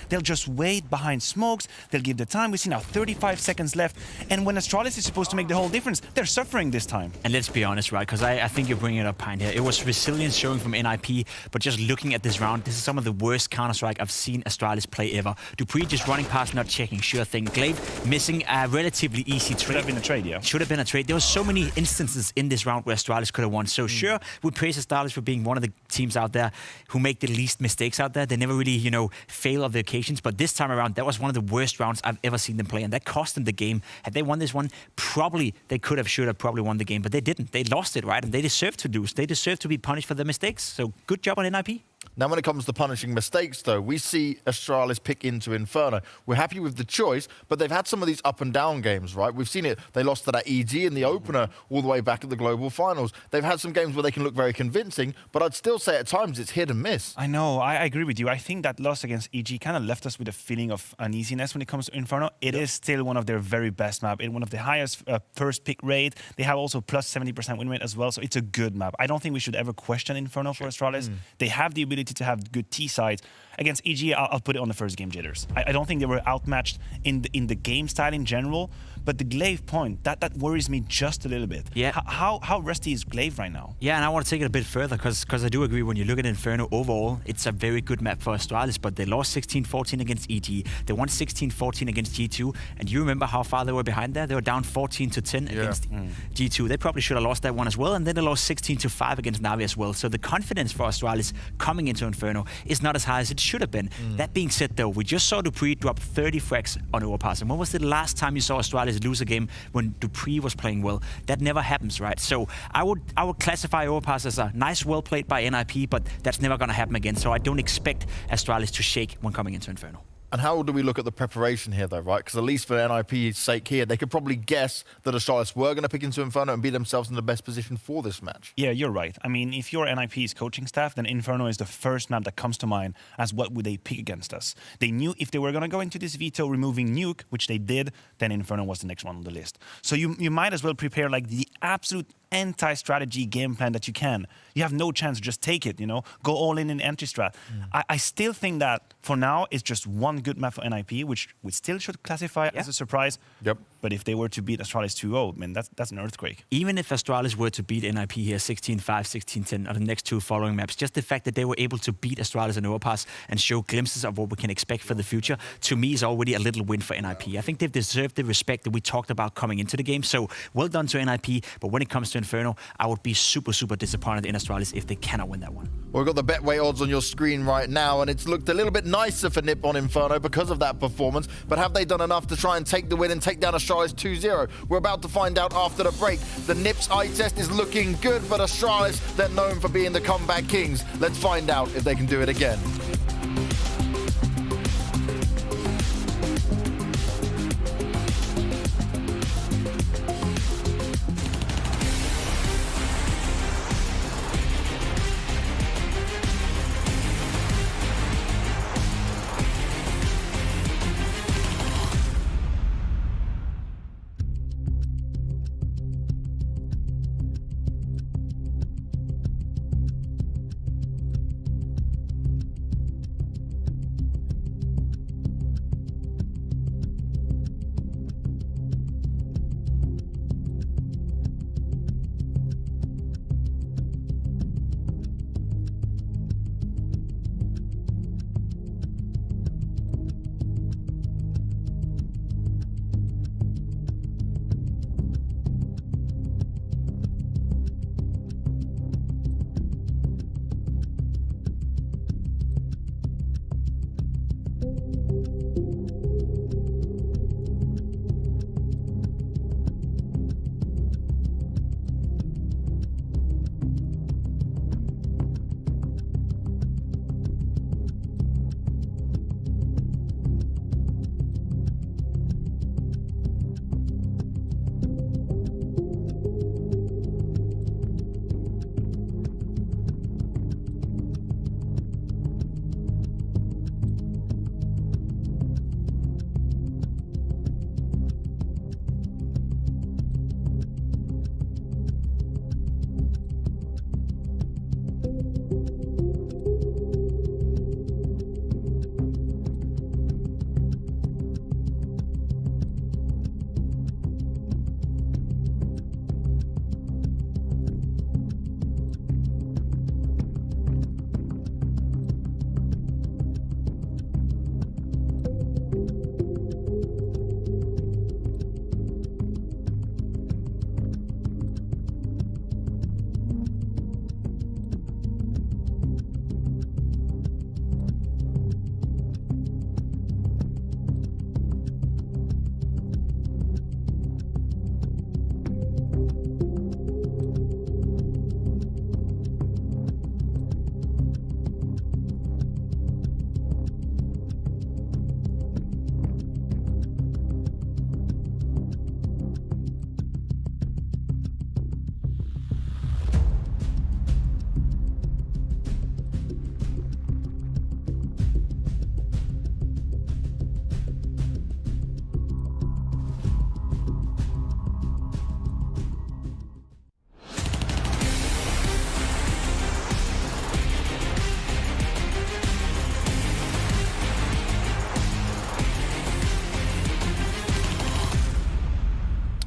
They'll just wait behind smokes. They'll give the time. We see now 35 seconds left. And when Astralis is supposed to make the whole difference, they're suffering this time. And let's be honest, right? Because I think you're bringing it up, Pine, here. It was resilience showing from NIP, but just looking at this round, this is some of the worst Counter-Strike I've seen Astralis play ever. Dupree just running past, not checking, sure thing. Glaive missing a relatively easy trade. Should have been a trade, yeah. Should have been a trade. There were so many instances in this round where Astralis could have won. So sure, we praise Astralis for being one of the teams out there who make the least mistakes out there. They never really, fail on the occasions, but this time around, that was one of the worst rounds I've ever seen them play, and that cost them the game. Had they won this one, probably they should have probably won the game, but they didn't. They lost it, right? And they deserve to lose. They deserve to be punished for their mistakes. So good job on NIP. Now, when it comes to punishing mistakes, though, we see Astralis pick into Inferno. We're happy with the choice, but they've had some of these up and down games, right? We've seen it. They lost to that EG in the opener all the way back at the global finals. They've had some games where they can look very convincing, but I'd still say at times it's hit and miss. I know. I agree with you. I think that loss against EG kind of left us with a feeling of uneasiness when it comes to Inferno. It is still one of their very best map, one of the highest first pick rate. They have also plus 70% win rate as well, so it's a good map. I don't think we should ever question Inferno for Astralis. They have the ability to have good T sides. Against EG, I'll put it on the first game jitters. I don't think they were outmatched in the game style in general, but the Glaive point, that worries me just a little bit. Yeah. How rusty is Glaive right now? Yeah, and I want to take it a bit further because I do agree when you look at Inferno overall, it's a very good map for Astralis, but they lost 16-14 against EG. They won 16-14 against G2, and you remember how far they were behind there? They were down 14-10 against G2. They probably should have lost that one as well, and then they lost 16-5 against NaVi as well. So the confidence for Astralis coming into Inferno is not as high as it should have been. That being said, though, we just saw Dupree drop 30 frags on Overpass. And when was the last time you saw Astralis lose a game when Dupree was playing well? That never happens, right? So I would classify Overpass as a nice, well played by NIP, but that's never going to happen again. So I don't expect Astralis to shake when coming into Inferno. And how do we look at the preparation here, though, right? Because at least for NIP's sake here, they could probably guess that Astralis were going to pick into Inferno and be themselves in the best position for this match. Yeah, you're right. I mean, if you're NIP's coaching staff, then Inferno is the first map that comes to mind as what would they pick against us. They knew if they were going to go into this veto removing Nuke, which they did, then Inferno was the next one on the list. So you might as well prepare like the absolute anti-strategy game plan that you can. You have no chance, just take it, go all in anti-strat. I still think that for now it's just one good map for NIP, which we still should classify as a surprise. Yep. But if they were to beat Astralis 2-0, man, that's an earthquake. Even if Astralis were to beat NIP here 16-5, 16-10 on the next two following maps, just the fact that they were able to beat Astralis and Overpass and show glimpses of what we can expect for the future, to me is already a little win for NIP. I think they've deserved the respect that we talked about coming into the game. So well done to NIP, but when it comes to Inferno, I would be super, super disappointed in Astralis if they cannot win that one. Well, we've got the Betway odds on your screen right now, and it's looked a little bit nicer for NIP on Inferno because of that performance, but have they done enough to try and take the win and take down Astralis 2-0? We're about to find out after the break. The NIP's eye test is looking good, but Astralis, they're known for being the comeback kings. Let's find out if they can do it again.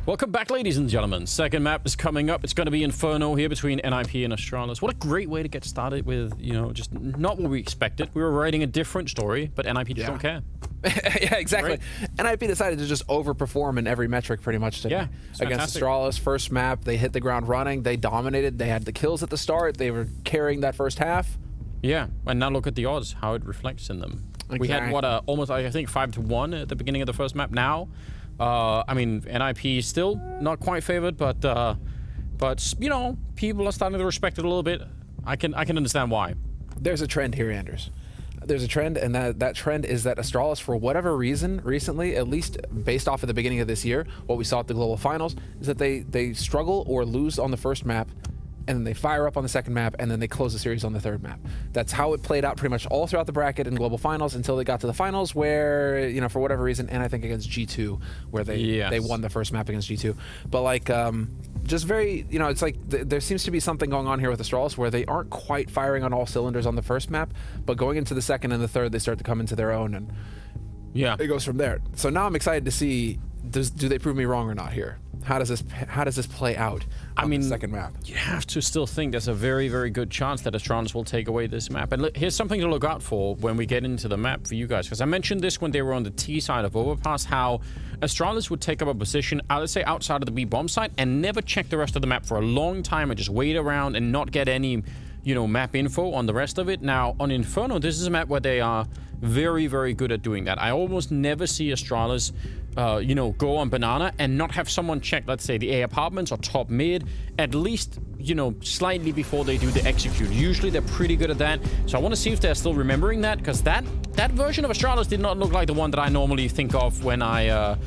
Welcome back, ladies and gentlemen. Second map is coming up. It's going to be Inferno here between NIP and Astralis. What a great way to get started with, you know, just not what we expected. We were writing a different story, but NIP just don't care. Yeah, exactly. Right. NIP decided to just overperform in every metric pretty much today. Yeah, against Astralis, first map, they hit the ground running. They dominated. They had the kills at the start. They were carrying that first half. Yeah, and now look at the odds, how it reflects in them. Okay. We had, what, almost, I think, 5-1 at the beginning of the first map. Now, I mean, NIP still not quite favored, but you know, people are starting to respect it a little bit. I can understand why. There's a trend here, Anders. There's a trend, and that trend is that Astralis, for whatever reason, recently, at least based off of the beginning of this year, what we saw at the global finals, is that they struggle or lose on the first map, and then they fire up on the second map, and then they close the series on the third map. That's how it played out pretty much all throughout the bracket in global finals until they got to the finals where, you know, for whatever reason, and I think against G2, where they won the first map against G2. But like, just very, you know, it's like there seems to be something going on here with Astralis where they aren't quite firing on all cylinders on the first map, but going into the second and the third, they start to come into their own, and it goes from there. So now I'm excited to see, do they prove me wrong or not here? How does this play out on the second map? You have to still think there's a very, very good chance that Astralis will take away this map. And look, here's something to look out for when we get into the map for you guys. Because I mentioned this when they were on the T side of Overpass, how Astralis would take up a position, let's say, outside of the B bomb site and never check the rest of the map for a long time and just wait around and not get any, you know, map info on the rest of it. Now, on Inferno, this is a map where they are very, very good at doing that. I almost never see Astralis you know, go on banana and not have someone check, let's say, the A apartments or top mid, at least, you know, slightly before they do the execute. Usually they're pretty good at that. So I want to see if they're still remembering that, because that version of Astralis did not look like the one that I normally think of when I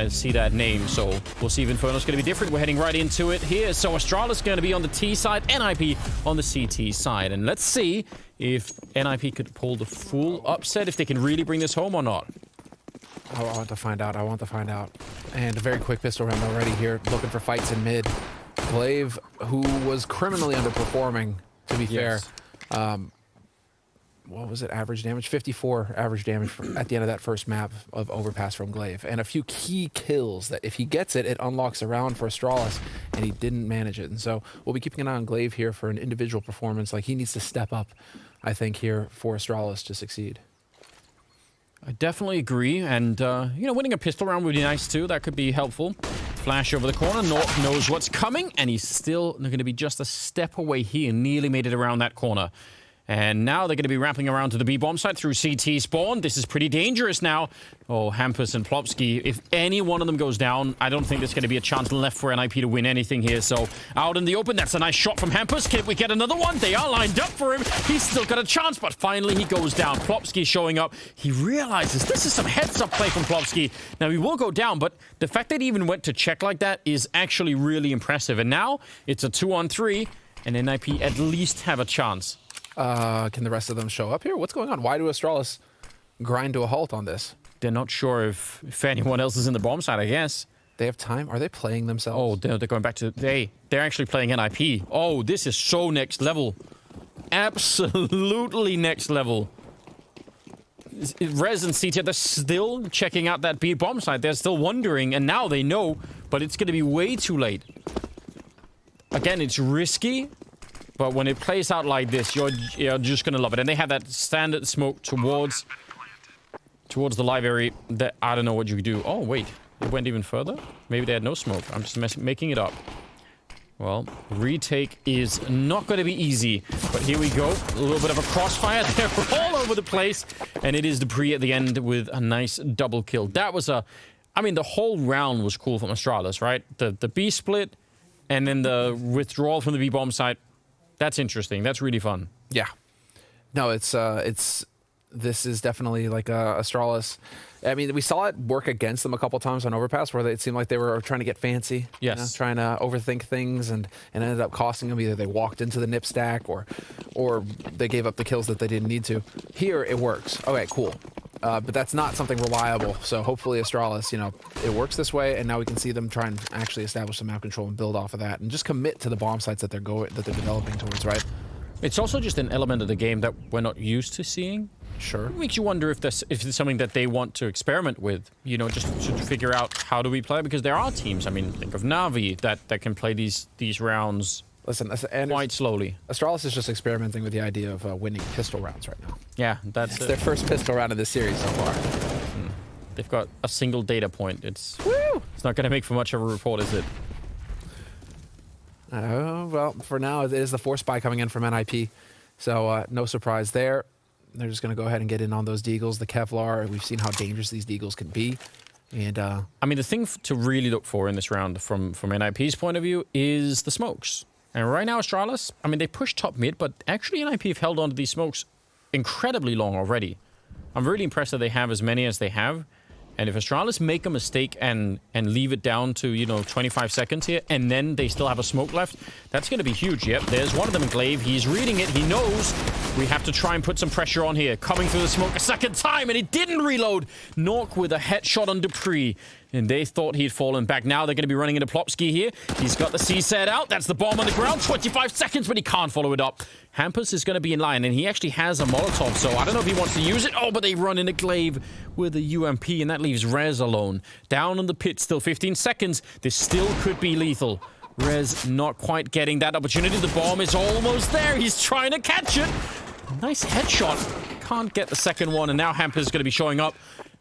see that name. So we'll see if Inferno's going to be different. We're heading right into it here. So Astralis going to be on the T side, NIP on the CT side. And let's see if NIP could pull the full upset, if they can really bring this home or not. I want to find out. I want to find out. And a very quick pistol round already here, looking for fights in mid. Glaive, who was criminally underperforming, to be fair. What was it? Average damage? 54 average damage at the end of that first map of Overpass from Glaive. And a few key kills that if he gets it, it unlocks a round for Astralis, and he didn't manage it. And so we'll be keeping an eye on Glaive here for an individual performance. Like, he needs to step up, I think, here for Astralis to succeed. I definitely agree, and you know, winning a pistol round would be nice too. That could be helpful. Flash over the corner. North knows what's coming, and he's still going to be just a step away here. Nearly made it around that corner. And now they're going to be wrapping around to the B-bomb site through CT spawn. This is pretty dangerous now. Oh, Hampus and Plopsky. If any one of them goes down, I don't think there's going to be a chance left for NIP to win anything here. So out in the open, that's a nice shot from Hampus. Can we get another one? They are lined up for him. He's still got a chance, but finally he goes down. Plopsky showing up. He realizes this is some heads-up play from Plopsky. Now, he will go down, but the fact that he even went to check like that is actually really impressive. And now it's a 2-on-3, and NIP at least have a chance. Can the rest of them show up here? What's going on? Why do Astralis grind to a halt on this? They're not sure if anyone else is in the bomb site, I guess. They have time? Are they playing themselves? Oh, they're going back to... They're actually playing NIP. Oh, this is so next level. Absolutely next level. Rez and CT, they're still checking out that B bomb site. They're still wondering, and now they know, but it's going to be way too late. Again, it's risky. But when it plays out like this, you're just going to love it. And they have that standard smoke towards the live area that I don't know what you could do. Oh, wait. It went even further? Maybe they had no smoke. I'm just making it up. Well, retake is not going to be easy. But here we go. A little bit of a crossfire. They're all over the place. And it is Dupree at the end with a nice double kill. That was a... I mean, the whole round was cool from Astralis, right? The B split and then the withdrawal from the B bomb site. That's interesting. That's really fun. Yeah. No, this is definitely like Astralis. I mean, we saw it work against them a couple times on Overpass where it seemed like they were trying to get fancy. Yes. You know, trying to overthink things and ended up costing them. Either they walked into the nip stack or they gave up the kills that they didn't need to. Here, it works. Okay, cool. But that's not something reliable. So hopefully Astralis, you know, it works this way, and now we can see them try and actually establish some map control and build off of that, and just commit to the bomb sites that they're developing towards, right? It's also just an element of the game that we're not used to seeing. Sure. It makes you wonder if it's something that they want to experiment with, you know, just to figure out how do we play, because there are teams, I mean, think of NaVi that can play these rounds quite slowly. Astralis is just experimenting with the idea of winning pistol rounds right now. Yeah, that's their first pistol round of this series so far. They've got a single data point. It's not going to make for much of a report, is it? Well, for now, it is the force buy coming in from NIP, so no surprise there. They're just going to go ahead and get in on those deagles, the Kevlar. We've seen how dangerous these deagles can be. And I mean, the thing to really look for in this round from NIP's point of view is the smokes. And right now, Astralis, I mean, they pushed top mid, but actually NIP have held on to these smokes incredibly long already. I'm really impressed that they have as many as they have. And if Astralis make a mistake and leave it down to, you know, 25 seconds here, and then they still have a smoke left, that's going to be huge. Yep, there's one of them in Glaive. He's reading it. He knows we have to try and put some pressure on here. Coming through the smoke a second time, and he didn't reload. Nork with a headshot on Dupree. And they thought he'd fallen back. Now they're going to be running into Plopsky here. He's got the C-set out. That's the bomb on the ground. 25 seconds, but he can't follow it up. Hampus is going to be in line, and he actually has a Molotov, so I don't know if he wants to use it. Oh, but they run into Glaive with a UMP, and that leaves Rez alone. Down in the pit, still 15 seconds. This still could be lethal. Rez not quite getting that opportunity. The bomb is almost there. He's trying to catch it. Nice headshot. Can't get the second one, and now Hampus is going to be showing up.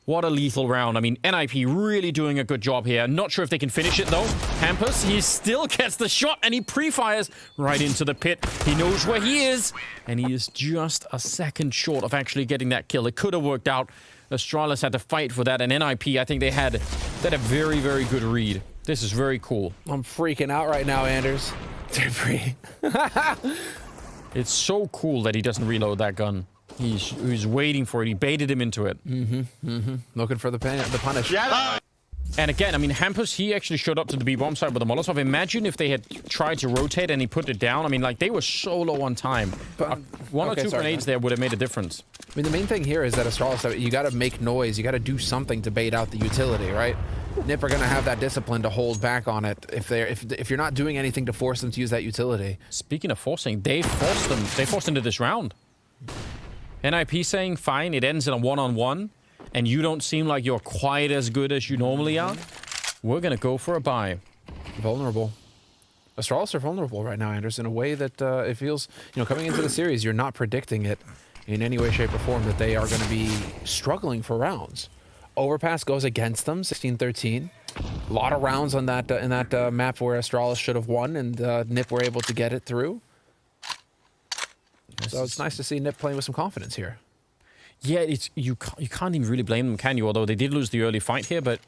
What a lethal round. I mean, NIP really doing a good job here. Not sure if they can finish it, though. Hampus, he still gets the shot, and he pre-fires right into the pit. He knows where he is, and he is just a second short of actually getting that kill. It could have worked out. Astralis had to fight for that, and NIP, I think they had a very, very good read. This is very cool. I'm freaking out right now, Anders. It's so cool that he doesn't reload that gun. He's waiting for it. He baited him into it. Looking for the punish. Yeah. And again, I mean, Hampus, he actually showed up to the B-bomb side with a Molotov. Imagine if they had tried to rotate and he put it down. I mean, like, they were so low on time. But, one or two grenades there would have made a difference. I mean, the main thing here is that Astralis, you got to make noise. You got to do something to bait out the utility, right? NIP are going to have that discipline to hold back on it if you're not doing anything to force them to use that utility. Speaking of forcing, they forced into this round. NIP saying, fine, it ends in a one-on-one, and you don't seem like you're quite as good as you normally are. We're going to go for a buy. Vulnerable. Astralis are vulnerable right now, Anders, in a way that it feels, you know, coming into the series, you're not predicting it in any way, shape, or form that they are going to be struggling for rounds. Overpass goes against them, 16-13. A lot of rounds on that in that map where Astralis should have won, and NIP were able to get it through. So it's nice to see NIP playing with some confidence here. Yeah, you can't even really blame them, can you? Although they did lose the early fight here, but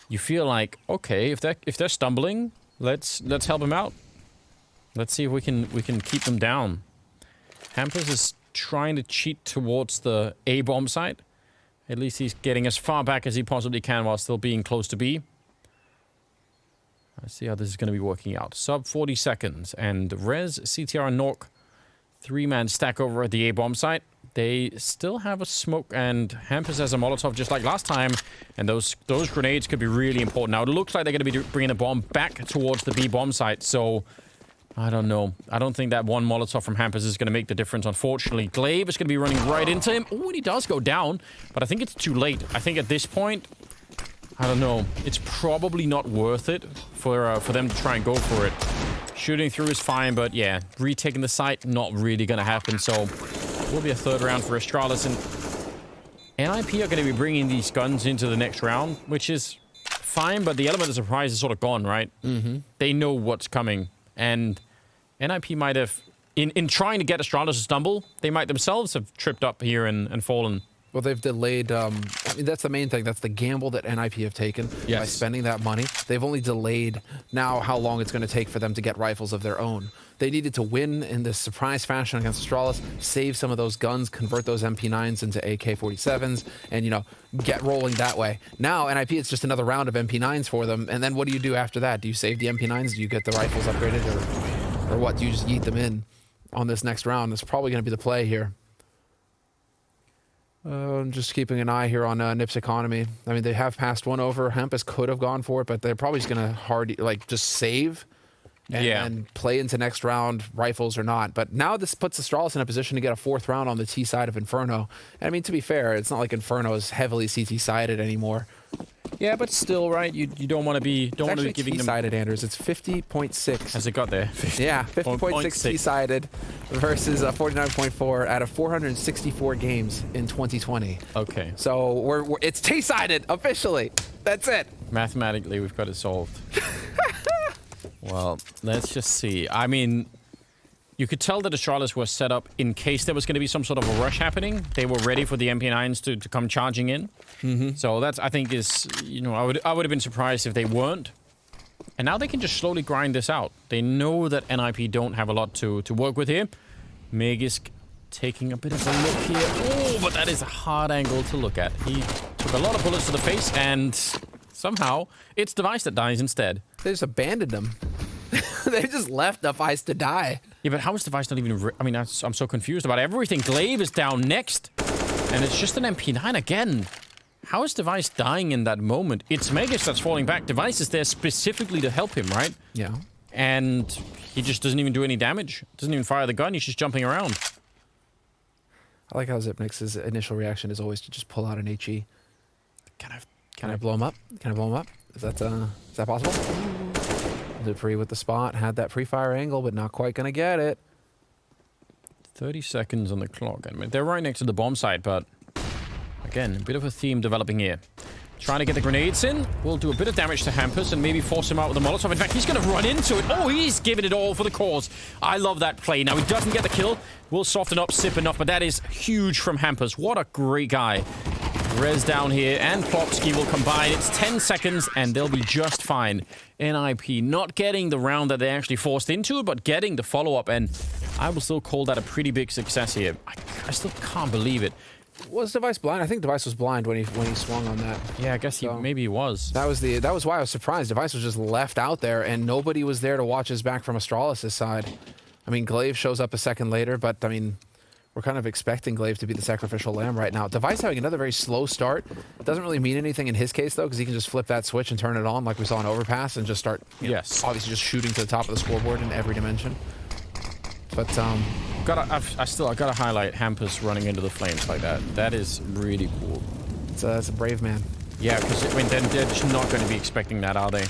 you feel like, okay, if they're stumbling, let's help them out. Let's see if we can keep them down. Hampus is trying to cheat towards the A bomb site. At least he's getting as far back as he possibly can while still being close to B. Let's see how this is going to be working out. Sub 40 seconds, and Rez, CTR, and Nork. 3-man stack over at the A-bomb site. They still have a smoke, and Hampus has a Molotov just like last time, and those grenades could be really important. Now, it looks like they're going to be bringing the bomb back towards the B-bomb site, so I don't know. I don't think that one Molotov from Hampus is going to make the difference, unfortunately. Glaive is going to be running right into him. Oh, and he does go down, but I think it's too late. I think at this point, I don't know. It's probably not worth it for them to try and go for it. Shooting through is fine, but yeah, retaking the site, not really going to happen. So, it will be a third round for Astralis. And NIP are going to be bringing these guns into the next round, which is fine, but the element of surprise is sort of gone, right? They know what's coming. And NIP might have, in trying to get Astralis to stumble, they might themselves have tripped up here and fallen. Well, they've delayed, I mean, that's the main thing. That's the gamble that NIP have taken by spending that money. They've only delayed now how long it's going to take for them to get rifles of their own. They needed to win in this surprise fashion against Astralis, save some of those guns, convert those MP9s into AK-47s, and, you know, get rolling that way. Now, NIP, it's just another round of MP9s for them, and then what do you do after that? Do you save the MP9s? Do you get the rifles upgraded, or what? Do you just yeet them in on this next round? That's probably going to be the play here. I'm just keeping an eye here on NIP's economy. I mean, they have passed one over. Hampus could have gone for it, but they're probably just going to just save and play into next round, rifles or not. But now this puts Astralis in a position to get a 4th round on the T side of Inferno. And I mean, to be fair, it's not like Inferno is heavily CT sided anymore. Yeah, but still, right? You don't want to be giving them T-sided, Anders. It's 50.6. Has it got there? Yeah, 50.6 T-sided versus 49.4 out of 464 games in 2020. Okay. So it's T-sided officially. That's it. Mathematically, we've got it solved. Well, let's just see. I mean, you could tell that Astralis was set up in case there was going to be some sort of a rush happening. They were ready for the MP9s to come charging in. So that's, I think, is, you know, I would have been surprised if they weren't. And now they can just slowly grind this out. They know that NIP don't have a lot to work with here. Magisk taking a bit of a look here. Oh, but that is a hard angle to look at. He took a lot of bullets to the face, and somehow it's Device that dies instead. They just abandoned him. They just left Device to die. Yeah, but how is Device not even... I mean, I'm so confused about everything. Glaive is down next, and it's just an MP9 again. How is Device dying in that moment? It's Magisk that's falling back. Device is there specifically to help him, right? Yeah. And he just doesn't even do any damage. Doesn't even fire the gun. He's just jumping around. I like how Zipnix's initial reaction is always to just pull out an HE. Can I blow him up? Can I blow him up? Is that possible? Dupree with the spot. Had that pre-fire angle, but not quite going to get it. 30 seconds on the clock. I mean, they're right next to the bomb site, but... Again, a bit of a theme developing here. Trying to get the grenades in. We'll do a bit of damage to Hampus and maybe force him out with a Molotov. In fact, he's going to run into it. Oh, he's giving it all for the cause. I love that play. Now, he doesn't get the kill. We'll soften up, sip enough, but that is huge from Hampus. What a great guy. Rez down here, and Plopsky will combine. It's 10 seconds, and they'll be just fine. NIP not getting the round that they actually forced into it, but getting the follow-up, and I will still call that a pretty big success here. I still can't believe it. Was Device blind? I think Device was blind when he swung on that. Yeah, I guess maybe he was. That was why I was surprised. Device was just left out there, and nobody was there to watch his back from Astralis' side. I mean, Glaive shows up a second later, but I mean, we're kind of expecting Glaive to be the sacrificial lamb right now. Device having another very slow start. Doesn't really mean anything in his case, though, because he can just flip that switch and turn it on like we saw in Overpass and just start, obviously just shooting to the top of the scoreboard in every dimension. But, I gotta highlight Hampus running into the flames like that. That is really cool. It's a brave man. Yeah, because I mean, they're just not going to be expecting that, are they?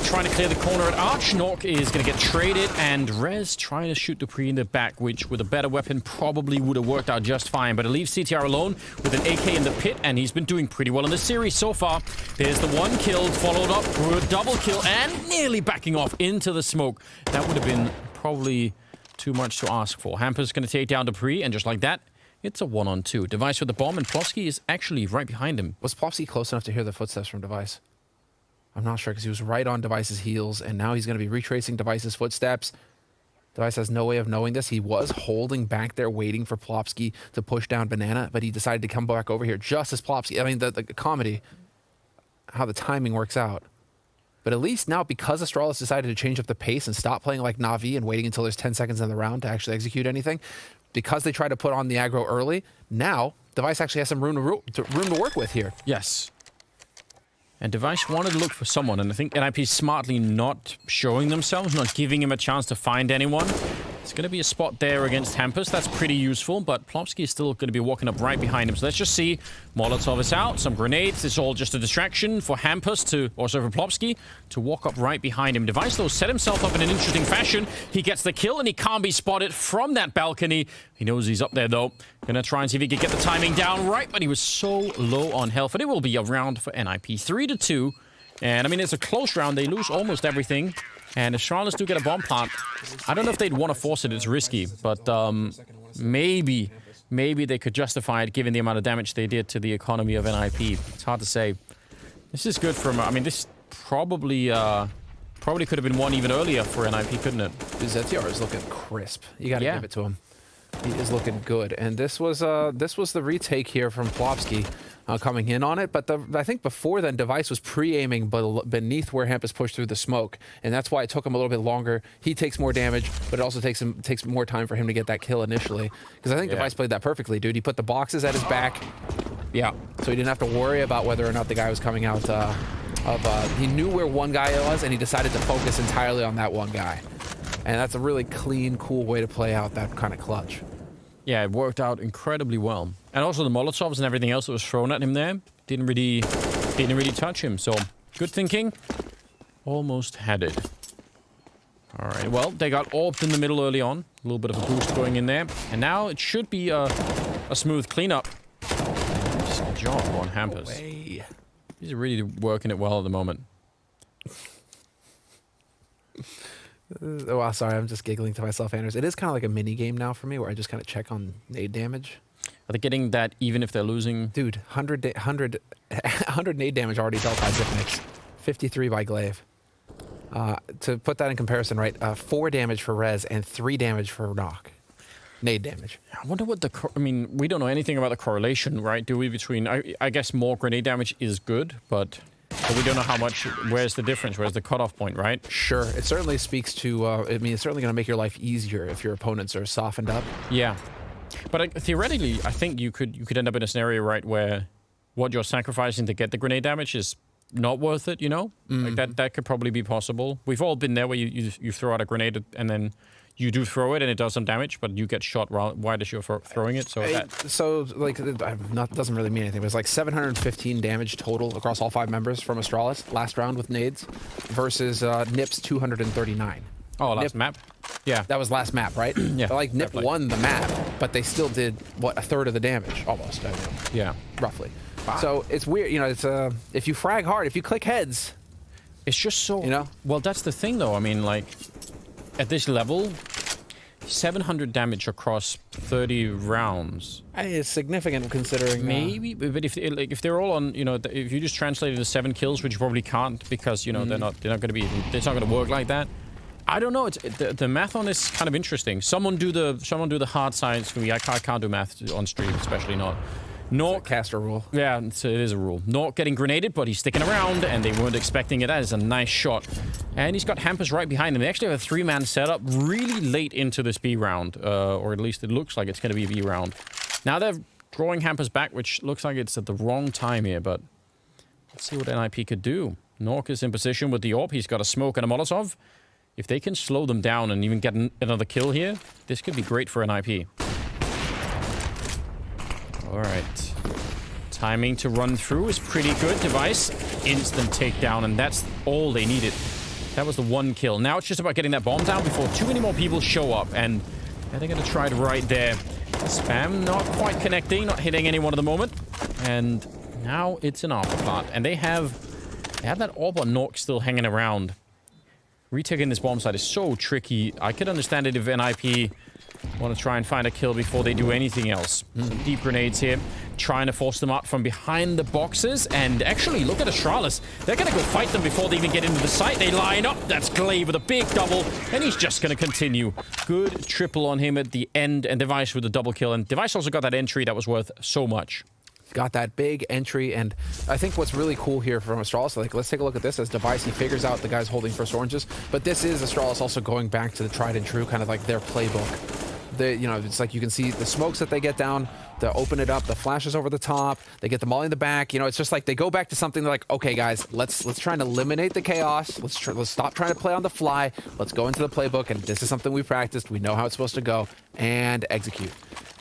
Trying to clear the corner at Arch. Nork is going to get traded, and Rez trying to shoot Dupree in the back, which with a better weapon probably would have worked out just fine. But it leaves CTR alone with an AK in the pit, and he's been doing pretty well in the series so far. There's the one kill, followed up with a double kill, and nearly backing off into the smoke. That would have been probably too much to ask for. Hampus going to take down Dupree, and just like that, it's a 1-on-2. Device with the bomb, and Plofsky is actually right behind him. Was Plofsky close enough to hear the footsteps from Device? I'm not sure, because he was right on Device's heels, and now he's going to be retracing Device's footsteps. Device has no way of knowing this. He was holding back there, waiting for Plofsky to push down Banana, but he decided to come back over here just as Plofsky... I mean, the comedy, how the timing works out. But at least now, because Astralis decided to change up the pace and stop playing like Na'Vi and waiting until there's 10 seconds in the round to actually execute anything, because they tried to put on the aggro early, now Device actually has some room to work with here. Yes. And Device wanted to look for someone, and I think NIP smartly not showing themselves, not giving him a chance to find anyone. It's going to be a spot there against Hampus. That's pretty useful, but Plopsky is still going to be walking up right behind him. So let's just see. Molotov is out, some grenades. It's all just a distraction for Hampus to, also for Plopsky, to walk up right behind him. Device, though, set himself up in an interesting fashion. He gets the kill, and he can't be spotted from that balcony. He knows he's up there, though. Gonna try and see if he can get the timing down right, but he was so low on health. And it will be a round for NIP, 3-2. And, I mean, it's a close round. They lose almost everything. And if Astralis do get a bomb plant, I don't know if they'd want to force it. It's risky. But maybe they could justify it given the amount of damage they did to the economy of NIP. It's hard to say. This is good from... I mean, this probably could have been won even earlier for NIP, couldn't it? ZTR is looking crisp. You got to give it to him. He is looking good. And this was the retake here from Plopsky. Coming in on it, but I think before then, Device was pre-aiming beneath where Hampus pushed through the smoke, and that's why it took him a little bit longer. He takes more damage, but it also takes more time for him to get that kill initially. Because I think Device played that perfectly, dude. He put the boxes at his back, so he didn't have to worry about whether or not the guy was coming out He knew where one guy was, and he decided to focus entirely on that one guy. And that's a really clean, cool way to play out that kind of clutch. Yeah, it worked out incredibly well. And also the Molotovs and everything else that was thrown at him there didn't really touch him. So good thinking. Almost had it. All right, well, they got orbed in the middle early on. A little bit of a boost going in there. And now it should be a smooth cleanup. Nice job on Hampers. He's really working it well at the moment. Oh, sorry, I'm just giggling to myself, Anders. It is kind of like a mini game now for me, where I just kind of check on nade damage. Are they getting that even if they're losing? Dude, 100 nade damage already dealt by Dignitas, 53 by Glaive. To put that in comparison, right? 4 damage for Rez and 3 damage for Knock. Nade damage. I wonder what I mean, we don't know anything about the correlation, right? Do we? Between I guess more grenade damage is good, but we don't know how much. Where's the difference? Where's the cutoff point, right? Sure. It certainly speaks to. I mean, it's certainly going to make your life easier if your opponents are softened up. Yeah, but theoretically, I think you could end up in a scenario, right, where what you're sacrificing to get the grenade damage is not worth it. You know, like that could probably be possible. We've all been there where you throw out a grenade and then you do throw it and it does some damage, but you get shot wide as you're throwing it. So like, doesn't really mean anything. But it's like 715 damage total across all 5 members from Astralis last round with nades versus Nip's 239. Oh, last map? Yeah. That was last map, right? Yeah. But like Nip won the map, but they still did, what, 1/3 of the damage, almost. I mean, yeah. Roughly. Wow. So it's weird, you know, it's if you frag hard, if you click heads. It's just so, you know? Well, that's the thing though. I mean, like, at this level, 700 damage across 30 rounds. It's significant considering. Maybe, but if they're all on, you know, if you just translate it to 7 kills, which you probably can't because, you know, they're not going to be, it's not going to work like that. I don't know. The math on this is kind of interesting. Someone do the hard science for me. I can't do math on stream, especially not. It's a caster rule. Yeah, it is a rule. Not getting grenaded, but he's sticking around, and they weren't expecting it. That is a nice shot. And he's got Hampers right behind him. They actually have a 3-man setup really late into this B round, or at least it looks like it's going to be a B round. Now they're drawing Hampers back, which looks like it's at the wrong time here, but let's see what NIP could do. Nork is in position with the AWP. He's got a smoke and a Molotov. If they can slow them down and even get another kill here, this could be great for NIP. All right. Timing to run through is pretty good. Device, instant takedown, and that's all they needed. That was the 1 kill. Now it's just about getting that bomb down before too many more people show up, and they're going to try it right there. Spam not quite connecting, not hitting anyone at the moment, and now it's an afterplant. And they have that AWP on Nork still hanging around. Retaking this bomb site is so tricky. I could understand it if NIP want to try and find a kill before they do anything else. Some deep grenades here, trying to force them out from behind the boxes. And actually, look at Astralis. They're going to go fight them before they even get into the site. They line up. That's Glaive with a big double, and he's just going to continue. Good triple on him at the end, and Device with a double kill. And Device also got that entry that was worth so much. Got that big entry, and I think what's really cool here from Astralis, like, let's take a look at this as Device. He figures out the guy's holding first oranges, but this is Astralis also going back to the tried and true, kind of like their playbook. You know, it's like you can see the smokes that they get down, they open it up, the flashes over the top, they get the molly in the back. You know, it's just like they go back to something. They're like, okay, guys, let's try and eliminate the chaos. Let's stop trying to play on the fly. Let's go into the playbook, and this is something we practiced. We know how it's supposed to go, and execute.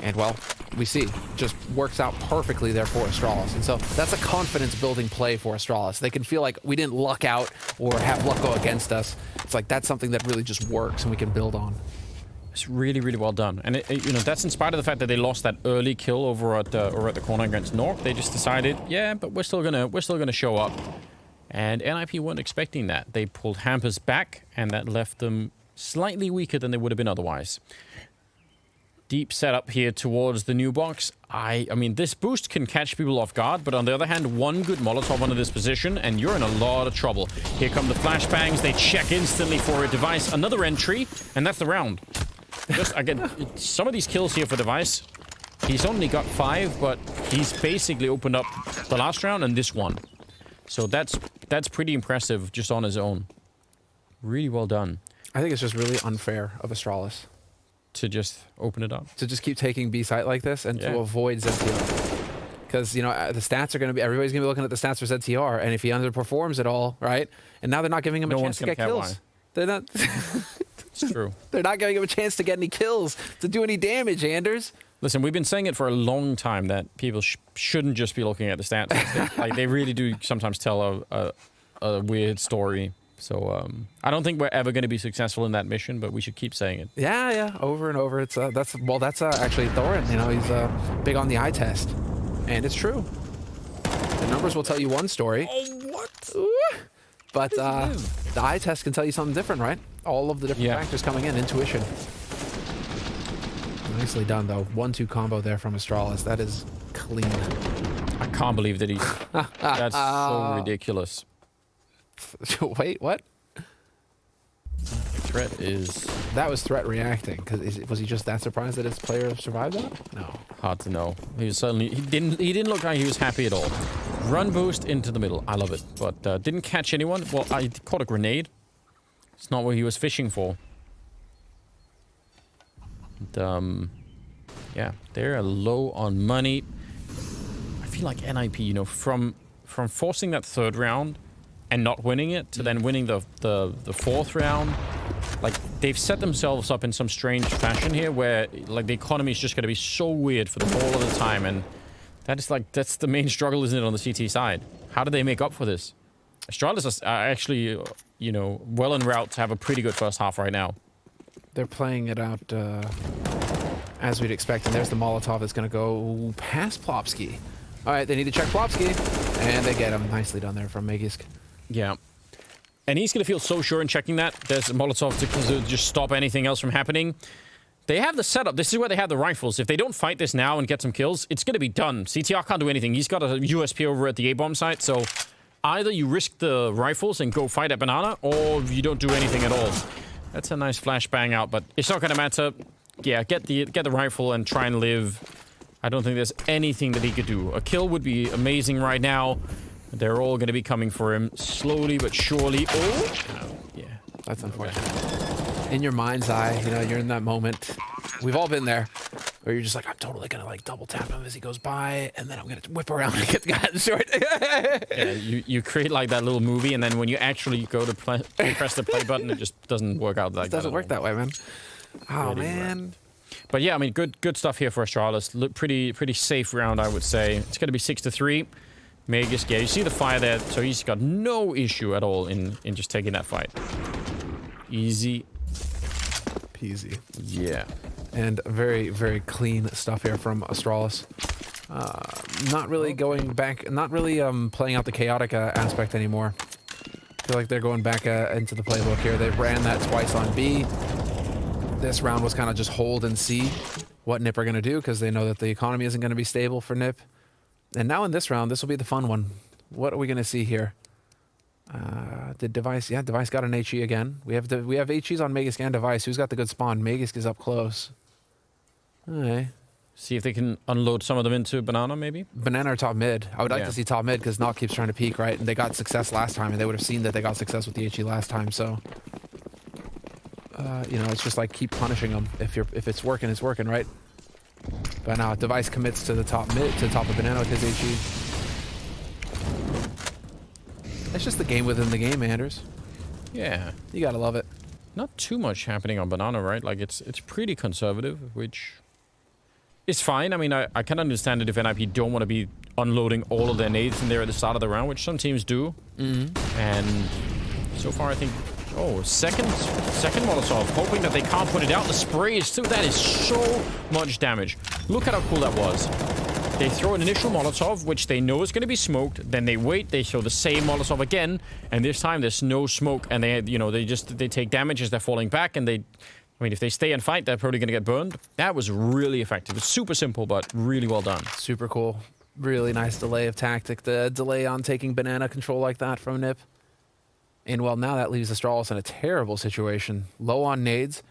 And well, we see, just works out perfectly there for Astralis. And so that's a confidence-building play for Astralis. They can feel like we didn't luck out or have luck go against us. It's like that's something that really just works and we can build on. It's really, really well done. And, you know, that's in spite of the fact that they lost that early kill over at the corner against Nork. They just decided, yeah, but we're still gonna show up. And NIP weren't expecting that. They pulled Hampers back, and that left them slightly weaker than they would have been otherwise. Deep setup here towards the new box. I mean, this boost can catch people off guard, but on the other hand, one good Molotov under this position, and you're in a lot of trouble. Here come the flashbangs. They check instantly for a Device. Another entry, and that's the round. Just, again, some of these kills here for Device, he's only got 5, but he's basically opened up the last round and this one. So that's pretty impressive just on his own. Really well done. I think it's just really unfair of Astralis to just open it up. To just keep taking B site like this and to avoid ZTO. because, you know, the stats are going to be, everybody's going to be looking at the stats for ZTR, and if he underperforms at all, right? And now they're not giving him a chance to get kills. They're not. It's true. They're not giving him a chance to get any kills, to do any damage, Anders. Listen, we've been saying it for a long time that people shouldn't just be looking at the stats. Like, they really do sometimes tell a weird story. So I don't think we're ever going to be successful in that mission, but we should keep saying it. Yeah, over and over. It's that's actually Thorin. You know, he's big on the eye test, and it's true. The numbers will tell you one story. Oh, what? But the eye test can tell you something different, right? All of the different factors coming in, intuition. Nicely done, though. 1-2 combo there from Astralis. That is clean. I can't believe that he's... That's so ridiculous. Wait, what? Threat is... That was Threat reacting. Was he just that surprised that his player survived that? No. Hard to know. He was suddenly... He didn't look like he was happy at all. Run boost into the middle. I love it. But didn't catch anyone. Well, I caught a grenade. It's not what he was fishing for. And, yeah, they're low on money. I feel like NIP, you know, from forcing that third round and not winning it to then winning the fourth round, like, they've set themselves up in some strange fashion here where, like, the economy is just going to be so weird for the whole of the time, and that is, like, that's the main struggle, isn't it, on the CT side? How do they make up for this? Astralis are actually, you know, well en route to have a pretty good first half right now. They're playing it out as we'd expect, and there's the Molotov that's going to go past Plopsky. All right, they need to check Plopsky, and they get him. Nicely done there from Magisk. Yeah. And he's going to feel so sure in checking that. There's a Molotov to just stop anything else from happening. They have the setup. This is where they have the rifles. If they don't fight this now and get some kills, it's going to be done. CTR can't do anything. He's got a USP over at the A-bomb site, so either you risk the rifles and go fight at Banana, or you don't do anything at all. That's a nice flashbang out, but it's not going to matter. Yeah, get the rifle and try and live. I don't think there's anything that he could do. A kill would be amazing right now. They're all going to be coming for him slowly but surely. Oh, yeah. That's unfortunate. In your mind's eye, you know, you're in that moment. We've all been there. Where you're just like, I'm totally going to, like, double tap him as he goes by, and then I'm going to whip around and get the guy in the short. Yeah, you create, like, that little movie, and then when you actually go to press the play button, it just doesn't work out like that. It doesn't work that way, man. Oh, man. But yeah, I mean, good stuff here for Astralis. Look, pretty safe round, I would say. It's going to be 6-3. Magisk, yeah, you see the fire there, so he's got no issue at all in just taking that fight. Easy peasy. Yeah. And very, very clean stuff here from Astralis. Not really going back, not really playing out the chaotic aspect anymore. I feel like they're going back into the playbook here. They ran that twice on B. This round was kind of just hold and see what NiP are going to do, because they know that the economy isn't going to be stable for NiP. And now in this round, this will be the fun one. What are we going to see here? Did Device? Yeah, Device got an HE again. We have HEs on Magisk and Device. Who's got the good spawn? Magisk is up close. All right. See if they can unload some of them into Banana, maybe? Banana or top mid. I would like to see top mid, because Knock keeps trying to peek, right? And they got success last time, and they would have seen that they got success with the HE last time, so... you know, it's just like keep punishing them. If it's working, it's working, right? But now Device commits to the top mid, to the top of Banana with his HE. It's just the game within the game, Anders. Yeah. You gotta love it. Not too much happening on Banana, right? Like, it's pretty conservative, which is fine. I mean, I can understand it if NIP don't want to be unloading all of their nades in there at the start of the round, which some teams do. Mm-hmm. And so far, I think... Oh, second Molotov, hoping that they can't put it out. The spray is through. That is so much damage. Look at how cool that was. They throw an initial Molotov, which they know is going to be smoked. Then they wait. They throw the same Molotov again, and this time there's no smoke. And they, you know, they take damage as they're falling back. And they, I mean, if they stay and fight, they're probably going to get burned. That was really effective. It's super simple, but really well done. Super cool. Really nice delay of tactic. The delay on taking Banana control like that from NiP. And well, now that leaves Astralis in a terrible situation. Low on nades.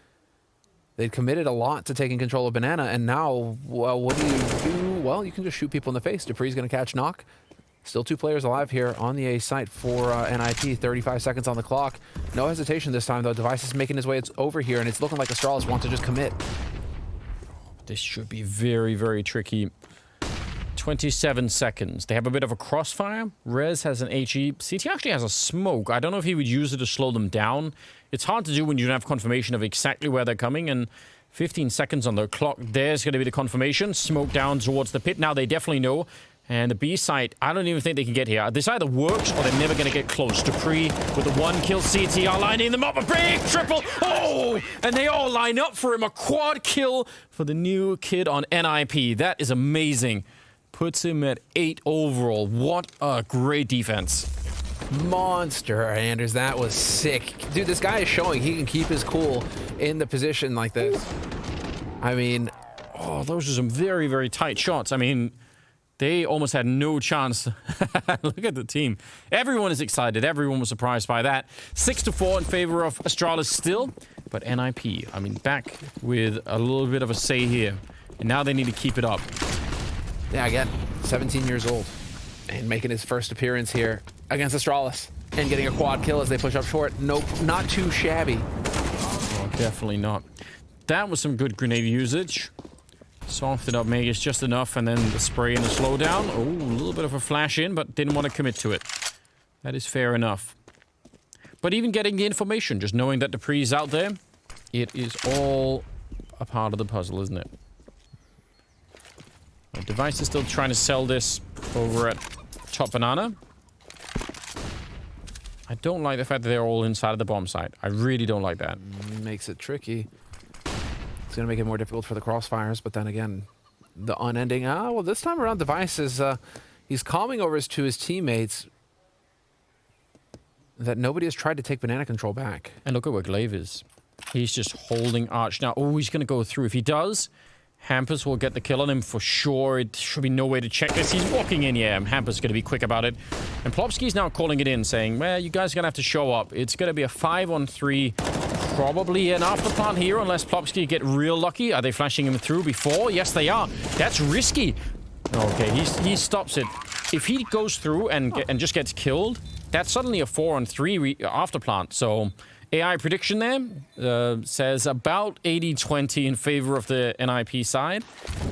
They'd committed a lot to taking control of Banana, and now, well, what do you do? Well, you can just shoot people in the face. Dupree's going to catch Knock. Still 2 players alive here on the A site for NIP. 35 seconds on the clock. No hesitation this time, though. Device is making his way over here, and it's looking like Astralis want to just commit. This should be very, very tricky. 27 seconds. They have a bit of a crossfire. Rez has an HE. CT actually has a smoke. I don't know if he would use it to slow them down. It's hard to do when you don't have confirmation of exactly where they're coming, and 15 seconds on the clock. There's going to be the confirmation. Smoke down towards the pit. Now they definitely know. And the B site, I don't even think they can get here. This either works or they're never going to get close. Dupree with the 1 kill. CTR lining them up. A big triple. Oh! And they all line up for him. A quad kill for the new kid on NIP. That is amazing. Puts him at 8 overall. What a great defense. Monster, Anders. That was sick. Dude, this guy is showing he can keep his cool in the position like this. I mean... Oh, those are some very, very tight shots. I mean... They almost had no chance. Look at the team. Everyone is excited. Everyone was surprised by that. 6-4 in favor of Astralis still. But NIP, I mean, back with a little bit of a say here. And now they need to keep it up. Yeah, again, 17 years old. And making his first appearance here against Astralis. And getting a quad kill as they push up short. Nope, not too shabby. Oh, definitely not. That was some good grenade usage. Softened up Magus just enough, and then the spray and the slowdown. Oh, a little bit of a flash in, but didn't want to commit to it. That is fair enough. But even getting the information, just knowing that Dupree's out there, it is all a part of the puzzle, isn't it? The Device is still trying to sell this over at Top Banana. I don't like the fact that they're all inside of the bomb site. I really don't like that. Makes it tricky. It's going to make it more difficult for the crossfires, but then again, the unending... well, this time around, Device is... he's calming over to his teammates that nobody has tried to take banana control back. And look at where Glaive is. He's just holding Arch now. Oh, he's going to go through. If he does, Hampus will get the kill on him for sure. It should be no way to check this. He's walking in. Yeah, Hampus is going to be quick about it. And Plopsky's now calling it in, saying, well, you guys are going to have to show up. It's going to be a 5-on-3... Probably an afterplant here, unless Plopsky get real lucky. Are they flashing him through before? Yes, they are. That's risky. Okay, he stops it. If he goes through and just gets killed, that's suddenly a 4-on-3 afterplant. So AI prediction there says about 80-20 in favor of the NIP side.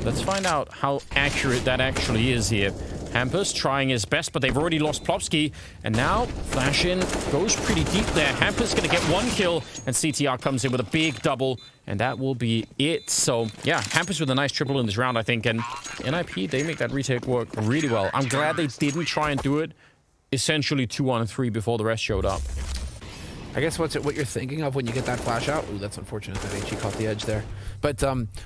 Let's find out how accurate that actually is here. Hampus trying his best, but they've already lost Plopsky. And now, Flash in goes pretty deep there. Hampus going to get 1 kill, and CTR comes in with a big double, and that will be it. So, yeah, Hampus with a nice triple in this round, I think. And NIP, they make that retake work really well. I'm glad they didn't try and do it essentially 2-on-3 before the rest showed up. I guess what you're thinking of when you get that flash out... Ooh, that's unfortunate that HE caught the edge there. But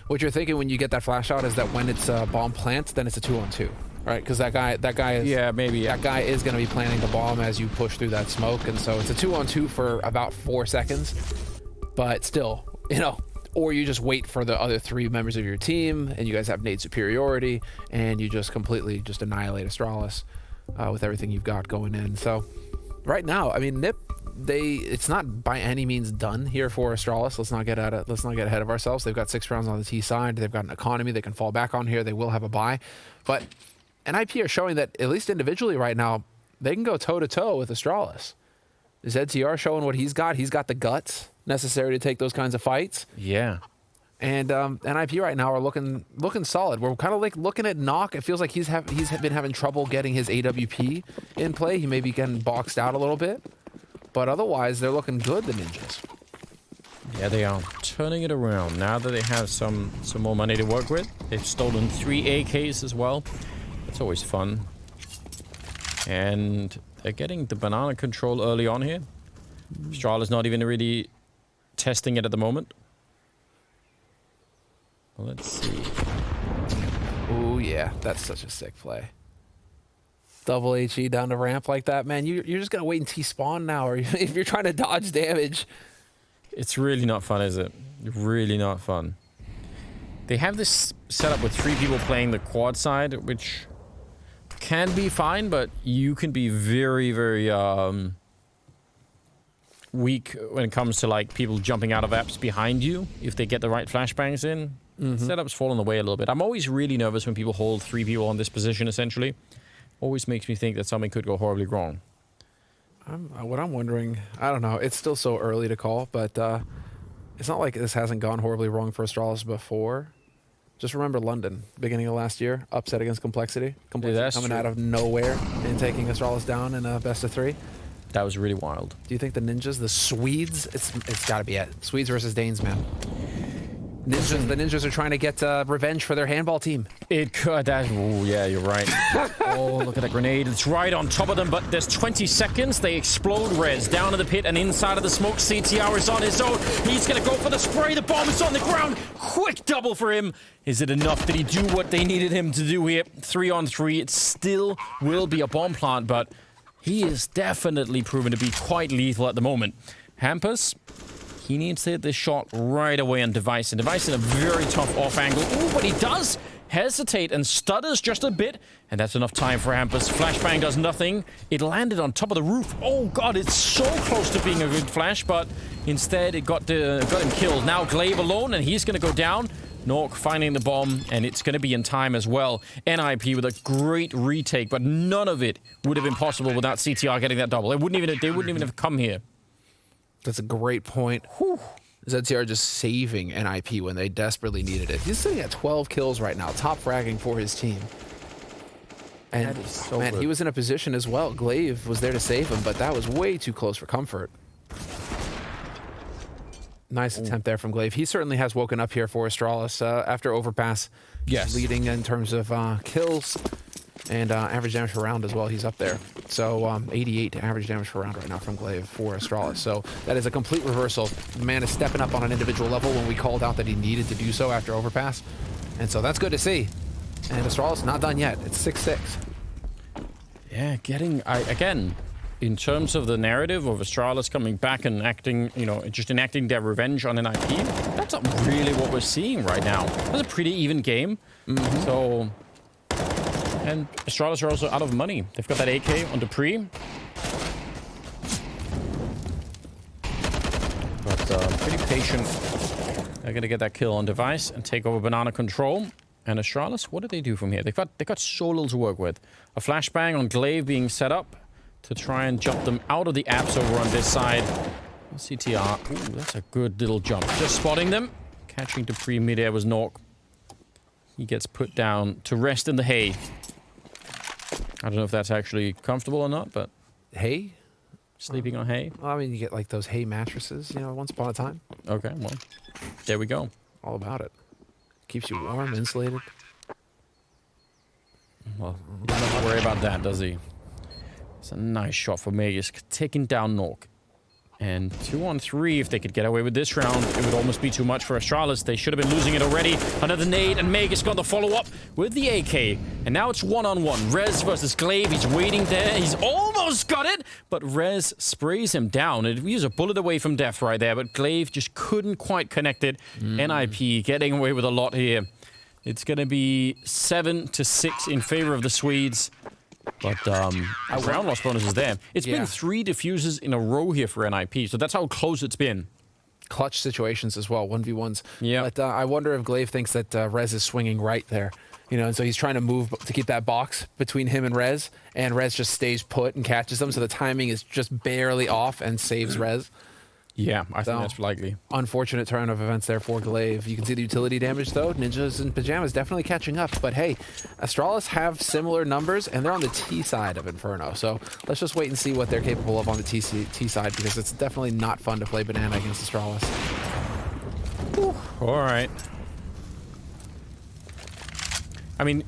what you're thinking when you get that flash out is that when it's a bomb plant, then it's a 2-on-2. Right, because that guy is... Yeah, maybe. That guy is going to be planting the bomb as you push through that smoke, and so it's a 2-on-2 for about 4 seconds. But still, you know, or you just wait for the other 3 members of your team, and you guys have nade superiority, and you just completely just annihilate Astralis with everything you've got going in. So right now, I mean, NIP, it's not by any means done here for Astralis. Let's not get ahead of ourselves. They've got 6 rounds on the T side. They've got an economy they can fall back on here. They will have a bye, but NIP are showing that, at least individually right now, they can go toe-to-toe with Astralis. ZTR showing what he's got. He's got the guts necessary to take those kinds of fights. Yeah. And NIP right now are looking solid. We're kind of like looking at Knock. It feels like he's been having trouble getting his AWP in play. He may be getting boxed out a little bit. But otherwise, they're looking good, the Ninjas. Yeah, they are turning it around. Now that they have some more money to work with. They've stolen 3 AKs as well. It's always fun. And they're getting the banana control early on here. Astralis not even really testing it at the moment. Well, let's see. Oh, yeah. That's such a sick play. Double HE down the ramp like that, man. You're just going to wait and T-spawn now, or if you're trying to dodge damage. It's really not fun, is it? Really not fun. They have this setup with 3 people playing the quad side, which can be fine, but you can be very, very weak when it comes to like people jumping out of apps behind you if they get the right flashbangs in. Setup's fallen away a little bit. I'm always really nervous when people hold 3 people on this position, essentially. Always makes me think that something could go horribly wrong. What I'm wondering, I don't know, it's still so early to call, but it's not like this hasn't gone horribly wrong for Astralis before. Just remember London, beginning of last year, upset against Complexity. Complexity that's coming true. out of nowhere and taking Astralis down in a best of 3. That was really wild. Do you think the Ninjas, the Swedes, it's got to be it. Swedes versus Danes, man. The Ninjas are trying to get revenge for their handball team. It could. Oh, yeah, you're right. Oh, look at that grenade. It's right on top of them, but there's 20 seconds. They explode. Rez down in the pit and inside of the smoke. CTR is on his own. He's going to go for the spray. The bomb is on the ground. Quick double for him. Is it enough? Did he do what they needed him to do here? 3-on-3. It still will be a bomb plant, but he is definitely proven to be quite lethal at the moment. Hampus, he needs to hit this shot right away on Device. And Device in a very tough off angle. Ooh, but he does hesitate and stutters just a bit. And that's enough time for Hampus. Flashbang does nothing. It landed on top of the roof. Oh, God, it's so close to being a good flash, but instead it got him killed. Now Glaive alone, and he's going to go down. Nork finding the bomb, and it's going to be in time as well. NIP with a great retake, but none of it would have been possible without CTR getting that double. They wouldn't even have come here. That's a great point. Whew. ZTR just saving NIP when they desperately needed it. He's sitting at 12 kills right now, top fragging for his team. And That is so man, good. he was in a position as well. Glaive was there to save him, but that was way too close for comfort. Nice attempt there from Glaive. He certainly has woken up here for Astralis after Overpass. Yes. Leading in terms of kills and average damage per round as well. He's up there. So 88 average damage per round right now from Glaive for Astralis. So that is a complete reversal. The man is stepping up on an individual level when we called out that he needed to do so after Overpass. And so that's good to see. And Astralis not done yet. It's 6-6. Yeah, again, in terms of the narrative of Astralis coming back and acting, just enacting their revenge on NIP, that's not really what we're seeing right now. That's a pretty even game. Mm-hmm. So, and Astralis are also out of money. They've got that AK on Dupree. But pretty patient. They're going to get that kill on Device and take over banana control. And Astralis, what do they do from here? They've got so little to work with. A flashbang on Glaive being set up to try and jump them out of the apps over on this side. CTR, ooh, that's a good little jump. Just spotting them. Catching Dupree midair was Nork. He gets put down to rest in the hay. I don't know if that's actually comfortable or not, but... Hay? Sleeping on hay? Well, I mean, you get like those hay mattresses, once upon a time. Okay, well, there we go. All about it. Keeps you warm, insulated. Well, he doesn't have to worry about that, does he? It's a nice shot for Magus, taking down Nork. And 2-on-3, if they could get away with this round, it would almost be too much for Astralis. They should have been losing it already. Another nade, and Magus got the follow-up with the AK. And now it's 1-on-1. Rez versus Glaive. He's waiting there. He's almost got it, but Rez sprays him down. He's a bullet away from death right there, but Glaive just couldn't quite connect it. NIP getting away with a lot here. It's going to be 7-6 in favor of the Swedes. But round loss bonus is there. It's been 3 diffuses in a row here for NIP, so that's how close it's been. Clutch situations as well, 1v1s. Yeah. But I wonder if Glaive thinks that Rez is swinging right there. And so he's trying to move to keep that box between him and Rez just stays put and catches them, so the timing is just barely off and saves Rez. Yeah, I think that's likely. Unfortunate turn of events there for Glaive. You can see the utility damage, though. Ninjas in Pajamas definitely catching up. But hey, Astralis have similar numbers, and they're on the T side of Inferno. So let's just wait and see what they're capable of on the T side, because it's definitely not fun to play Banana against Astralis. Whew. All right. I mean...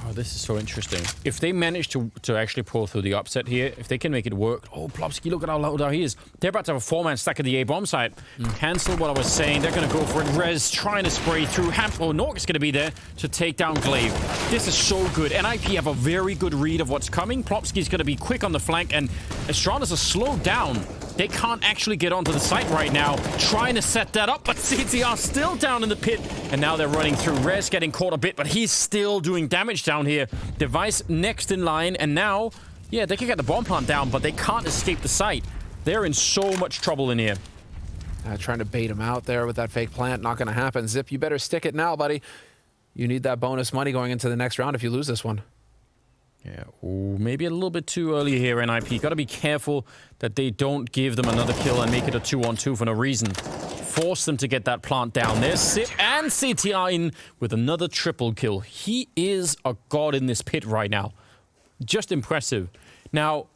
Oh, this is so interesting. If they manage to actually pull through the upset here, if they can make it work... Oh, Plopsky, look at how low he is. They're about to have a 4-man stack at the A-bomb site. Cancel what I was saying. They're going to go for it. Rez trying to spray through. Nork is going to be there to take down Glaive. This is so good. NIP have a very good read of what's coming. Plopsky's going to be quick on the flank, and Astralis are slowed down. They can't actually get onto the site right now. Trying to set that up, but CTR still down in the pit. And now they're running through. Rez getting caught a bit, but he's still doing damage down here. Device next in line, and now, yeah, they can get the bomb plant down, but they can't escape the site. They're in so much trouble in here. Trying to bait him out there with that fake plant. Not going to happen. Zip, you better stick it now, buddy. You need that bonus money going into the next round if you lose this one. Yeah, ooh, maybe a little bit too early here, NIP. Got to be careful that they don't give them another kill and make it a 2-on-2 for no reason. force them to get that plant down there. Sip and CTR in with another triple kill. He is a god in this pit right now. Just impressive. Now,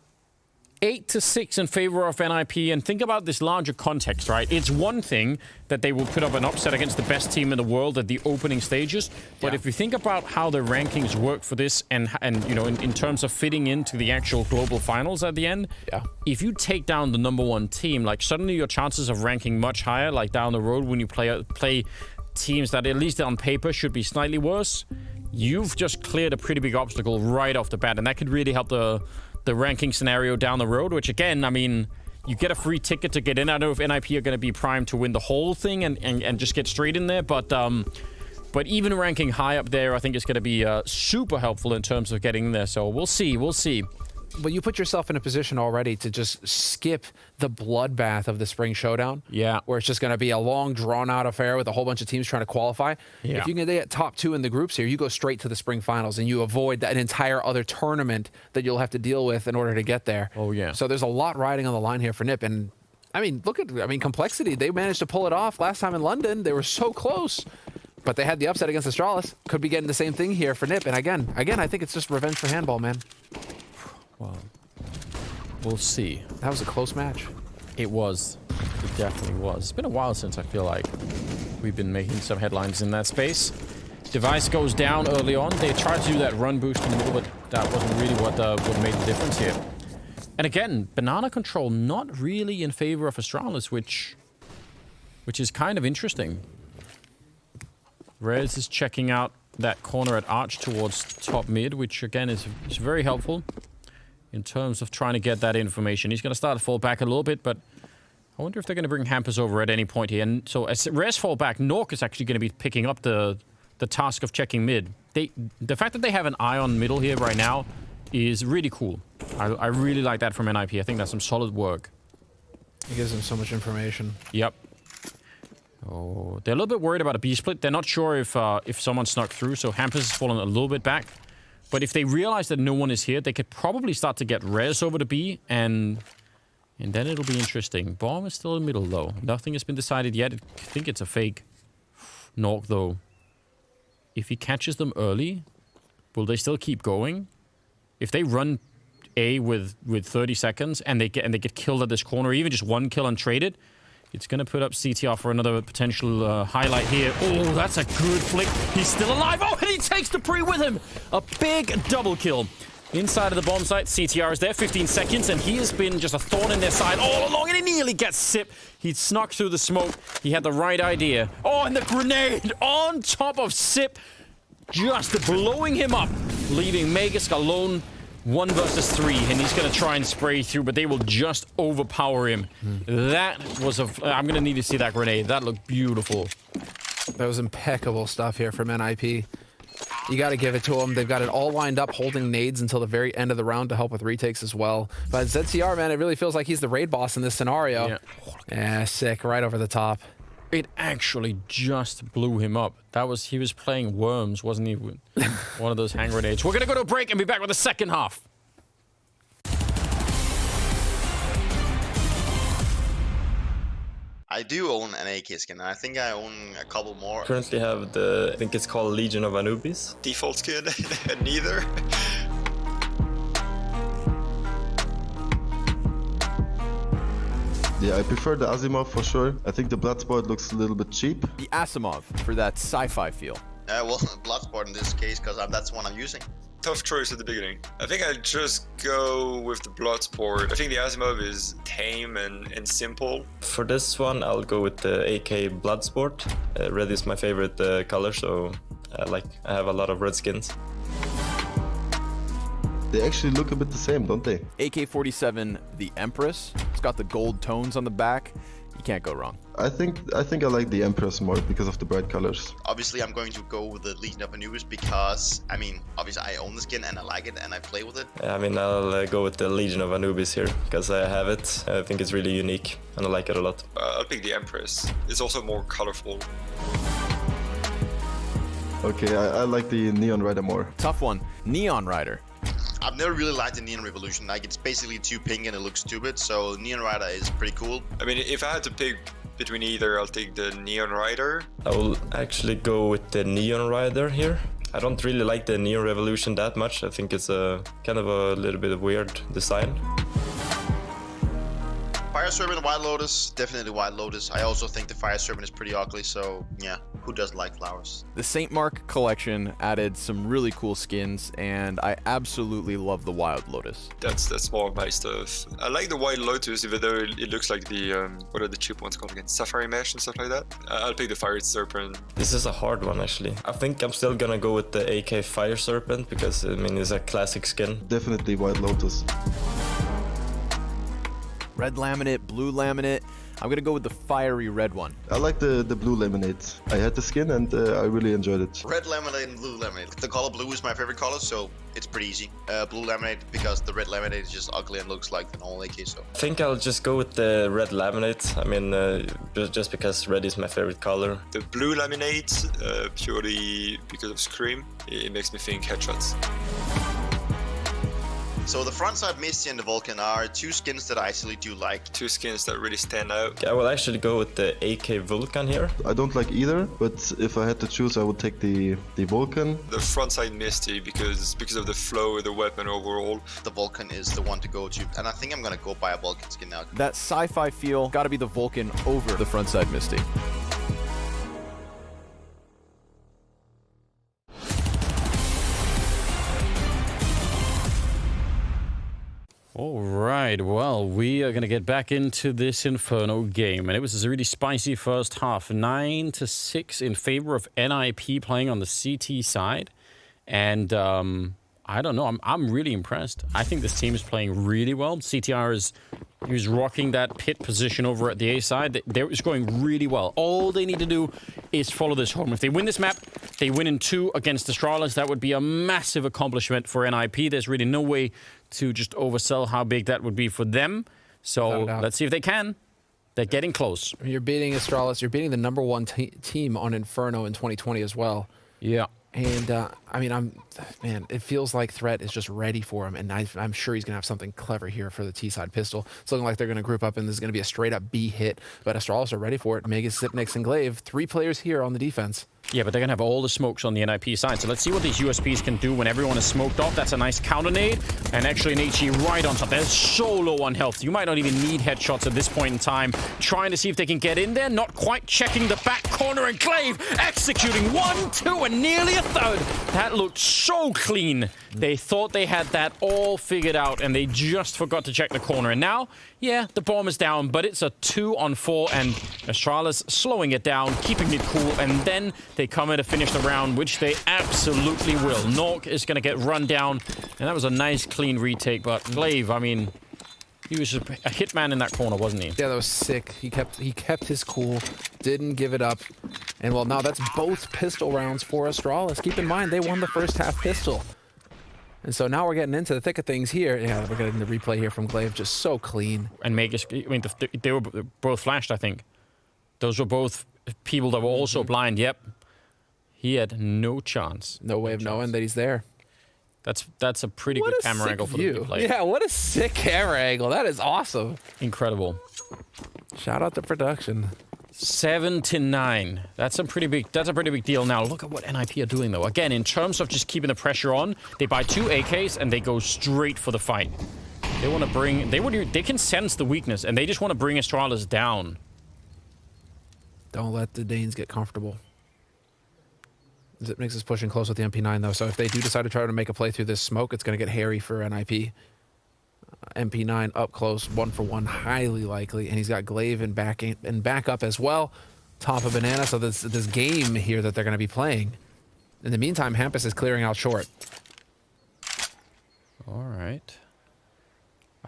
8-6 in favor of NIP, and think about this larger context, right? It's one thing that they will put up an upset against the best team in the world at the opening stages, but if you think about how the rankings work for this and you know, in terms of fitting into the actual global finals at the end, if you take down the #1 team, like suddenly your chances of ranking much higher, like down the road when you play teams that at least on paper should be slightly worse, you've just cleared a pretty big obstacle right off the bat, and that could really help the ranking scenario down the road, which again, I mean, you get a free ticket to get in. I don't know if NIP are going to be primed to win the whole thing and just get straight in there, but even ranking high up there, I think it's going to be super helpful in terms of getting in there. So we'll see. But you put yourself in a position already to just skip the bloodbath of the Spring Showdown. Yeah. Where it's just going to be a long, drawn-out affair with a whole bunch of teams trying to qualify. Yeah. If you can get top 2 in the groups here, you go straight to the Spring Finals, and you avoid that entire other tournament that you'll have to deal with in order to get there. Oh, yeah. So there's a lot riding on the line here for NIP. And, I mean, Complexity, they managed to pull it off last time in London. They were so close. But they had the upset against Astralis. Could be getting the same thing here for NIP. And again, I think it's just revenge for handball, man. Well, we'll see. That was a close match. It was. It definitely was. It's been a while since I feel like we've been making some headlines in that space. Device goes down early on. They tried to do that run boost in the middle, but that wasn't really what made the difference here. And again, banana control not really in favor of Astralis, which is kind of interesting. Rez is checking out that corner at Arch towards top mid, which again is very helpful in terms of trying to get that information. He's going to start to fall back a little bit, but I wonder if they're going to bring Hampers over at any point here. And so as Rez fall back, Nork is actually going to be picking up the task of checking mid. The fact that they have an eye on middle here right now is really cool. I really like that from NIP. I think that's some solid work. It gives them so much information. Yep. Oh, they're a little bit worried about a B split. They're not sure if someone snuck through, so Hampers has fallen a little bit back. But if they realize that no one is here, they could probably start to get Rez over to B, and then it'll be interesting. Bomb is still in middle, though. Nothing has been decided yet. I think it's a fake. Nork, though. If he catches them early, will they still keep going? If they run A with 30 seconds and they get killed at this corner, even just one kill and trade it, it's going to put up CTR for another potential highlight here. Oh, that's a good flick. He's still alive. Oh, and he takes the pre with him. A big double kill. Inside of the bomb site, CTR is there, 15 seconds, and he has been just a thorn in their side all along, and he nearly gets Sip. He snuck through the smoke. He had the right idea. Oh, and the grenade on top of Sip, just blowing him up, leaving Magisk alone. 1 versus 3, and he's going to try and spray through, but they will just overpower him. That was I'm going to need to see that grenade. That looked beautiful. That was impeccable stuff here from NIP. You got to give it to them. They've got it all lined up, holding nades until the very end of the round to help with retakes as well. But ZCR, man, it really feels like he's the raid boss in this scenario. Yeah, sick. Right over the top. It actually just blew him up. He was playing Worms, wasn't he? One of those hand grenades. We're going to go to a break and be back with the second half. I do own an AK skin, and I think I own a couple more. Currently have I think it's called Legion of Anubis. Default skin, neither. Yeah, I prefer the Asimov for sure. I think the Bloodsport looks a little bit cheap. The Asimov for that sci-fi feel. Well, Bloodsport in this case, because that's the one I'm using. Tough choice at the beginning. I think I'd just go with the Bloodsport. I think the Asimov is tame and simple. For this one, I'll go with the AK Bloodsport. Red is my favorite color, so I have a lot of red skins. They actually look a bit the same, don't they? AK-47, the Empress. It's got the gold tones on the back. You can't go wrong. I think I like the Empress more because of the bright colors. Obviously, I'm going to go with the Legion of Anubis because, I mean, obviously I own the skin and I like it and I play with it. I mean, I'll go with the Legion of Anubis here because I have it. I think it's really unique and I like it a lot. I'll pick the Empress. It's also more colorful. Okay, I like the Neon Rider more. Tough one. Neon Rider. I've never really liked the Neon Revolution. Like, it's basically too pink and it looks stupid, so Neon Rider is pretty cool. I mean, if I had to pick between either. I'll take the Neon Rider. I will actually go with the Neon Rider here. I don't really like the Neon Revolution that much. I think it's a kind of a little bit of weird design. Fire Serpent, White Lotus, definitely White Lotus. I also think the Fire Serpent is pretty ugly, so yeah, who doesn't like flowers? The St. Mark collection added some really cool skins, and I absolutely love the Wild Lotus. That's more of my stuff. I like the White Lotus, even though it looks like the what are the cheap ones called again? Safari Mesh and stuff like that. I'll pick the Fire Serpent. This is a hard one actually. I think I'm still gonna go with the AK Fire Serpent because I mean it's a classic skin. Definitely White Lotus. Red laminate, blue laminate. I'm gonna go with the fiery red one. I like the blue laminate. I had the skin and I really enjoyed it. Red laminate and blue laminate. The color blue is my favorite color, so it's pretty easy. Blue laminate because the red laminate is just ugly and looks like the normal AK. So I think I'll just go with the red laminate. I mean, just because red is my favorite color. The blue laminate, purely because of Scream, it makes me think headshots. So the frontside Misty and the Vulcan are two skins that I actually do like. Two skins that really stand out. I will actually go with the AK Vulcan here. I don't like either, but if I had to choose, I would take the Vulcan. The frontside Misty because of the flow of the weapon overall. The Vulcan is the one to go to, and I think I'm gonna go buy a Vulcan skin now. That sci-fi feel, gotta be the Vulcan over the frontside Misty. All right, well, we are going to get back into this Inferno game. And it was a really spicy first half. 9-6 in favor of NIP playing on the CT side. And I don't know, I'm really impressed. I think this team is playing really well. CTR is rocking that pit position over at the A side. It's going really well. All they need to do is follow this home. If they win this map, they win in 2 against Astralis. That would be a massive accomplishment for NIP. There's really no way to just oversell how big that would be for them. So let's see if they can. They're getting close. You're beating Astralis. You're beating the #1 team on Inferno in 2020 as well. Yeah. And I mean, man, it feels like Threat is just ready for him, and I'm sure he's gonna have something clever here for the T-side pistol. It's looking like they're gonna group up, and this is gonna be a straight-up B hit. But Astralis are ready for it. Megas, Zipnix, and Glaive, 3 players here on the defense. Yeah, but they're going to have all the smokes on the NIP side. So let's see what these USPs can do when everyone is smoked off. That's a nice counter nade. And actually an HE right on top. They're so low on health. You might not even need headshots at this point in time. Trying to see if they can get in there. Not quite checking the back corner. And Glaive executing 1, 2, and nearly a third. That looked so clean. They thought they had that all figured out. And they just forgot to check the corner. And now, yeah, the bomb is down. But it's a 2 on 4. And Astralis slowing it down. Keeping it cool. And then they come in to finish the round, which they absolutely will. Nork is going to get run down, and that was a nice, clean retake. But Glaive, I mean, he was a hitman in that corner, wasn't he? Yeah, that was sick. He kept his cool, didn't give it up. And well, now that's both pistol rounds for Astralis. Keep in mind, they won the first half pistol. And so now we're getting into the thick of things here. Yeah, we're getting the replay here from Glaive, just so clean. And Magus, I mean, they were both flashed, I think. Those were both people that were also blind. Yep. He had no chance. No way of knowing that he's there. That's a pretty good camera angle for them to play. Yeah, what a sick camera angle. That is awesome. Incredible. Shout out to production. 7-9. That's a pretty big deal. Now look at what NIP are doing though. Again, in terms of just keeping the pressure on, they buy 2 AKs and they go straight for the fight. They want to bring. They can sense the weakness and they just want to bring Astralis down. Don't let the Danes get comfortable. Zipnix is pushing close with the MP9, though, so if they do decide to try to make a play through this smoke, it's going to get hairy for NIP. MP9 up close, 1-for-1, highly likely, and he's got Glaive in backup as well. Top of Banana, so this game here that they're going to be playing. In the meantime, Hampus is clearing out short. All right.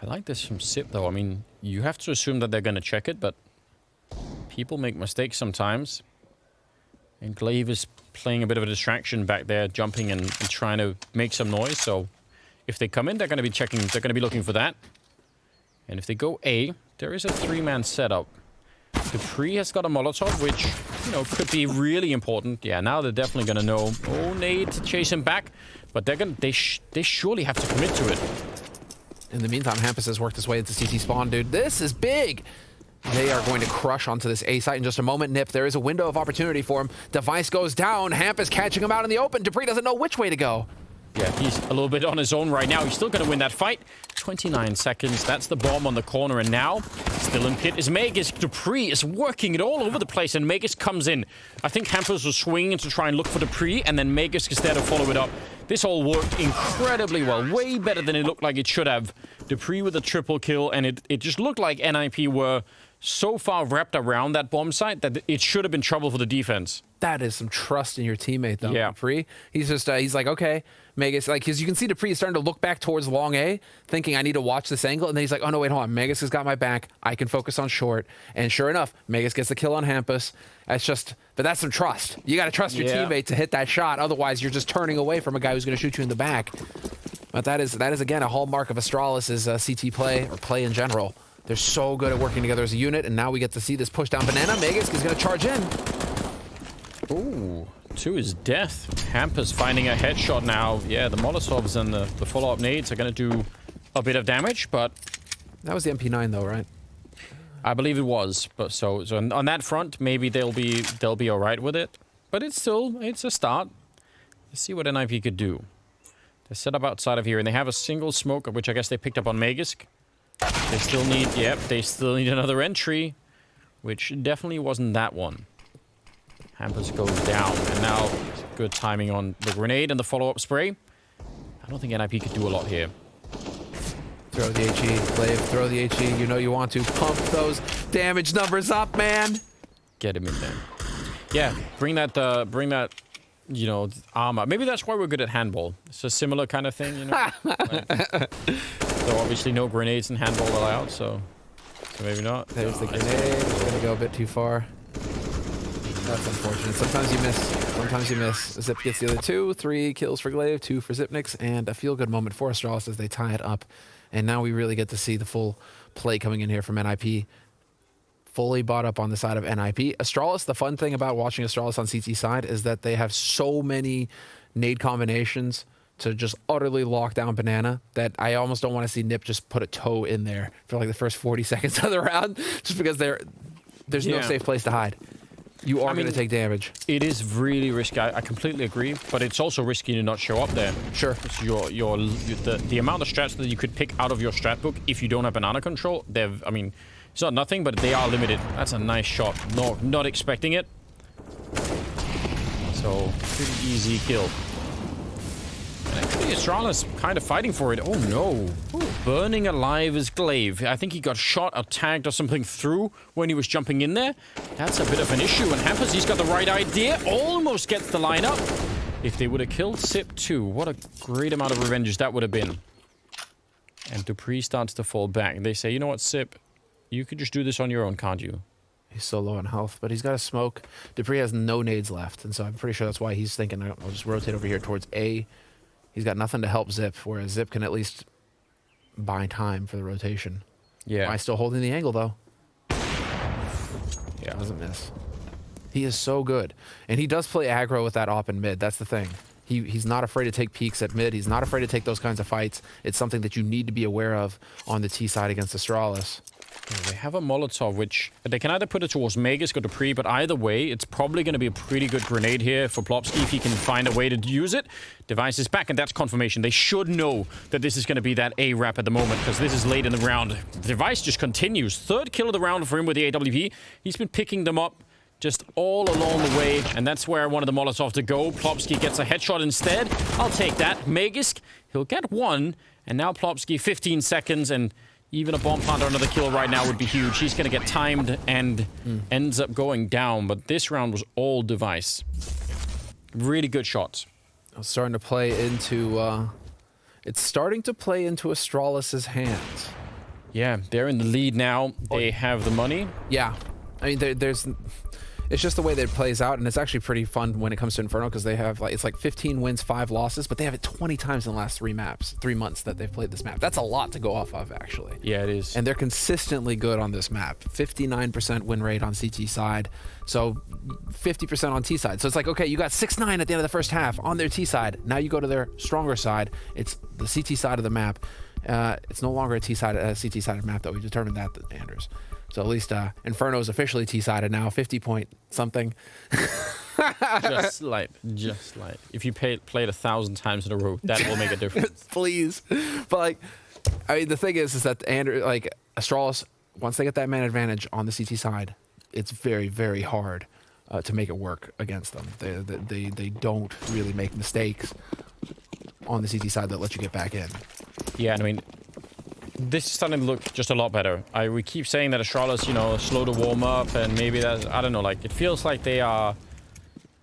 I like this from Sip, though. I mean, you have to assume that they're going to check it, but people make mistakes sometimes. And Glaive is playing a bit of a distraction back there, jumping and trying to make some noise. So if they come in, they're going to be checking. They're going to be looking for that. And if they go A, there is a 3-man setup. Dupree has got a Molotov, which, you know, could be really important. Yeah, now they're definitely going to know. Oh, nade to chase him back. But they surely have to commit to it. In the meantime, Hampus has worked his way into CT spawn, dude. This is big. They are going to crush onto this A site in just a moment. Nip, there is a window of opportunity for him. Device goes down. Hamp is catching him out in the open. dupreeh doesn't know which way to go. Yeah, he's a little bit on his own right now. He's still going to win that fight. 29 seconds. That's the bomb on the corner. And now, still in pit is Magisk. dupreeh is working it all over the place. And Magisk comes in. I think Hampus was swinging to try and look for dupreeh. And then Magisk is there to follow it up. This all worked incredibly well. Way better than it looked like it should have. dupreeh with a triple kill. And it just looked like NIP were so far wrapped around that bomb site that it should have been trouble for the defense. That is some trust in your teammate, though. Yeah. dupreeh. He's just, he's like, okay, Magisk, like, because you can see dupreeh is starting to look back towards long A, thinking I need to watch this angle. And then he's like, oh, no, wait, hold on. Magisk has got my back. I can focus on short. And sure enough, Magisk gets the kill on Hampus. That's just, but that's some trust. You got to trust your teammate to hit that shot. Otherwise, you're just turning away from a guy who's going to shoot you in the back. But that is again, a hallmark of Astralis' CT play, or play in general. They're so good at working together as a unit, and now we get to see this push down banana. Magisk is going to charge in. Ooh, to his death. Hampus finding a headshot now. Yeah, the Molotovs and the follow-up nades are going to do a bit of damage, but... That was the MP9, though, right? I believe it was. But so on that front, maybe they'll be all right with it. But it's a start. Let's see what NIP could do. They're set up outside of here, and they have a single smoke, which I guess they picked up on Magisk. They still need, they still need another entry, which definitely wasn't that one. Hampus goes down, and now good timing on the grenade and the follow-up spray. I don't think NIP could do a lot here. Throw the HE, Glaive, throw the HE. You know you want to. Pump those damage numbers up, man. Get him in there. Yeah, bring that, you know, armor. Maybe that's why we're good at handball. It's a similar kind of thing, you know? So obviously no grenades in handball allowed, so maybe not. There's the grenade. It's going to go a bit too far. That's unfortunate. Sometimes you miss. Sometimes you miss. Zip gets the other 2. 3 kills for Glaive, 2 for Zipnix, and a feel-good moment for Astralis as they tie it up. And now we really get to see the full play coming in here from NIP. Fully bought up on the side of NIP. Astralis, the fun thing about watching Astralis on CT side is that they have so many nade combinations to just utterly lock down banana that I almost don't want to see Nip just put a toe in there for like the first 40 seconds of the round, just because there's no safe place to hide. You are going to take damage. It is really risky. I completely agree, but it's also risky to not show up there. Sure. The amount of strats that you could pick out of your strat book if you don't have banana control, I mean, it's not nothing, but they are limited. That's a nice shot. No, not expecting it. So, pretty easy kill. And actually, Astralis kind of fighting for it. Oh no. Ooh. Burning alive is Glaive. I think he got shot or tagged or something through when he was jumping in there. That's a bit of an issue. And Hampus, he's got the right idea. Almost gets the line up. If they would have killed Sip too, what a great amount of revenge that would have been. And dupreeh starts to fall back. They say, you know what, Sip? You could just do this on your own, can't you? He's so low on health, but he's got a smoke. dupreeh has no nades left, and so I'm pretty sure that's why he's thinking, I'll just rotate over here towards A. He's got nothing to help Zip, whereas Zip can at least buy time for the rotation. Yeah. Am I still holding the angle, though? Yeah. Doesn't miss. He is so good. And he does play aggro with that op in mid. That's the thing. He's not afraid to take peeks at mid. He's not afraid to take those kinds of fights. It's something that you need to be aware of on the T side against Astralis. They have a Molotov, which they can either put it towards Magisk or dupreeh, but either way, it's probably going to be a pretty good grenade here for plopski if he can find a way to use it. Device is back, and that's confirmation. They should know that this is going to be that A-Rap at the moment, because this is late in the round. Device just continues. 3rd kill of the round for him with the AWP. He's been picking them up just all along the way, and that's where I wanted the Molotov to go. Plopski gets a headshot instead. I'll take that. Magisk, he'll get 1, and now Plopski 15 seconds, and even a bomb plant or another kill right now would be huge. He's going to get timed and ends up going down. But this round was all Device. Really good shots. It's starting to play into... it's starting to play into Astralis' hands. Yeah, they're in the lead now. They have the money. Yeah. I mean, there's... It's just the way that it plays out, and it's actually pretty fun when it comes to Inferno, because they have it's like 15 wins, 5 losses, but they have it 20 times in the last 3 months that they've played this map. That's a lot to go off of, actually. Yeah, it is. And they're consistently good on this map. 59% win rate on CT side, so 50% on T side. So it's like, okay, you got 6-9 at the end of the first half on their T side. Now you go to their stronger side. It's the CT side of the map. It's no longer a CT side of map, though. We determined that, Anders. So at least Inferno is officially T-sided now, 50 point something. Just slight. If you played 1,000 times in a row, that will make a difference. Please. But like, I mean, the thing is that Astralis, once they get that man advantage on the CT side, it's very, very hard to make it work against them. They don't really make mistakes on the CT side that let you get back in. Yeah, I mean, this is starting to look just a lot better. We keep saying that Astralis, you know, slow to warm up, and maybe that's, I don't know, like, it feels like they are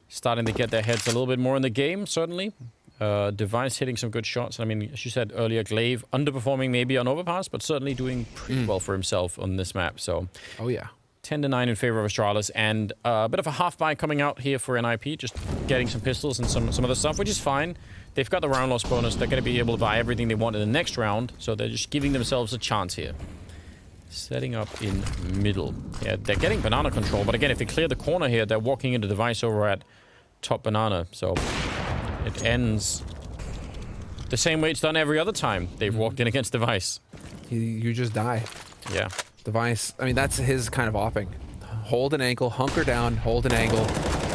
starting to get their heads a little bit more in the game, certainly. Device hitting some good shots. I mean, as you said earlier, Glaive underperforming maybe on Overpass, but certainly doing pretty well for himself on this map. So, oh yeah, 10-9 in favor of Astralis, and a bit of a half buy coming out here for NIP, just getting some pistols and some other stuff, which is fine. They've got the round loss bonus. They're going to be able to buy everything they want in the next round, so they're just giving themselves a chance here. Setting up in middle. Yeah, they're getting banana control, but again, if they clear the corner here, they're walking into Device over at top banana, so it ends the same way it's done every other time they've walked in against Device. You just die. Yeah. Device, I mean, that's his kind of opping. Hold an ankle, hunker down, hold an angle,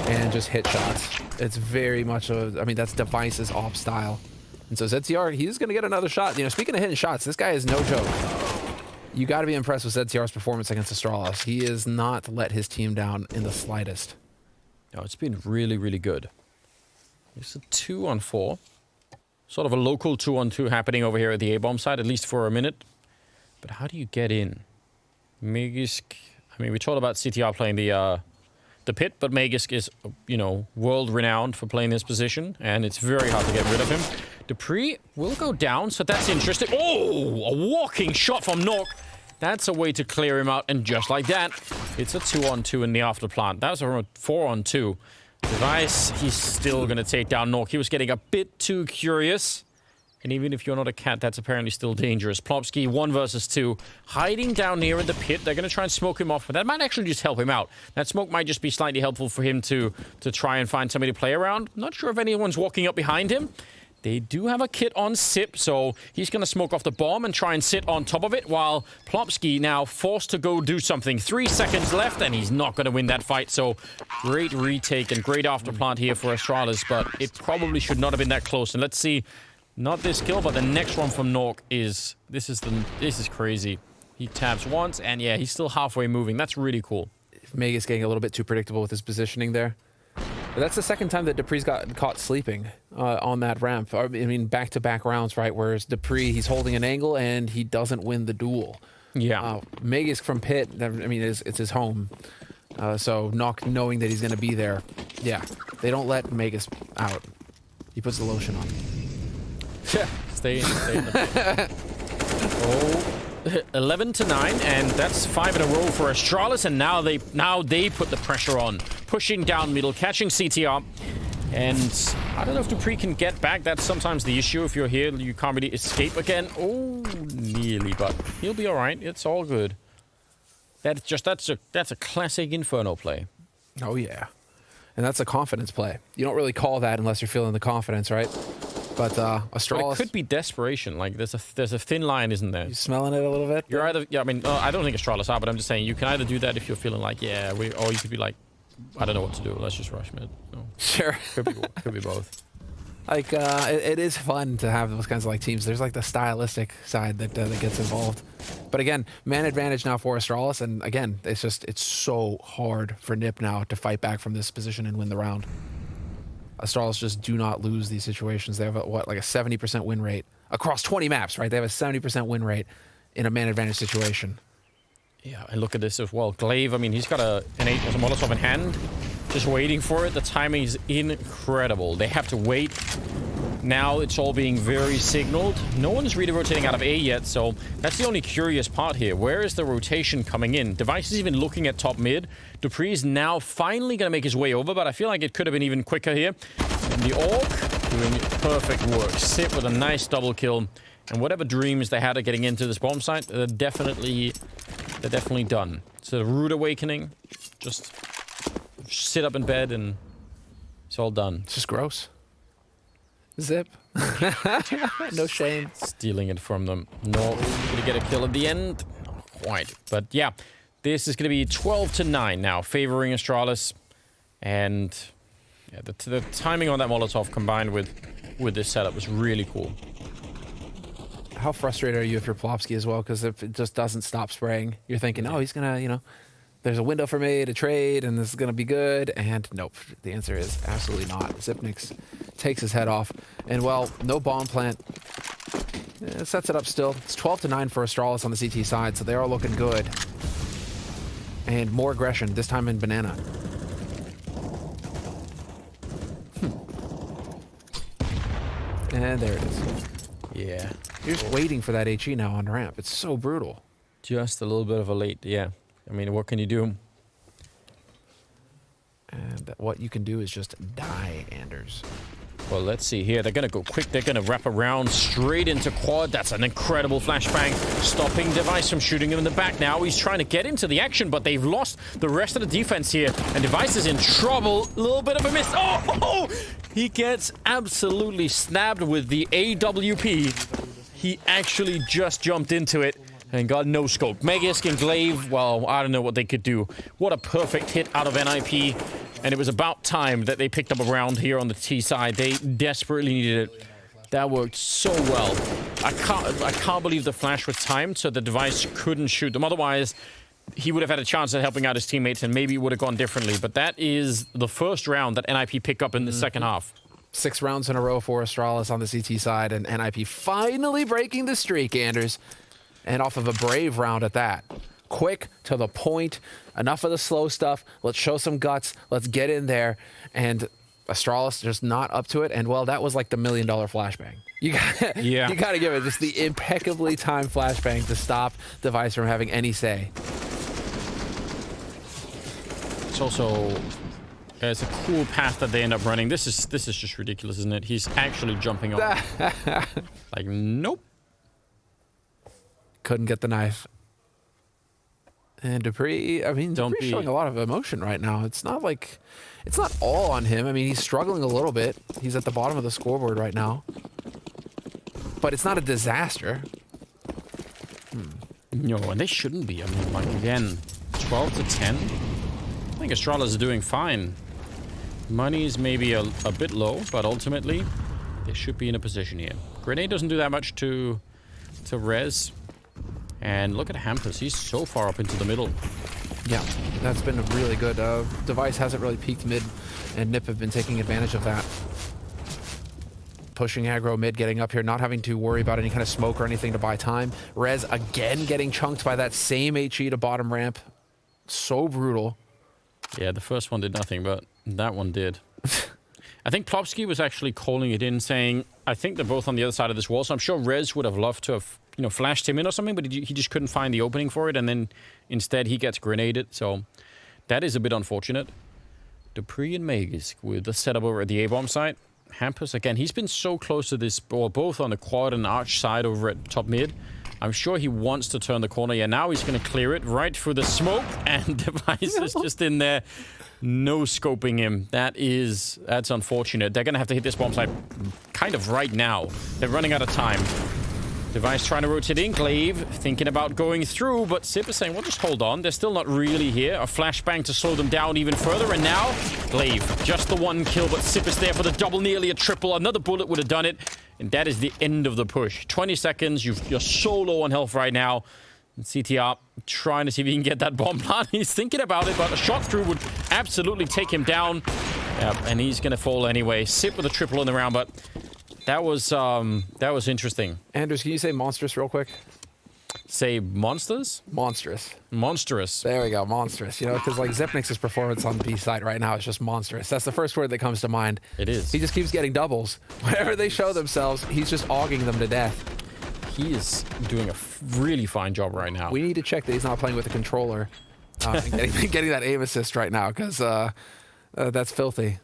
and just hit shots. It's very much I mean, that's Device's op style. And so ZTR, he's going to get another shot. You know, speaking of hitting shots, this guy is no joke. You got to be impressed with ZTR's performance against Astralis. He has not let his team down in the slightest. No, it's been really, really good. It's a 2-on-4. Sort of a local 2-on-2 happening over here at the A-bomb side, at least for a minute. But how do you get in? Magisk, I mean, we talked about CTR playing the pit, but Magisk is, you know, world-renowned for playing this position, and it's very hard to get rid of him. Dupree will go down, so that's interesting. Oh, a walking shot from Nok. That's a way to clear him out, and just like that, it's a 2-on-2 in the afterplant. That was a 4-on-2. Device, he's still going to take down Nok. He was getting a bit too curious. And even if you're not a cat, that's apparently still dangerous. Plopsky, 1 versus 2, hiding down here in the pit. They're going to try and smoke him off, but that might actually just help him out. That smoke might just be slightly helpful for him to try and find somebody to play around. Not sure if anyone's walking up behind him. They do have a kit on Sip, so he's going to smoke off the bomb and try and sit on top of it, while Plopsky now forced to go do something. 3 seconds left, and he's not going to win that fight. So great retake and great afterplant here for Astralis, but it probably should not have been that close. And let's see, not this kill, but the next one from Nork is... This is crazy. He taps once, and yeah, he's still halfway moving. That's really cool. Mega's getting a little bit too predictable with his positioning there. But that's the second time that Dupree's got caught sleeping on that ramp. I mean, back-to-back rounds, right? Whereas Dupree, he's holding an angle and he doesn't win the duel. Yeah. Megas from pit, I mean, it's his home. So Nok knowing that he's going to be there, yeah, they don't let Megas out. He puts the lotion on. Yeah, stay in the pit. Oh. 11-9, and that's 5 in a row for Astralis, and now they put the pressure on, pushing down middle, catching CTR, and I don't know if Dupree can get back. That's sometimes the issue. If you're here, you can't really escape again. Oh, nearly, but he'll be all right. It's all good. That's a classic Inferno play. Oh yeah, and that's a confidence play. You don't really call that unless you're feeling the confidence, right? But Astralis... But it could be desperation. Like, there's a thin line, isn't there? You smelling it a little bit? You're either... Yeah, I mean, I don't think Astralis are, but I'm just saying, you can either do that if you're feeling like, yeah, or you could be like, I don't know what to do. Let's just rush mid. No. Sure. Could be both. Like, it is fun to have those kinds of, like, teams. There's, like, the stylistic side that gets involved. But, again, man advantage now for Astralis. And, again, it's so hard for Nip now to fight back from this position and win the round. Astralis just do not lose these situations. They have like a 70% win rate across 20 maps, right? They have a 70% win rate in a man advantage situation. Yeah, and look at this as well. Glaive, I mean, he's got a Molotov in hand, just waiting for it. The timing is incredible. They have to wait. Now it's all being very signaled. No one's really rotating out of A yet, so that's the only curious part here. Where is the rotation coming in? Device is even looking at top mid. Dupree is now finally going to make his way over, but I feel like it could have been even quicker here. And the Orc doing perfect work. Sip with a nice double kill. And whatever dreams they had of getting into this bomb site, they're definitely done. So the rude awakening, just sit up in bed and it's all done. It's just gross. Zip. No shame. Stealing it from them. No, gonna get a kill at the end. Not quite. But yeah, This is going to be 12-9 now, favoring Astralis. And yeah, the timing on that Molotov combined with this setup was really cool. How frustrated are you if you're Plopsky as well? Because if it just doesn't stop spraying, you're thinking, oh, he's going to, you know, there's a window for me to trade and this is going to be good. And nope, the answer is absolutely not. Zipnix takes his head off. And well, no bomb plant. It sets it up still. It's 12-9 for Astralis on the CT side, so they are looking good. And more aggression, this time in Banana. And there it is. Yeah. You're just waiting for that HE now on ramp. It's so brutal. Just a little bit of a late, yeah. I mean, what can you do? And what you can do is just die, Anders. Well, let's see here. They're going to go quick. They're going to wrap around straight into quad. That's an incredible flashbang. Stopping Device from shooting him in the back now. He's trying to get into the action, but they've lost the rest of the defense here. And Device is in trouble. A little bit of a miss. Oh! He gets absolutely snapped with the AWP. He actually just jumped into it and got no scope. Megisk and Glaive, well, I don't know what they could do. What a perfect hit out of NIP. And it was about time that they picked up a round here on the T side. They desperately needed it. That worked so well. I can't believe the flash was timed so the Device couldn't shoot them. Otherwise, he would have had a chance at helping out his teammates and maybe it would have gone differently. But that is the first round that NIP picked up in the second half. 6 rounds in a row for Astralis on the CT side, and NIP finally breaking the streak, Anders. And off of a brave round at that. Quick, to the point, enough of the slow stuff. Let's show some guts. Let's get in there. And Astralis just not up to it. And well, that was like the $1 million flashbang. You got to give it just the impeccably timed flashbang to stop Device from having any say. It's also it's a cool path that they end up running. This is just ridiculous, isn't it? He's actually jumping on. Like, nope. Couldn't get the knife. And Dupree, I mean, Dupree's showing a lot of emotion right now. It's not like, it's not all on him. I mean, he's struggling a little bit. He's at the bottom of the scoreboard right now. But it's not a disaster. No, and they shouldn't be. I mean, like, again, 12-10. I think Astralis is doing fine. Money is maybe a bit low, but ultimately, they should be in a position here. Grenade doesn't do that much to res. And look at Hampus. He's so far up into the middle. Yeah, that's been really good. Device hasn't really peaked mid, and Nip have been taking advantage of that. Pushing aggro mid, getting up here, not having to worry about any kind of smoke or anything to buy time. Rez again getting chunked by that same HE to bottom ramp. So brutal. Yeah, the first one did nothing, but that one did. I think Plopsky was actually calling it in, saying, I think they're both on the other side of this wall, so I'm sure Rez would have loved to have, you know, flashed him in or something, but he just couldn't find the opening for it, and then instead he gets grenaded, so that is a bit unfortunate. Dupree and Megisk with the setup over at the A-bomb site. Hampus, again, he's been so close to this ball, both on the quad and arch side over at top mid. I'm sure he wants to turn the corner. Yeah, now he's going to clear it right through the smoke, and Device is just in there. No scoping him. That's unfortunate. They're going to have to hit this bomb site kind of right now. They're running out of time. Device trying to rotate in. Glaive thinking about going through, but Sip is saying, well, just hold on. They're still not really here. A flashbang to slow them down even further. And now, Glaive, just the one kill, but Sip is there for the double, nearly a triple. Another bullet would have done it. And that is the end of the push. 20 seconds. You're so low on health right now. And CTR trying to see if he can get that bomb plant. He's thinking about it, but a shot through would absolutely take him down. Yeah, and he's going to fall anyway. Sip with a triple in the round, but that was interesting. Anders, can you say monstrous real quick? Say monsters? Monstrous. Monstrous. There we go, monstrous. You know, because like Zipnix's performance on the B side right now is just monstrous. That's the first word that comes to mind. It is. He just keeps getting doubles. Whenever they show themselves, he's just auging them to death. He is doing a really fine job right now. We need to check that he's not playing with a controller and getting that aim assist right now, because that's filthy.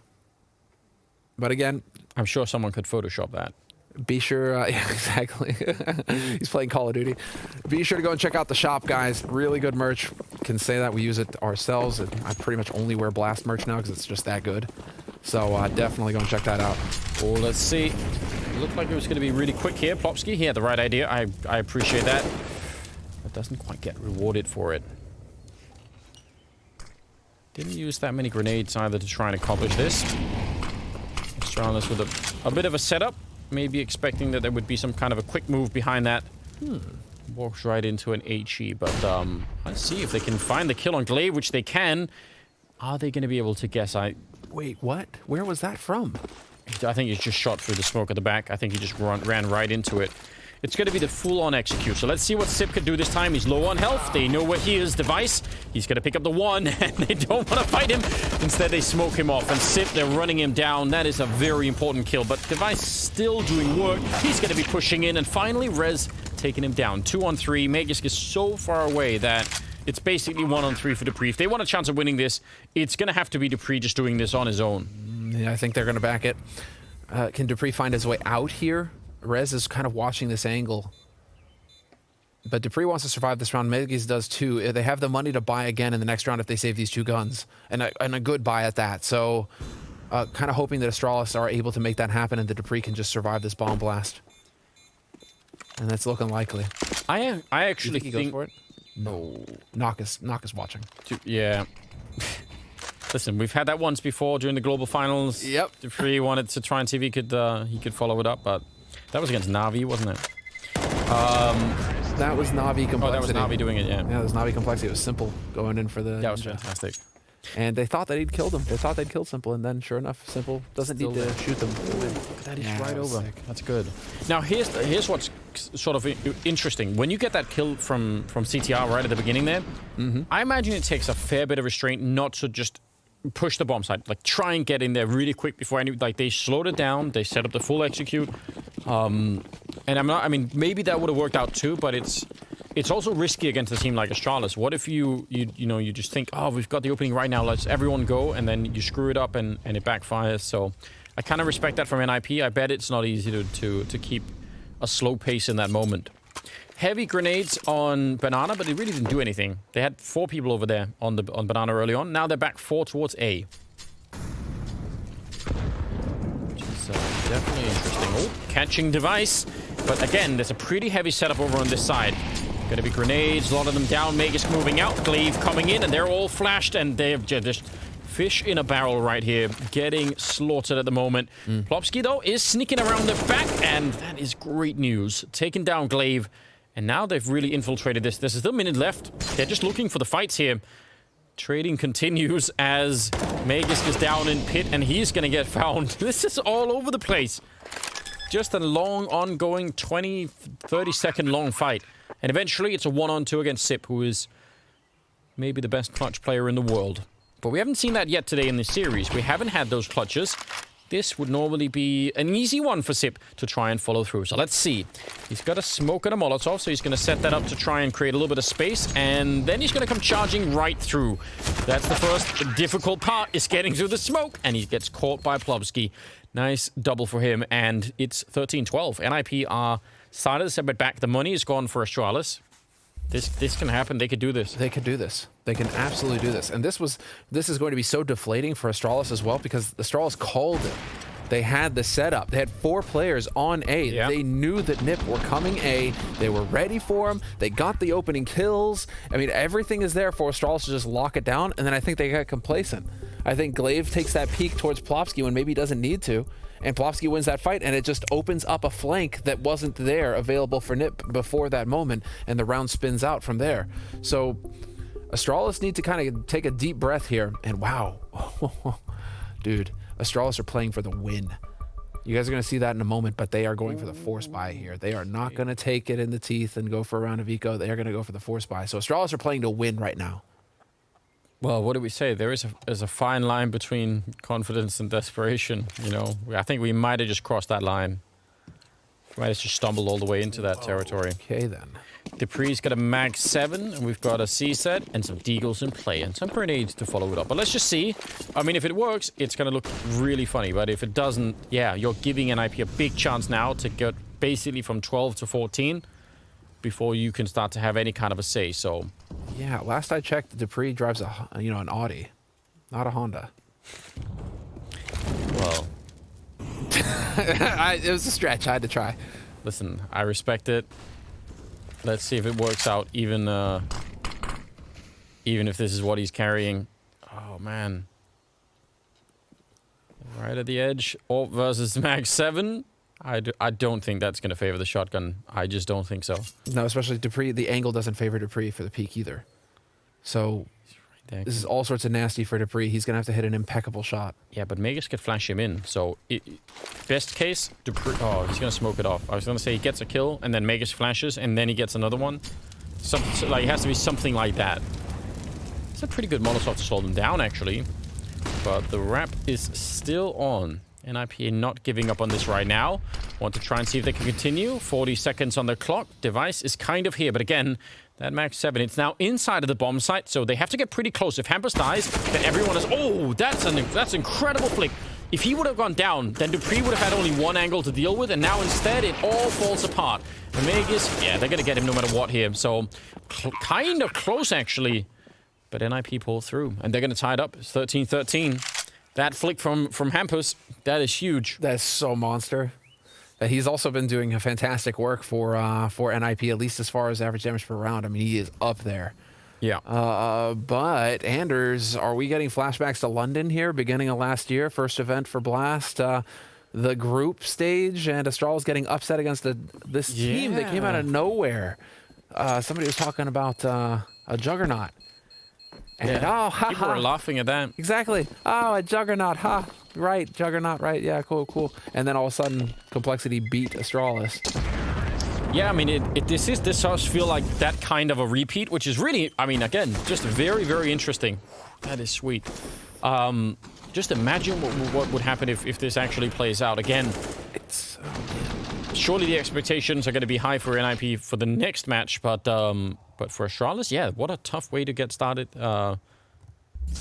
But again, I'm sure someone could Photoshop that. Be sure, yeah, exactly. He's playing Call of Duty. Be sure to go and check out the shop, guys. Really good merch. Can say that we use it ourselves. I pretty much only wear Blast merch now because it's just that good. So definitely go and check that out. Well, let's see. It looked like it was going to be really quick here. Plopsky, he had the right idea. I appreciate that. But doesn't quite get rewarded for it. Didn't use that many grenades either to try and accomplish this. Astralis with a bit of a setup. Maybe expecting that there would be some kind of a quick move behind that. Walks right into an HE, but let's see if they can find the kill on Glaive, which they can. Are they going to be able to guess? Wait, what? Where was that from? I think he's just shot through the smoke at the back. I think he just ran right into it. It's going to be the full-on execute. So let's see what Sip could do this time. He's low on health. They know where he is. Device. He's going to pick up the 1, and they don't want to fight him. Instead, they smoke him off. And Sip, they're running him down. That is a very important kill. But Device still doing work. He's going to be pushing in. And finally, Rez taking him down. 2-on-3. Magisk is so far away that it's basically 1-on-3 for dupreeh. If they want a chance of winning this, it's going to have to be dupreeh just doing this on his own. Yeah, I think they're going to back it. Can dupreeh find his way out here? Rez is kind of watching this angle. But dupreeh wants to survive this round. Magisk does too. They have the money to buy again in the next round if they save these 2 guns. And a good buy at that. So kind of hoping that Astralis are able to make that happen and that dupreeh can just survive this bomb blast. And that's looking likely. I actually think he goes for it? No. Knock is watching. Yeah. Listen, we've had that once before during the global finals. Yep. dupreeh wanted to try and see if he could follow it up, but that was against NaVi, wasn't it? That was NaVi complexity. Oh, that was NaVi doing it, yeah. Yeah, that was NaVi complexity. It was Simple going in for the That was ninja. fantastic. And they thought that he'd killed him. They thought they'd killed Simple, and then sure enough, Simple doesn't need to shoot them. That is right over. That's good. Now, here's what's sort of interesting. When you get that kill from CTR right at the beginning there, I imagine it takes a fair bit of restraint not to just push the bomb side. Like, try and get in there really quick before they slowed it down. They set up the full execute. And I mean, maybe that would have worked out too, but it's also risky against a team like Astralis. What if you just think, oh, we've got the opening right now, let's everyone go, and then you screw it up and it backfires. So I kind of respect that from NIP. I bet it's not easy to keep a slow pace in that moment. Heavy grenades on Banana, but they really didn't do anything. They had 4 people over there on Banana early on. Now they're back 4 towards A. Which is definitely interesting. Oh, catching Device. But again, there's a pretty heavy setup over on this side. Gonna be grenades, a lot of them down. Magisk moving out. Glaive coming in, and they're all flashed, and they've just fish in a barrel right here. Getting slaughtered at the moment. Plopsky, though, is sneaking around the back, and that is great news. Taking down Glaive. And now they've really infiltrated this. There's still a minute left. They're just looking for the fights here. Trading continues as Magisk is down in pit, and he's going to get found. This is all over the place. Just a long, ongoing 20, 30-second long fight. And eventually, it's a 1-on-2 against Sip, who is maybe the best clutch player in the world. But we haven't seen that yet today in this series. We haven't had those clutches. This would normally be an easy one for Sip to try and follow through. So let's see. He's got a smoke and a Molotov, so he's going to set that up to try and create a little bit of space, and then he's going to come charging right through. That's the first difficult part, is getting through the smoke, and he gets caught by Plopsky. Nice double for him, and it's 13-12. NIP are started to set it back. The money is gone for Astralis. This can happen. They could do this. They could do this. They can absolutely do this. And this is going to be so deflating for Astralis as well, because Astralis called it. They had the setup. They had 4 players on A. Yeah. They knew that NIP were coming A. They were ready for them. They got the opening kills. I mean, everything is there for Astralis to just lock it down, and then I think they got complacent. I think Glaive takes that peek towards Plopsky when maybe he doesn't need to, and Plopsky wins that fight, and it just opens up a flank that wasn't there available for NIP before that moment, and the round spins out from there. So Astralis need to kind of take a deep breath here, and wow. Dude, Astralis are playing for the win. You guys are going to see that in a moment, but they are going for the force buy here. They are not going to take it in the teeth and go for a round of eco. They are going to go for the force buy. So Astralis are playing to win right now. Well, what do we say? There's a fine line between confidence and desperation. You know, I think we might have just crossed that line. We might have just stumbled all the way into that territory. Okay, then. dupreeh's got a mag 7, and we've got a C set and some deagles in play and some grenades to follow it up. But let's just see. I mean, if it works, it's going to look really funny. But if it doesn't, yeah, you're giving NIP a big chance now to get basically from 12 to 14 before you can start to have any kind of a say. So, yeah, last I checked, dupreeh drives an Audi, not a Honda. Well, it was a stretch. I had to try. Listen, I respect it. Let's see if it works out, even if this is what he's carrying. Oh, man. Right at the edge. Orp versus Mag 7. I don't think that's going to favor the shotgun. I just don't think so. No, especially dupreeh. The angle doesn't favor dupreeh for the peek either. So this is all sorts of nasty for dupreeh. He's going to have to hit an impeccable shot. Yeah, but Magus could flash him in. So best case, dupreeh... Oh, he's going to smoke it off. I was going to say he gets a kill, and then Magus flashes, and then he gets another one. So, like, it has to be something like that. It's a pretty good Molotov to slow them down, actually. But the wrap is still on. NIP not giving up on this right now. Want to try and see if they can continue. 40 seconds on the clock. Device is kind of here, but again, that Mag 7, it's now inside of the bomb site, so they have to get pretty close. If Hampus dies, then everyone is... Oh, that's incredible flick. If he would have gone down, then dupreeh would have had only one angle to deal with, and now instead it all falls apart. And Magus, yeah, they're going to get him no matter what here. So kind of close, actually. But NIP pull through, and they're going to tie it up. It's 13-13. That flick from Hampus, that is huge. That's so monster. He's also been doing a fantastic work for NIP, at least as far as average damage per round. I mean, he is up there. Yeah. But Anders, are we getting flashbacks to London here, beginning of last year, first event for Blast, the group stage, and Astralis getting upset against this team that came out of nowhere. Somebody was talking about a Juggernaut. And people were laughing at that. Exactly. Oh, a Juggernaut, ha. Right, Juggernaut, right. Yeah, cool. And then all of a sudden, Complexity beat Astralis. Yeah, I mean, this does feel like that kind of a repeat, which is really, I mean, again, just very, very interesting. That is sweet. Just imagine what would happen if this actually plays out. Again, surely the expectations are going to be high for NIP for the next match, but for Astralis, yeah, what a tough way to get started.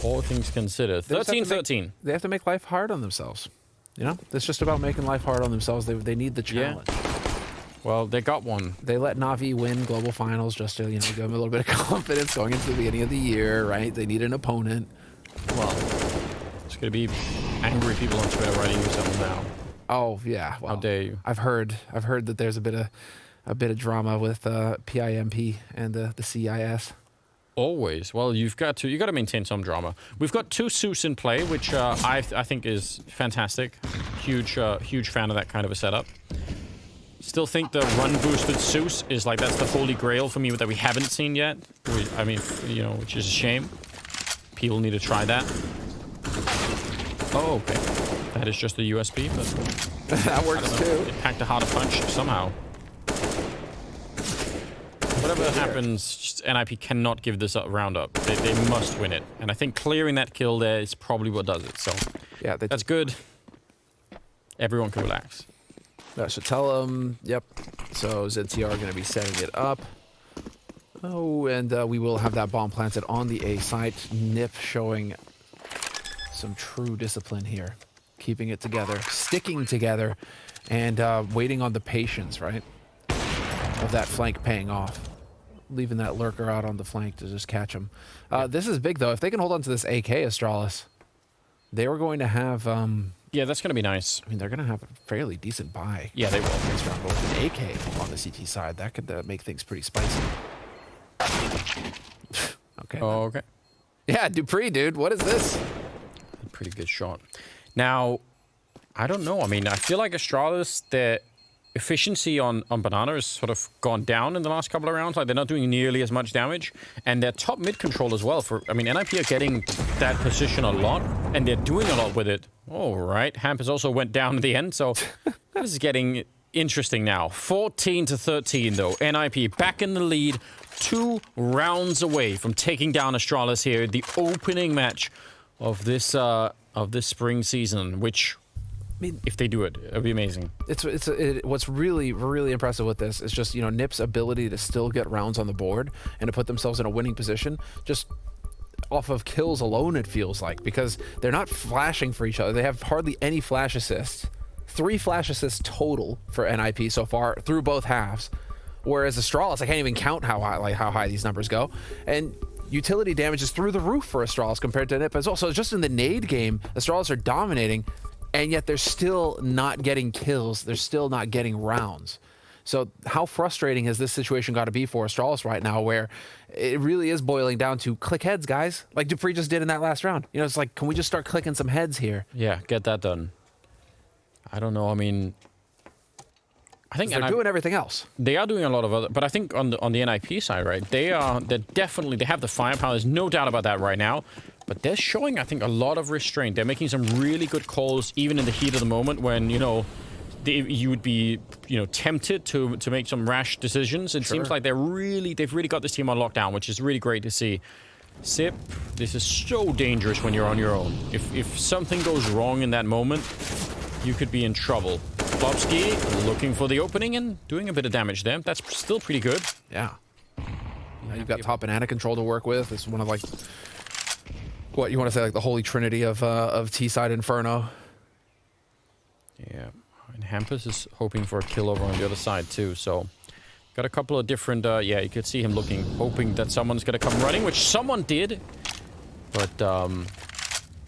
All things considered. 13-13. They have to make life hard on themselves. You know, it's just about making life hard on themselves. They need the challenge. Yeah. Well, they got one. They let NaVi win global finals just to, give them a little bit of confidence going into the beginning of the year, right? They need an opponent. Well, it's going to be angry people on Twitter writing you something now. Oh yeah. Well, how dare you? I've heard that there's a bit of drama with PIMP and the CIS. Always. Well, you got to maintain some drama. We've got 2 Zeus in play, which I think is fantastic. Huge fan of that kind of a setup. Still think the run boosted Zeus is like, that's the holy grail for me that we haven't seen yet. I mean, which is a shame. People need to try that. Oh, okay. That is just a USB, but that works too. It packed a harder punch somehow. Whatever happens, just NIP cannot give this round up. They must win it. And I think clearing that kill there is probably what does it. So yeah, that's good. Everyone can relax. That should tell them. Yep. So ZTR are going to be setting it up. Oh, and we will have that bomb planted on the A site. Nip showing some true discipline here. Keeping it together, sticking together, and waiting on the patience, right? Of that flank paying off. Leaving that lurker out on the flank to just catch him. This is big, though. If they can hold on to this AK, Astralis, they were going to have... yeah, that's going to be nice. I mean, they're going to have a fairly decent buy. Yeah, they will. This round, but with an AK on the CT side, that could make things pretty spicy. Okay. Oh, okay. Yeah, dupreeh, dude. What is this? A pretty good shot. Now, I don't know. I mean, I feel like Astralis, their efficiency on Banana has sort of gone down in the last couple of rounds. Like, they're not doing nearly as much damage. And their top mid control as well. I mean, NIP are getting that position a lot, and they're doing a lot with it. All right. Hampus also went down at the end, so this is getting interesting now. 14-13, though. NIP back in the lead. 2 rounds away from taking down Astralis here. The opening match of this spring season, which... I mean, if they do it, it'll be amazing. What's really, really impressive with this is just, Nip's ability to still get rounds on the board and to put themselves in a winning position just off of kills alone, it feels like, because they're not flashing for each other. They have hardly any flash assists. 3 flash assists total for NIP so far through both halves. Whereas Astralis, I can't even count how high these numbers go. And utility damage is through the roof for Astralis compared to Nip as well. So just in the nade game, Astralis are dominating. And yet they're still not getting kills. They're still not getting rounds. So how frustrating has this situation got to be for Astralis right now, where it really is boiling down to click heads, guys, like dupreeh just did in that last round. You know, it's like, can we just start clicking some heads here? Yeah, get that done. I don't know. I mean, I think they're doing everything else. They are doing a lot of other, but I think on the NIP side, right? They have the firepower. There's no doubt about that right now. But they're showing, I think, a lot of restraint. They're making some really good calls, even in the heat of the moment, when you would be tempted to make some rash decisions. It seems like they've really got this team on lockdown, which is really great to see. Sip, this is so dangerous when you're on your own. If something goes wrong in that moment, you could be in trouble. Plopsky looking for the opening and doing a bit of damage there. That's still pretty good. Yeah. You've got top banana control to work with. It's one of like, what you want to say, like the holy trinity of T-side Inferno. Yeah, and Hampus is hoping for a kill over on the other side too. So got a couple of different. Yeah, you could see him hoping that someone's gonna come running, which someone did, but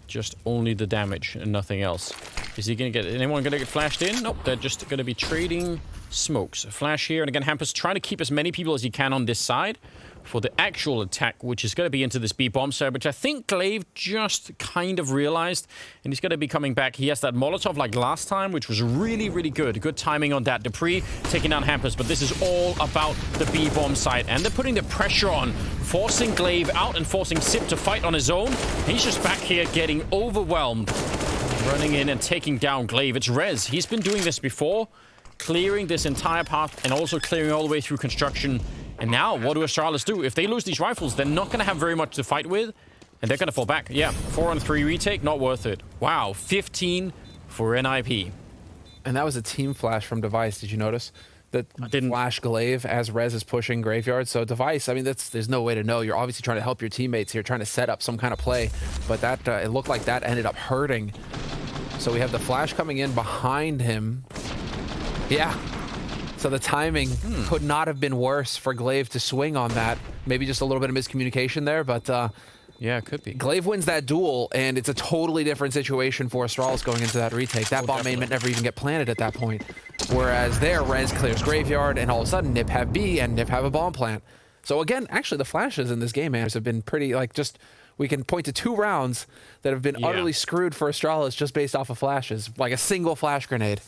just only the damage and nothing else. Is he anyone gonna get flashed in? Nope, they're just gonna be trading smokes. A flash here, and again, Hampus trying to keep as many people as he can on this side for the actual attack, which is going to be into this B bomb side, which I think Glaive just kind of realized, and he's going to be coming back. He has that Molotov like last time, which was really, really good. Good timing on that. dupreeh taking down Hampus, but this is all about the B bomb side, and they're putting the pressure on, forcing Glaive out and forcing Sip to fight on his own. He's just back here getting overwhelmed, running in and taking down Glaive. It's Rez. He's been doing this before, clearing this entire path and also clearing all the way through construction. And now, what do Astralis do? If they lose these rifles, they're not going to have very much to fight with, and they're going to fall back. Yeah, 4-on-3 retake, not worth it. Wow, 15 for NIP. And that was a team flash from Device. Did you notice? That flash Glaive as Rez is pushing Graveyard. So Device, I mean, there's no way to know. You're obviously trying to help your teammates here, trying to set up some kind of play. But that it looked like that ended up hurting. So we have the flash coming in behind him. Yeah. So the timing could not have been worse for Glaive to swing on that. Maybe just a little bit of miscommunication there, but yeah, it could be. Glaive wins that duel, and it's a totally different situation for Astralis going into that retake. That bomb may never even get planted at that point. Whereas there, Rez clears Graveyard, and all of a sudden, Nip have B, and Nip have a bomb plant. So again, actually, the flashes in this game, man, have been pretty, like, just... We can point to 2 rounds that have been utterly screwed for Astralis just based off of flashes, like a single flash grenade.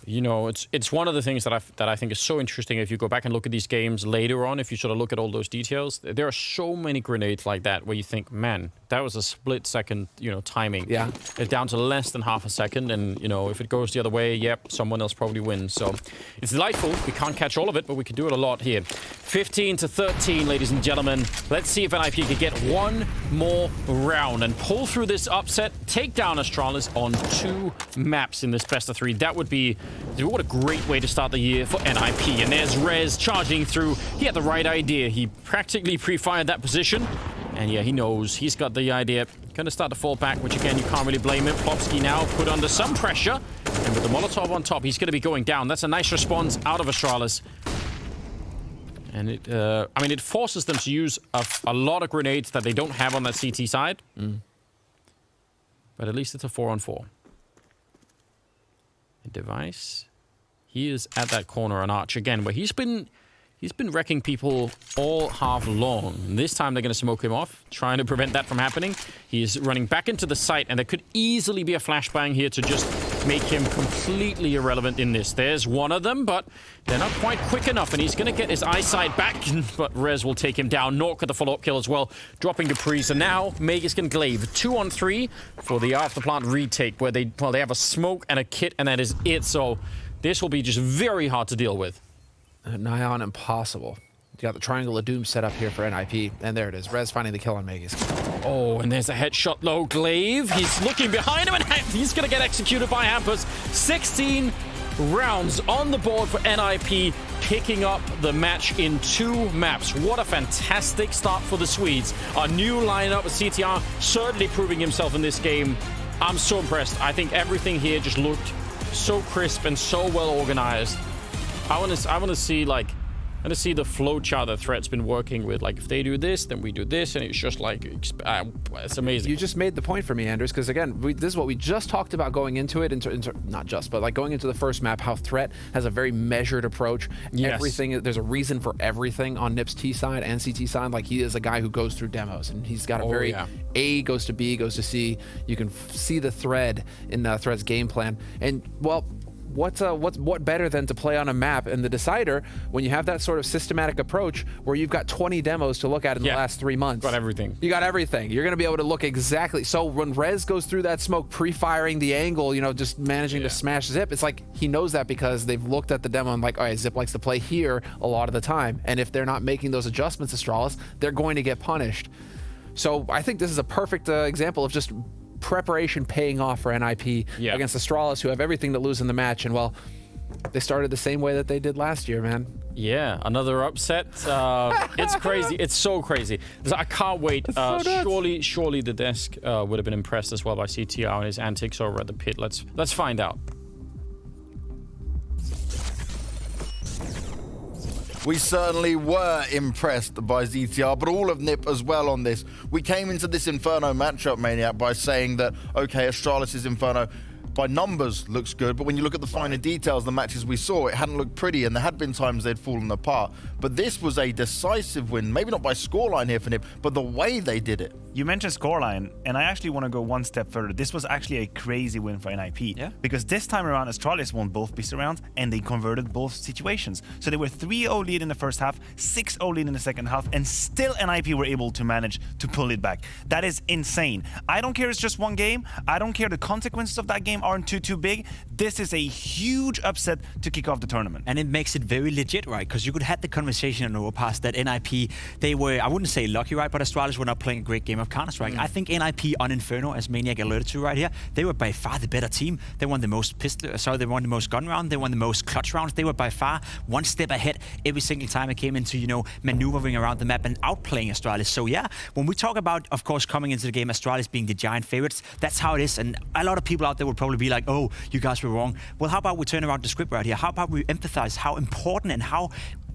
You know, it's one of the things that I think is so interesting. If you go back and look at these games later on, if you sort of look at all those details, there are so many grenades like that where you think, man, that was a split second, timing. Yeah. It's down to less than half a second, and if it goes the other way, yep, someone else probably wins. So it's delightful. We can't catch all of it, but we can do it a lot here. 15-13, ladies and gentlemen. Let's see if NIP can get one more round and pull through this upset, take down Astralis on 2 maps in this best of 3. That would be... What a great way to start the year for NIP. And there's Rez charging through. He had the right idea. He practically pre-fired that position. And yeah, he knows. He's got the idea. Gonna start to fall back, which again, you can't really blame him. Plopsky now put under some pressure. And with the Molotov on top, he's gonna be going down. That's a nice response out of Astralis. And it forces them to use a lot of grenades that they don't have on that CT side. But at least it's a 4-on-4. Device. He is at that corner on Arch again, where he's been wrecking people all half long. And this time they're going to smoke him off, trying to prevent that from happening. He is running back into the site, and there could easily be a flashbang here to just make him completely irrelevant in this. There's one of them, but they're not quite quick enough, and he's going to get his eyesight back, but Rez will take him down. Nork with the follow-up kill as well, dropping dupreeh. So now Magus can Glaive 2-on-3 for the afterplant retake, where they have a smoke and a kit, and that is it. So this will be just very hard to deal with. Nigh on impossible. You got the Triangle of Doom set up here for NIP, and there it is. Rez finding the kill on Magus. Oh, and there's a headshot low. Glaive, he's looking behind him, and he's going to get executed by Hampus. 16 rounds on the board for NIP, picking up the match in 2 maps. What a fantastic start for the Swedes. A new lineup with CTR certainly proving himself in this game. I'm so impressed. I think everything here just looked so crisp and so well organized. I want to see, like, and to see the flow chart that Threat's been working with. Like, if they do this, then we do this, and it's just like, it's amazing. You just made the point for me, Anders, because again, this is what we just talked about going into it, not just, but like going into the first map, how Threat has a very measured approach. Yes. Everything, there's a reason for everything on Nip's T side and CT side. Like, he is a guy who goes through demos, and he's got a very A goes to B, goes to C. You can see the thread in Threat's game plan. And, well, what better than to play on a map and the decider when you have that sort of systematic approach where you've got 20 demos to look at in the last 3 months. Got everything. You got everything. You're going to be able to look exactly. So when Rez goes through that smoke, pre-firing the angle, you know, just managing to smash Zip, it's like he knows that because they've looked at the demo and like, all right, Zip likes to play here a lot of the time. And if they're not making those adjustments, Astralis, they're going to get punished. So I think this is a perfect example of just preparation paying off for NIP against Astralis, who have everything to lose in the match. And, well, they started the same way that they did last year, man. Yeah, another upset. It's crazy. It's so crazy. I can't wait. Surely the desk would have been impressed as well by CTR and his antics over at the pit. Let's find out. We certainly were impressed by ZTR, but all of NiP as well on this. We came into this Inferno matchup, Maniac, by saying that, okay, Astralis' Inferno by numbers looks good, but when you look at the finer details, the matches we saw, it hadn't looked pretty, and there had been times they'd fallen apart. But this was a decisive win, maybe not by scoreline here for NiP, but the way they did it. You mentioned scoreline, and I actually want to go one step further. This was actually a crazy win for NIP. Because this time around, Astralis won both beast rounds, and they converted both situations. So they were 3-0 lead in the first half, 6-0 lead in the second half, and still NIP were able to manage to pull it back. That is insane. I don't care it's just one game. I don't care the consequences of that game aren't too big. This is a huge upset to kick off the tournament. And it makes it very legit, right? Because you could have the conversation in Overpass that NIP, they were, I wouldn't say lucky, right? But Astralis were not playing a great game of Counter-Strike. I think NIP on Inferno, as Maniac alerted to right here, they were by far the better team. They won the most they won the most gun round, they won the most clutch rounds. They were by far one step ahead every single time it came into, you know, maneuvering around the map and outplaying Astralis. So yeah, when we talk about, of course, coming into the game, Astralis being the giant favorites, that's how it is. And a lot of people out there would probably be like, oh, you guys were wrong. Well, how about we turn around the script right here? How about we emphasize how important and how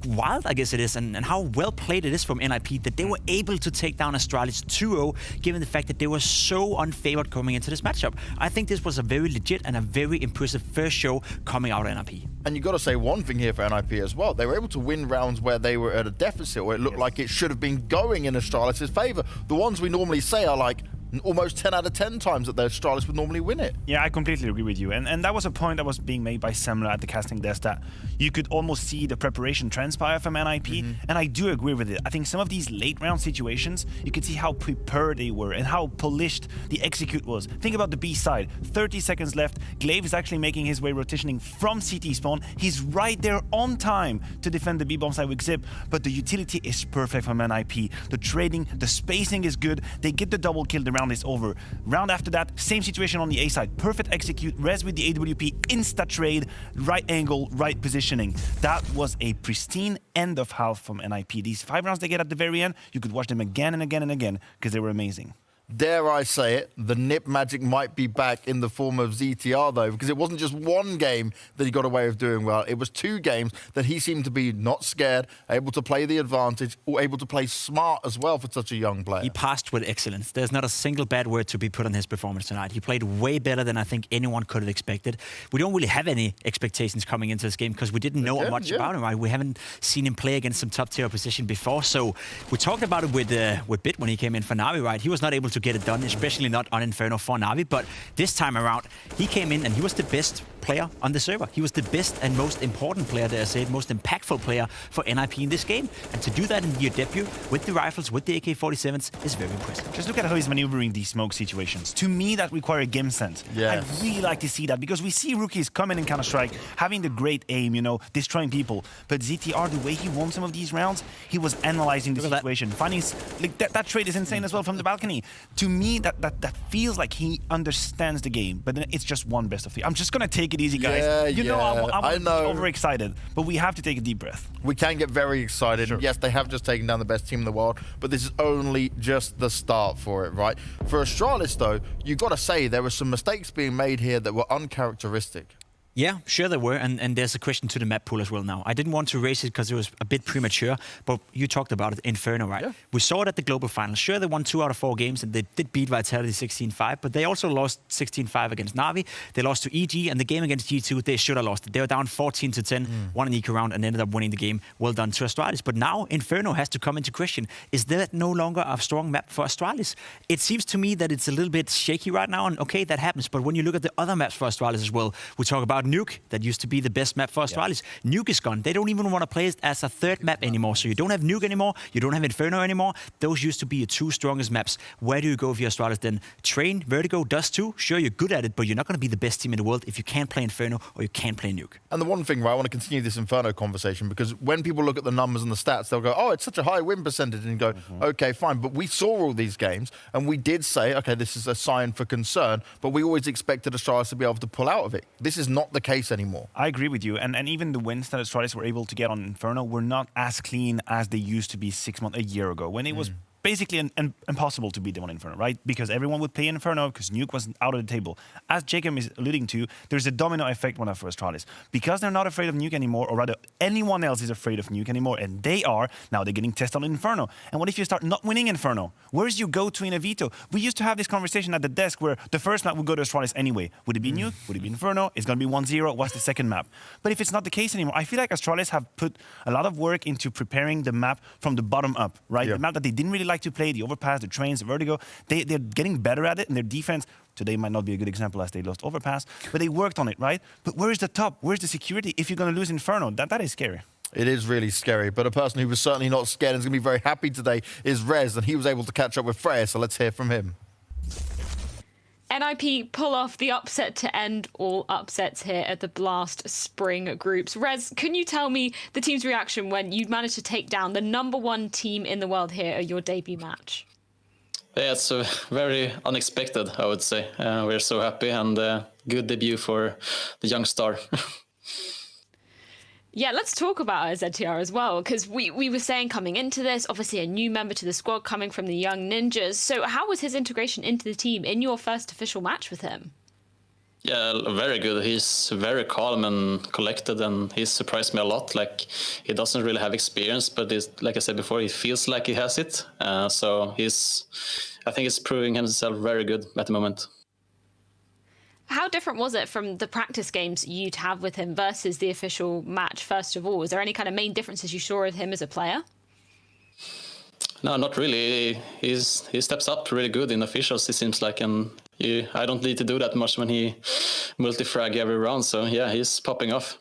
wild, I guess it is, and how well played it is from NIP that they were able to take down Astralis 2-0, given the fact that they were so unfavored coming into this matchup. I think this was a very legit and a very impressive first show coming out of NIP. And you got to say one thing here for NIP as well. They were able to win rounds where they were at a deficit, where it looked like it should have been going in Astralis' favor. The ones we normally say are like almost 10 out of 10 times that the Astralis would normally win it. Yeah, I completely agree with you. And that was a point that was being made by Semler at the casting desk, that you could almost see the preparation transpire from NIP. And I do agree with it. I think some of these late round situations, you could see how prepared they were and how polished the execute was. Think about the B side. 30 seconds left. Glaive is actually making his way rotationing from CT spawn. He's right there on time to defend the B bomb side with Zip, but the utility is perfect from NIP. The trading, the spacing is good. They get the double kill, the round is over. Round after that, same situation on the A side. Perfect execute, Rez with the AWP, insta trade, right angle, right positioning. That was a pristine end of half from NIP. These 5 rounds they get at the very end, you could watch them again and again and again because they were amazing. Dare I say it, the NiP magic might be back in the form of ZTR though, because it wasn't just one game that he got away with doing well. It was 2 games that he seemed to be not scared, able to play the advantage, or able to play smart as well for such a young player. He passed with excellence. There's not a single bad word to be put on his performance tonight. He played way better than I think anyone could have expected. We don't really have any expectations coming into this game because we didn't know much about him, right? We haven't seen him play against some top-tier opposition before. So we talked about it with Bit when he came in for NaVi, right? He was not able to get it done, especially not on Inferno for NaVi, but this time around, he came in and he was the best player on the server. He was the best and most important player, dare I say it, most impactful player for NIP in this game. And to do that in your debut with the rifles, with the AK-47s, is very impressive. Just look at how he's maneuvering these smoke situations. To me, that requires a game sense. I'd really like to see that because we see rookies coming in Counter-Strike, having the great aim, you know, destroying people. But ZTR, the way he won some of these rounds, he was analyzing the situation. Finding, like, that trade is insane as well from the balcony. To me, that feels like he understands the game, but then it's just one best of 3. I'm just gonna take it easy, guys. You know, I'm overexcited, but we have to take a deep breath. We can get very excited. Sure. Yes, they have just taken down the best team in the world, but this is only just the start for it, right? For Astralis, though, you got to say there were some mistakes being made here that were uncharacteristic. Yeah, sure there were, and there's a question to the map pool as well now. I didn't want to raise it because it was a bit premature, but you talked about it, Inferno, right? Yeah. We saw it at the global final. Sure, they won 2 out of 4 games, and they did beat Vitality 16-5, but they also lost 16-5 against NaVi. They lost to EG, and the game against G2, they should have lost it. They were down 14-10, won an eco round, and ended up winning the game. Well done to Astralis. But now Inferno has to come into question. Is that no longer a strong map for Astralis? It seems to me that it's a little bit shaky right now, and okay, that happens, but when you look at the other maps for Astralis as well, we talk about Nuke, that used to be the best map for Astralis. Yeah. Nuke is gone. They don't even want to play it as a third map anymore. So you don't have Nuke anymore. You don't have Inferno anymore. Those used to be your 2 strongest maps. Where do you go if you're Astralis then? Train, Vertigo, Dust 2. Sure, you're good at it, but you're not going to be the best team in the world if you can't play Inferno or you can't play Nuke. And the one thing, right, I want to continue this Inferno conversation because when people look at the numbers and the stats, they'll go, oh, it's such a high win percentage, and go, okay, fine. But we saw all these games and we did say, okay, this is a sign for concern, but we always expected Astralis to be able to pull out of it. This is not the case anymore. I agree with you. And even the wins that Astralis were able to get on Inferno were not as clean as they used to be a year ago, when it was basically impossible to beat them on Inferno, right? Because everyone would play Inferno because Nuke was out of the table. As Jacob is alluding to, there's a domino effect for Astralis. Because they're not afraid of Nuke anymore, or rather anyone else is afraid of Nuke anymore, and they are, now they're getting tested on Inferno. And what if you start not winning Inferno? Where's your go-to in a veto? We used to have this conversation at the desk where the first map would go to Astralis anyway. Would it be Nuke? Would it be Inferno? It's going to be 1-0. What's the second map? But if it's not the case anymore, I feel like Astralis have put a lot of work into preparing the map from the bottom up, right? Yeah. The map that they didn't really like to play, the overpass, the trains, the vertigo, they're getting better at it, and their defense today might not be a good example as they lost overpass, but they worked on it, right? But where's the top? Where's the security if you're going to lose Inferno? That is scary. It is really scary, but a person who was certainly not scared and is going to be very happy today is Rez, and he was able to catch up with Freya, so let's hear from him. NIP pull off the upset to end all upsets here at the Blast Spring Groups. Rez, can you tell me the team's reaction when you managed to take down the #1 team in the world here at your debut match? Yeah, it's very unexpected, I would say. We're so happy, and good debut for the young star. Yeah, let's talk about ZTR as well, because we were saying coming into this, obviously a new member to the squad coming from the Young Ninjas. So how was his integration into the team in your first official match with him? Yeah, very good. He's very calm and collected, and he surprised me a lot. Like, he doesn't really have experience, but like I said before, he feels like he has it. So I think he's proving himself very good at the moment. How different was it from the practice games you'd have with him versus the official match, first of all? Was there any kind of main differences you saw with him as a player? No, not really. He steps up really good in officials, it seems like, and I don't need to do that much when he multi-frag every round, so yeah, he's popping off.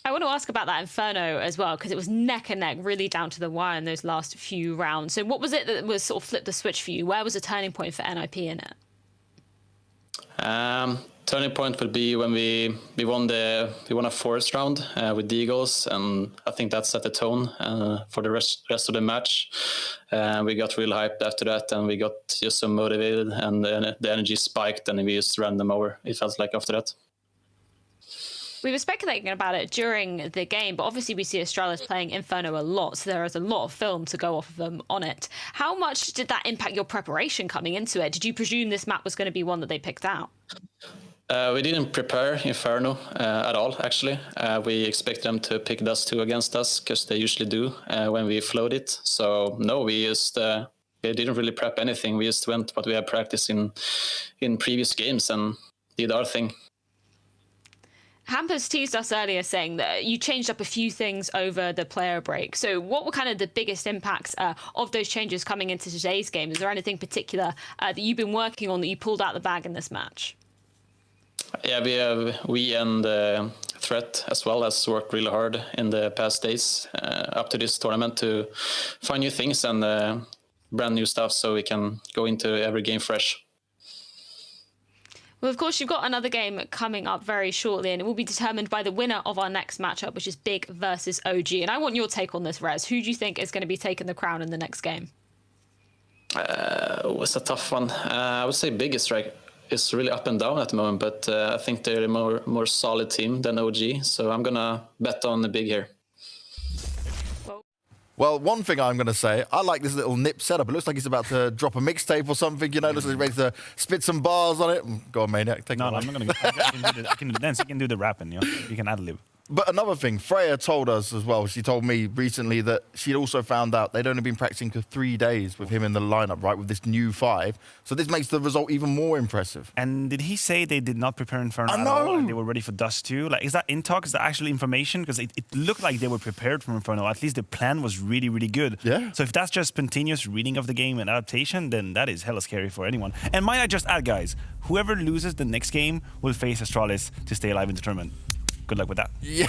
I want to ask about that Inferno as well, because it was neck and neck, really down to the wire in those last few rounds. So what was it that was sort of flipped the switch for you? Where was the turning point for NIP in it? Turning point would be when we won a forest round with Deagles, and I think that set the tone for the rest of the match. We got real hyped after that, and we got just so motivated, and the energy spiked, and we just ran them over, it felt like, after that. We were speculating about it during the game, but obviously we see Astralis playing Inferno a lot, so there is a lot of film to go off of them on it. How much did that impact your preparation coming into it? Did you presume this map was going to be one that they picked out? We didn't prepare Inferno at all, actually. We expected them to pick Dust 2 against us, because they usually do when we float it. So no, we didn't really prep anything. We just went what we had practiced in previous games and did our thing. Hampus teased us earlier saying that you changed up a few things over the player break. So what were kind of the biggest impacts of those changes coming into today's game? Is there anything particular that you've been working on that you pulled out the bag in this match? Yeah, we and Threat as well has worked really hard in the past days up to this tournament to find new things and brand new stuff so we can go into every game fresh. Well, of course, you've got another game coming up very shortly, and it will be determined by the winner of our next matchup, which is Big versus OG. And I want your take on this, Rez. Who do you think is going to be taking the crown in the next game? It's a tough one. I would say Big is really up and down at the moment, but I think they're a more solid team than OG. So I'm going to bet on the Big here. Well, one thing I'm going to say, I like this little nip setup. It looks like he's about to drop a mixtape or something, you know, looks like he's ready to spit some bars on it. Go on, Maniac, take it away. I'm not going to. I can do the dance, you can do the rapping, you know? You can ad-lib. But another thing, Freya told us as well, she told me recently that she'd also found out they'd only been practicing for 3 days with him in the lineup, right, with this new 5. So this makes the result even more impressive. And did he say they did not prepare Inferno at all and they were ready for Dust too? Like, is that in talk? Is that actual information? Because it looked like they were prepared for Inferno. At least the plan was really, really good. Yeah. So if that's just spontaneous reading of the game and adaptation, then that is hella scary for anyone. And might I just add, guys, whoever loses the next game will face Astralis to stay alive in the tournament. Good luck with that. Yeah,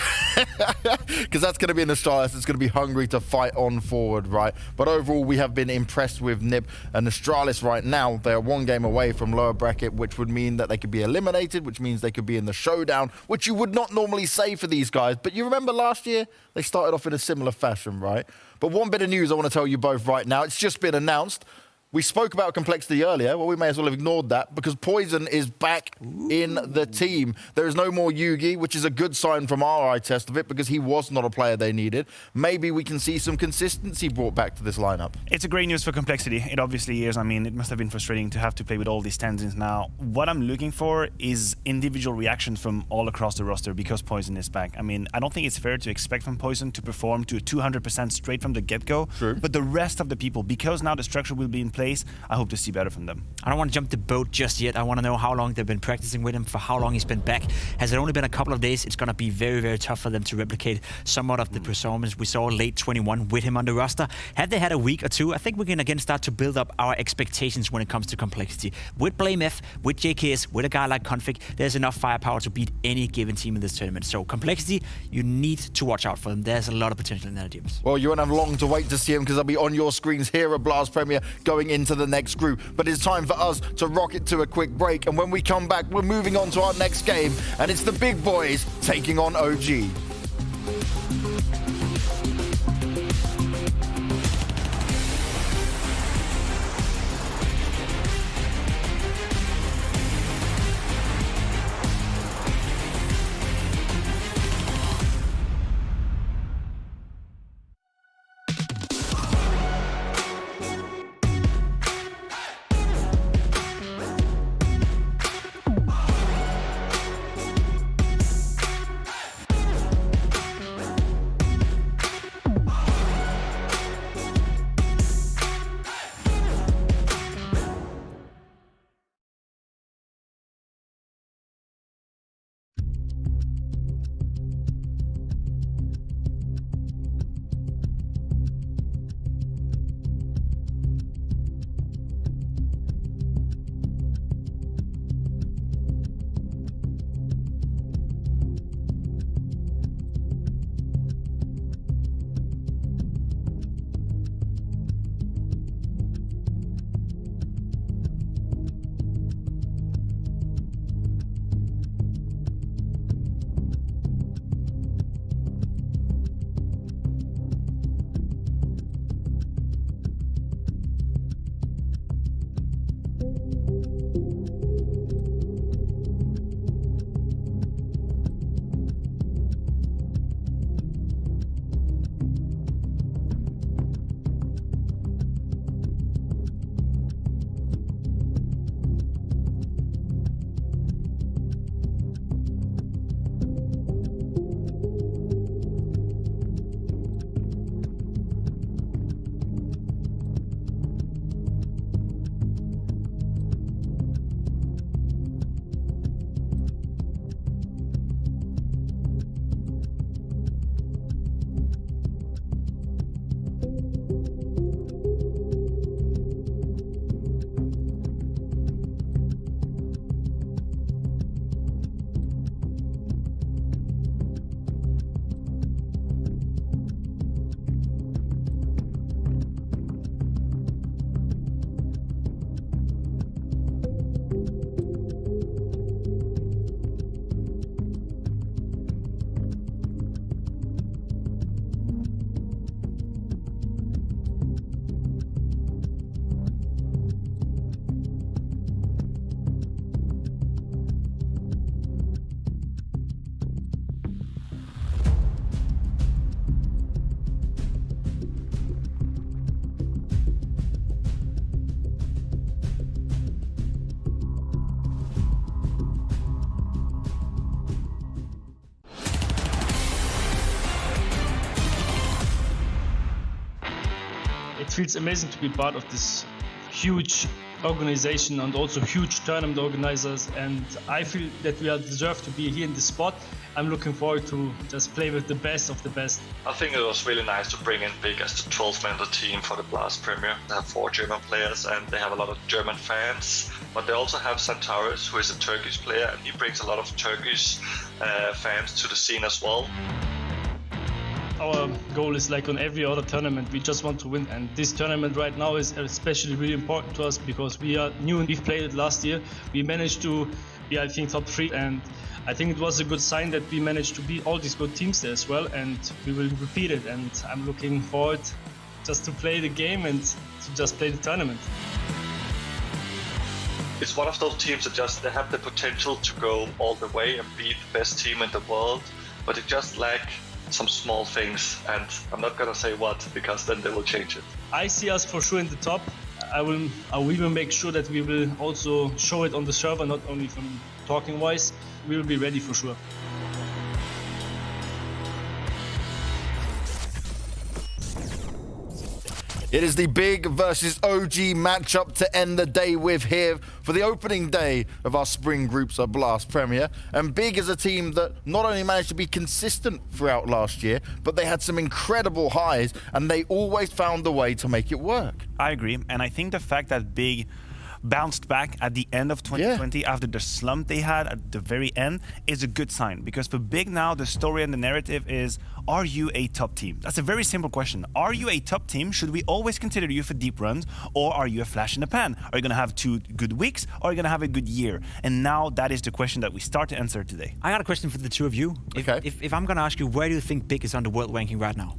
because that's going to be an Astralis that's going to be hungry to fight on forward, right? But overall, we have been impressed with Nib and Astralis right now. They are 1 game away from lower bracket, which would mean that they could be eliminated, which means they could be in the showdown, which you would not normally say for these guys. But you remember last year, they started off in a similar fashion, right? But one bit of news I want to tell you both right now. It's just been announced. We spoke about complexity earlier. Well, we may as well have ignored that because Poison is back in the team. There is no more Yugi, which is a good sign from our eye test of it because he was not a player they needed. Maybe we can see some consistency brought back to this lineup. It's a great news for complexity. It obviously is. I mean, it must have been frustrating to have to play with all these stand-ins now. What I'm looking for is individual reactions from all across the roster because Poison is back. I mean, I don't think it's fair to expect from Poison to perform to 200% straight from the get-go. True. But the rest of the people, because now the structure will be in place, I hope to see better from them. I don't want to jump the boat just yet. I want to know how long they've been practicing with him, for how long he's been back. Has it only been a couple of days? It's going to be very, very tough for them to replicate somewhat of the performance we saw late 21 with him on the roster. Had they had a week or two, I think we can again start to build up our expectations when it comes to complexity. With BlameF, with JKS, with a guy like Config, there's enough firepower to beat any given team in this tournament. So complexity, you need to watch out for them. There's a lot of potential in their teams. Well, you won't have long to wait to see him because they'll be on your screens here at Blast Premier going into the next group. But it's time for us to rocket to a quick break. And when we come back, we're moving on to our next game. And it's the big boys taking on OG. feels amazing to be part of this huge organization and also huge tournament organizers, and I feel that we are deserved to be here in this spot. I'm looking forward to just play with the best of the best. I think it was really nice to bring in Big as the 12th member team for the Blast Premier. They have 4 German players and they have a lot of German fans, but they also have Santaris, who is a Turkish player, and he brings a lot of Turkish fans to the scene as well. Our goal is like on every other tournament, we just want to win, and this tournament right now is especially really important to us because we are new and we've played it last year. We managed to be, I think, top 3, and I think it was a good sign that we managed to beat all these good teams there as well, and we will repeat it, and I'm looking forward just to play the game and to just play the tournament. It's one of those teams that they have the potential to go all the way and be the best team in the world, but they just lack some small things, and I'm not gonna say what because then they will change it. I see us for sure in the top. We will make sure that we will also show it on the server, not only from talking wise. We will be ready for sure. It is the Big versus OG matchup to end the day with here for the opening day of our Spring Groups of Blast Premier. And Big is a team that not only managed to be consistent throughout last year, but they had some incredible highs and they always found a way to make it work. I agree, and I think the fact that Big bounced back at the end of 2020 after the slump they had at the very end is a good sign, because for Big now the story and the narrative is, are you a top team? That's a very simple question. Are you a top team? Should we always consider you for deep runs, or are you a flash in the pan? Are you going to have 2 good weeks, or are you going to have a good year? And now that is the question that we start to answer today. I got a question for the two of you. If I'm going to ask you, where do you think Big is on the world ranking right now?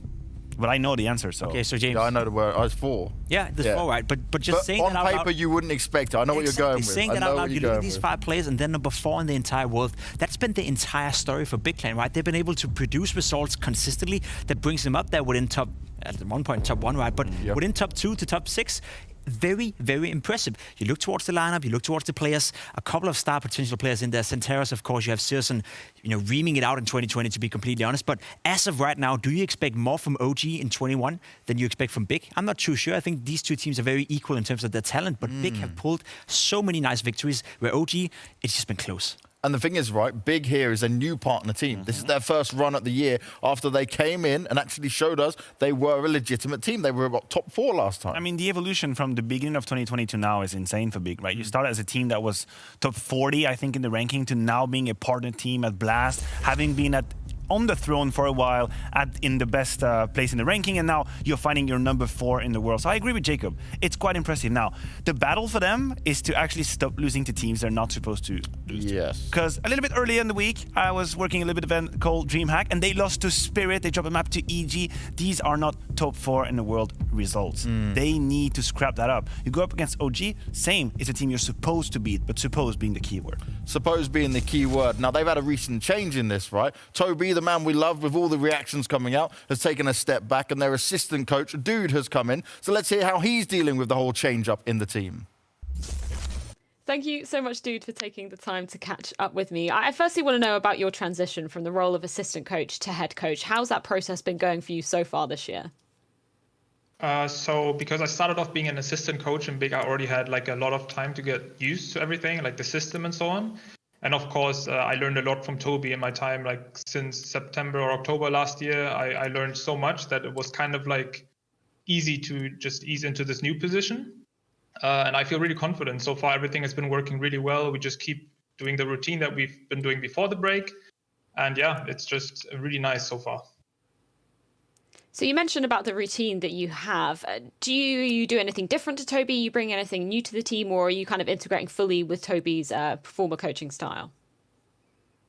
But I know the answer, so... Okay, so James... Yeah, I know the word. I was 4. Yeah, there's 4, right? But just saying on that out paper, loud, you wouldn't expect it. I know what you're going with. Saying that out loud, you look at these 5 players, and then number 4 in the entire world. That's been the entire story for Big Clan, right? They've been able to produce results consistently that brings them up there within top... At one point, top 1, right? But within top 2 to top 6... Very, very impressive. You look towards the lineup, you look towards the players, a couple of star potential players in there. Santaris, of course, you have Searson, reaming it out in 2020, to be completely honest. But as of right now, do you expect more from OG in 21 than you expect from Big? I'm not too sure. I think these two teams are very equal in terms of their talent, but Big have pulled so many nice victories where OG, it's just been close. And the thing is, right, Big here is a new partner team. This is their first run at the year after they came in and actually showed us they were a legitimate team. They were about top 4 last time. I mean, the evolution from the beginning of 2020 to now is insane for Big, right? You started as a team that was top 40, I think, in the ranking, to now being a partner team at Blast, having been on the throne for a while in the best place in the ranking, and now you're finding your number 4 in the world. So I agree with Jacob. It's quite impressive. Now, the battle for them is to actually stop losing to teams they're not supposed to lose to. Because a little bit earlier in the week, I was working a little bit of event called DreamHack, and they lost to Spirit. They dropped a map to EG. These are not top 4 in the world results. They need to scrap that up. You go up against OG, same. It's a team you're supposed to beat, but supposed being the key word. Supposed being the key word. Now, they've had a recent change in this, right? Toby, the man we love with all the reactions coming out, has taken a step back, and their assistant coach, Dude, has come in. So let's hear how he's dealing with the whole change up in the team. Thank you so much, Dude, for taking the time to catch up with me. I firstly want to know about your transition from the role of assistant coach to head coach. How's that process been going for you so far this year? So because I started off being an assistant coach in Big, I already had like a lot of time to get used to everything, like the system and so on. And of course, I learned a lot from Toby in my time, like since September or October last year. I learned so much that it was kind of like easy to just ease into this new position. And I feel really confident. So far, everything has been working really well. We just keep doing the routine that we've been doing before the break. And yeah, it's just really nice so far. So you mentioned about the routine that you have. Do you do anything different to Toby? You bring anything new to the team, or are you kind of integrating fully with Toby's former coaching style?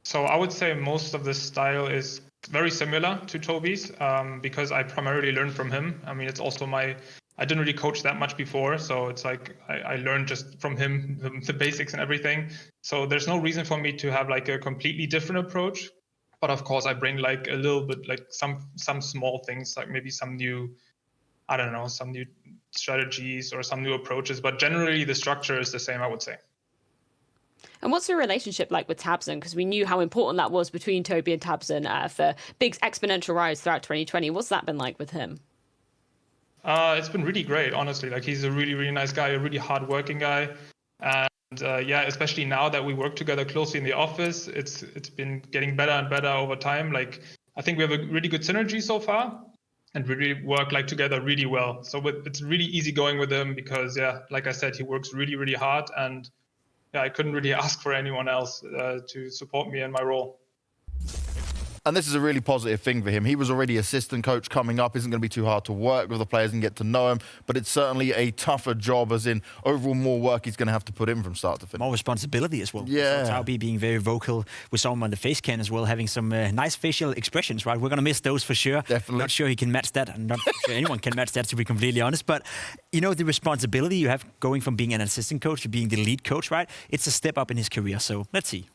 So I would say most of the style is very similar to Toby's because I primarily learned from him. I mean, it's also I didn't really coach that much before, so it's like I learned just from him the basics and everything. So there's no reason for me to have like a completely different approach. But of course, I bring like a little bit, like some small things, like maybe some new strategies or some new approaches. But generally, the structure is the same, I would say. And what's your relationship like with Tabson? Because we knew how important that was between Toby and Tabson for Big's exponential rise throughout 2020. What's that been like with him? It's been really great, honestly. Like, he's a really, really nice guy, a really hard-working guy. And yeah, especially now that we work together closely in the office, it's been getting better and better over time. Like, I think we have a really good synergy so far, and we really work like together really well. So it's really easy going with him because, yeah, like I said, he works really, really hard, and yeah, I couldn't really ask for anyone else to support me in my role. And this is a really positive thing for him. He was already assistant coach. Coming up isn't going to be too hard to work with the players and get to know him, but it's certainly a tougher job, as in overall more work he's going to have to put in from start to finish. More responsibility as well. Yeah. So Taubi being very vocal. We saw him on the Faze Clan as well, having some nice facial expressions, right? We're going to miss those for sure. Definitely. Not sure he can match that. I'm not sure anyone can match that, to be completely honest. But, you know, the responsibility you have going from being an assistant coach to being the lead coach, right? It's a step up in his career. So let's see.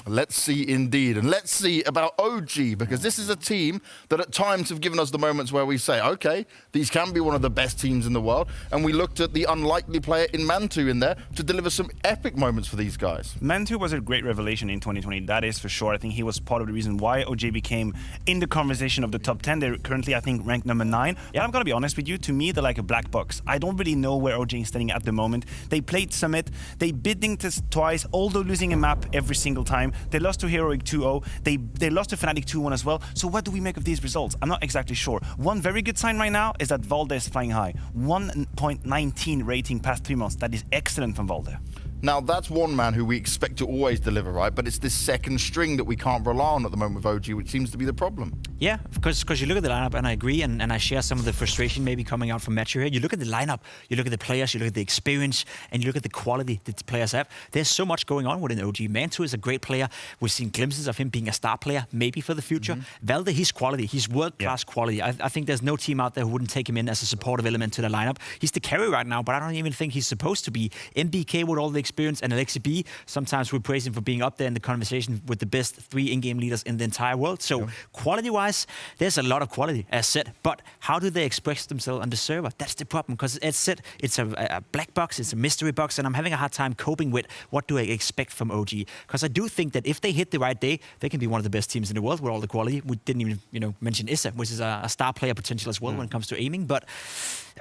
Let's see indeed. And let's see about OG, because this is a team that at times have given us the moments where we say, okay, these can be one of the best teams in the world. And we looked at the unlikely player in Mantu in there to deliver some epic moments for these guys. Mantu was a great revelation in 2020, that is for sure. I think he was part of the reason why OG became in the conversation of the top 10. They're currently, I think, ranked number 9. Yeah, I'm going to be honest with you. To me, they're like a black box. I don't really know where OG is standing at the moment. They played Summit. They beat Dignitas twice, although losing a map every single time. They lost to Heroic 2-0. They lost to Fnatic 2-1 as well. So what do we make of these results? I'm not exactly sure. One very good sign right now is that Valde is flying high. 1.19 rating past 3 months. That is excellent from Valde. Now, that's one man who we expect to always deliver, right? But it's this second string that we can't rely on at the moment with OG, which seems to be the problem. Yeah, because you look at the lineup, and I agree, and I share some of the frustration maybe coming out from Matthew here. You look at the lineup, you look at the players, you look at the experience, and you look at the quality that the players have. There's so much going on within OG. Mantu is a great player. We've seen glimpses of him being a star player, maybe for the future. Valde, he's quality. He's world-class quality. I think there's no team out there who wouldn't take him in as a supportive element to the lineup. He's the carry right now, but I don't even think he's supposed to be. MBK with all the experience, and Alexi B, sometimes we praise him for being up there in the conversation with the best 3 in-game leaders in the entire world. So quality-wise, there's a lot of quality, as said. But how do they express themselves on the server? That's the problem, because as said, it's a black box, it's a mystery box, and I'm having a hard time coping with what do I expect from OG. Because I do think that if they hit the right day, they can be one of the best teams in the world with all the quality. We didn't even mention ENCE, which is a star player potential as well when it comes to aiming. But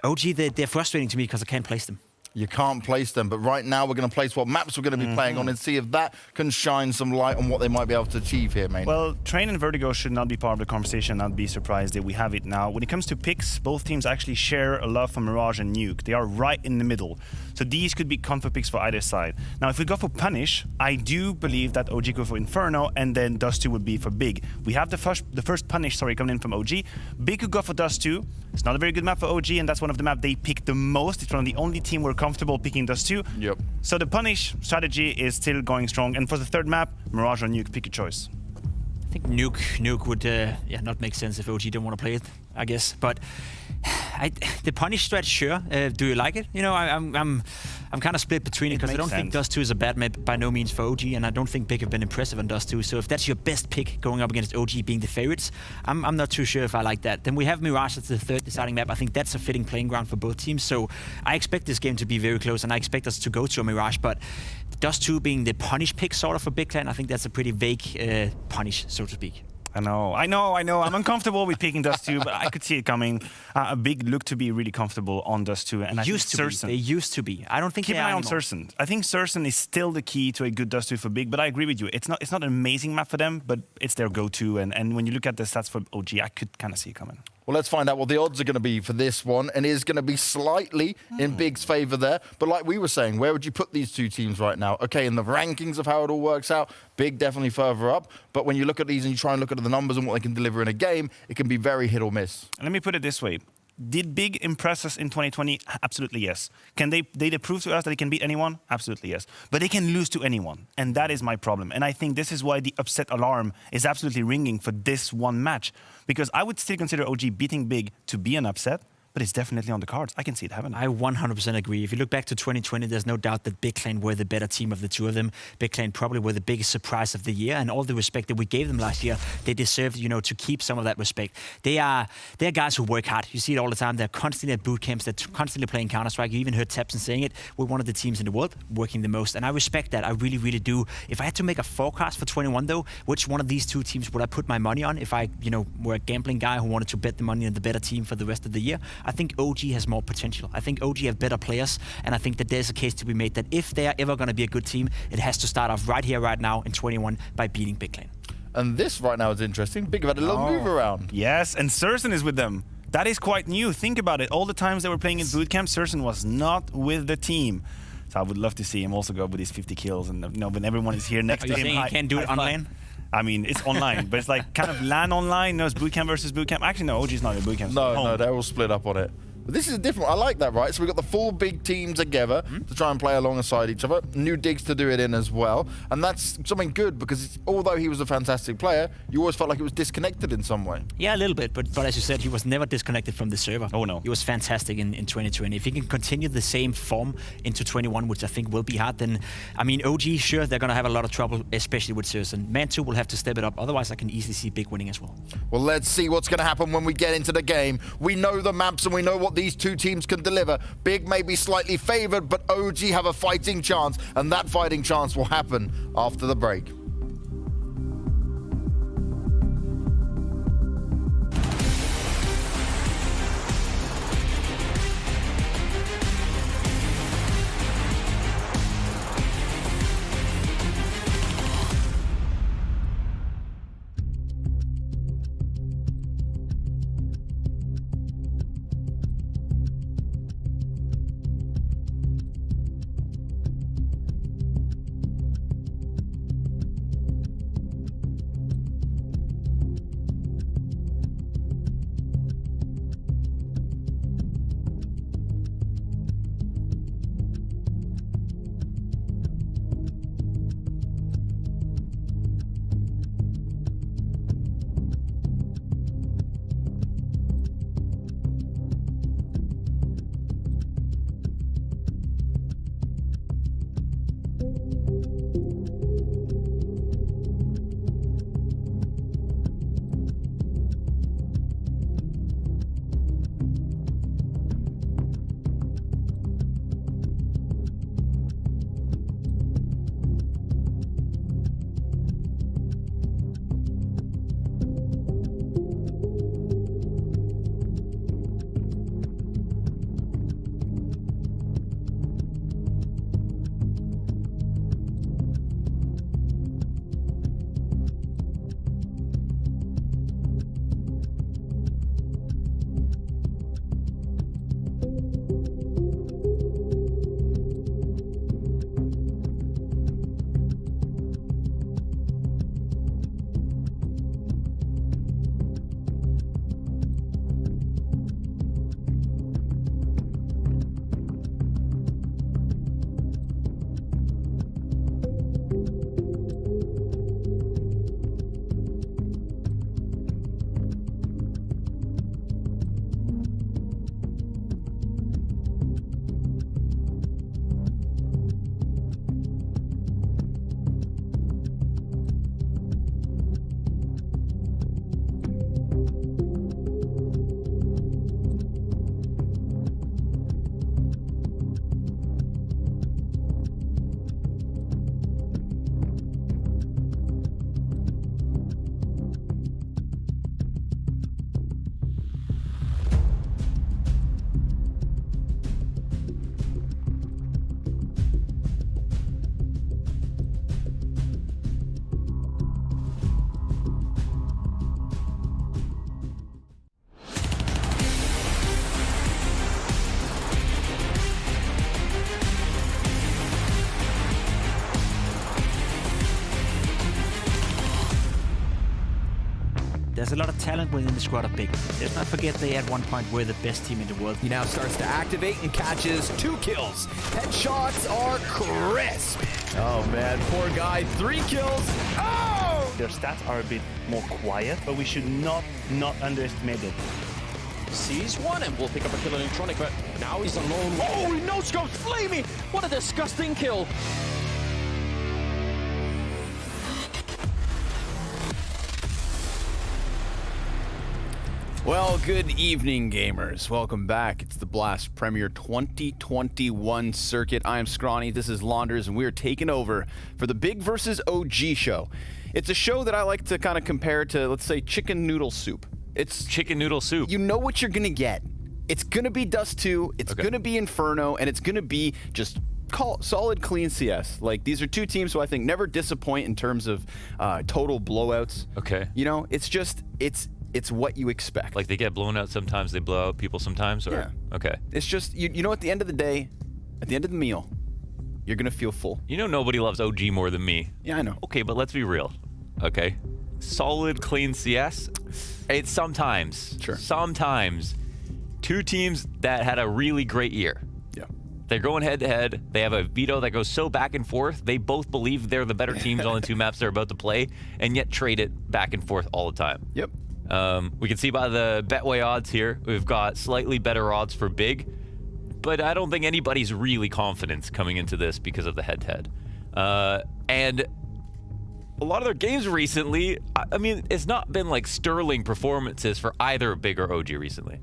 OG, they're frustrating to me because I can't place them. You can't place them, but right now we're going to place what maps we're going to be playing on and see if that can shine some light on what they might be able to achieve here, mate. Well, Train and Vertigo should not be part of the conversation. I'd be surprised that we have it now. When it comes to picks, both teams actually share a love for Mirage and Nuke. They are right in the middle. So these could be comfort picks for either side. Now, if we go for Punish, I do believe that OG go for Inferno, and then Dust2 would be for Big. We have the first Punish, coming in from OG. Big could go for Dust2. It's not a very good map for OG, and that's one of the maps they pick the most. It's one of the only team we're comfortable picking Dust2. Yep. So the Punish strategy is still going strong. And for the third map, Mirage or Nuke, pick your choice. I think Nuke would not make sense if OG don't want to play it, I guess. But the Punish strat, sure. Do you like it? You know, I'm kind of split between it because I don't think Dust2 is a bad map by no means for OG, and I don't think Big have been impressive on Dust2. So if that's your best pick going up against OG being the favorites, I'm not too sure if I like that. Then we have Mirage as the third deciding map. I think that's a fitting playing ground for both teams. So I expect this game to be very close, and I expect us to go to a Mirage. But Dust2 being the Punish pick sort of for Big Clan, I think that's a pretty vague Punish, so to speak. I know. I'm uncomfortable with picking Dust2, but I could see it coming. Big look to be really comfortable on Dust2, and I think Sursen. They used to be. I don't think keep they an eye are on Sursen. I think Sursen is still the key to a good Dust2 for Big, but I agree with you. It's not an amazing map for them, but it's their go-to, and when you look at the stats for OG, I could kind of see it coming. Well, let's find out what the odds are going to be for this one, and it is going to be slightly in Big's favour there. But like we were saying, where would you put these two teams right now? Okay, in the rankings of how it all works out, Big definitely further up. But when you look at these and you try and look at the numbers and what they can deliver in a game, it can be very hit or miss. Let me put it this way. Did Big impress us in 2020? Absolutely yes. Can they prove to us that they can beat anyone? Absolutely yes. But they can lose to anyone, and that is my problem. And I think this is why the upset alarm is absolutely ringing for this one match, because I would still consider OG beating Big to be an upset, but it's definitely on the cards. I can see it happening. I 100% agree. If you look back to 2020, there's no doubt that Big Clan were the better team of the two of them. Big Clan probably were the biggest surprise of the year, and all the respect that we gave them last year, they deserved, to keep some of that respect. They're guys who work hard. You see it all the time. They're constantly at boot camps. They're constantly playing Counter-Strike. You even heard Tapson saying it. We're one of the teams in the world working the most, and I respect that. I really, really do. If I had to make a forecast for 21, though, which one of these two teams would I put my money on if I, were a gambling guy who wanted to bet the money on the better team for the rest of the year? I think OG has more potential. I think OG have better players, and I think that there's a case to be made that if they are ever going to be a good team, it has to start off right here, right now in 21 by beating Big Clan. And this right now is interesting. Big have had a little move around. Yes, and Sursen is with them. That is quite new. Think about it. All the times they were playing in bootcamp, Sursen was not with the team. So I would love to see him also go with his 50 kills, and when everyone is here next to him. Are you saying he can't do it on lane? I mean, it's online, but it's like kind of LAN online. No, it's bootcamp versus bootcamp. Actually, no, OG's not in bootcamp. No, they're all split up on it. But this is different. I like that, right? So we've got the full big team together to try and play alongside each other. New digs to do it in as well. And that's something good because although he was a fantastic player, you always felt like it was disconnected in some way. Yeah, a little bit. But as you said, he was never disconnected from the server. Oh, no. He was fantastic in 2020. If he can continue the same form into 21, which I think will be hard, then, I mean, OG, sure, they're going to have a lot of trouble, especially with Sursen. Man2 will have to step it up. Otherwise, I can easily see Big winning as well. Well, let's see what's going to happen when we get into the game. We know the maps and we know what these two teams can deliver. Big may be slightly favored, but OG have a fighting chance, and that fighting chance will happen after the break. There's a lot of talent within the squad of Big. Let's not forget they at one point were the best team in the world. He now starts to activate and catches 2 kills. Headshots are crisp. Oh man, poor guy, 3 kills. Oh! Their stats are a bit more quiet, but we should not underestimate it. Sees one and will pick up a kill on Electronic, but now he's alone. Oh, he no-scopes Flamey! What a disgusting kill. Well, good evening, gamers. Welcome back. It's the Blast Premier 2021 circuit. I am Scrawny, this is Launders, and we are taking over for the Big vs. OG show. It's a show that I like to kind of compare to, let's say, chicken noodle soup. It's chicken noodle soup. You know what you're gonna get. It's going to be Dust 2, it's going to be Inferno, and it's going to be just solid, clean CS. Like, these are two teams who I think never disappoint in terms of total blowouts. Okay. You know, it's just, it's what you expect. Like, they get blown out sometimes, they blow out people sometimes? Or? Yeah. Okay. It's just, you know, at the end of the day, at the end of the meal, you're going to feel full. You know nobody loves OG more than me. Yeah, I know. Okay, but let's be real. Okay? Solid, clean CS. It's sometimes. Sure. Sometimes. Two teams that had a really great year. Yeah. They're going head-to-head. They have a veto that goes so back and forth. They both believe they're the better teams on the two maps they're about to play, and yet trade it back and forth all the time. Yep. We can see by the Betway odds here, we've got slightly better odds for Big, but I don't think anybody's really confident coming into this because of the head-to-head. And a lot of their games recently, I mean, it's not been like sterling performances for either Big or OG recently.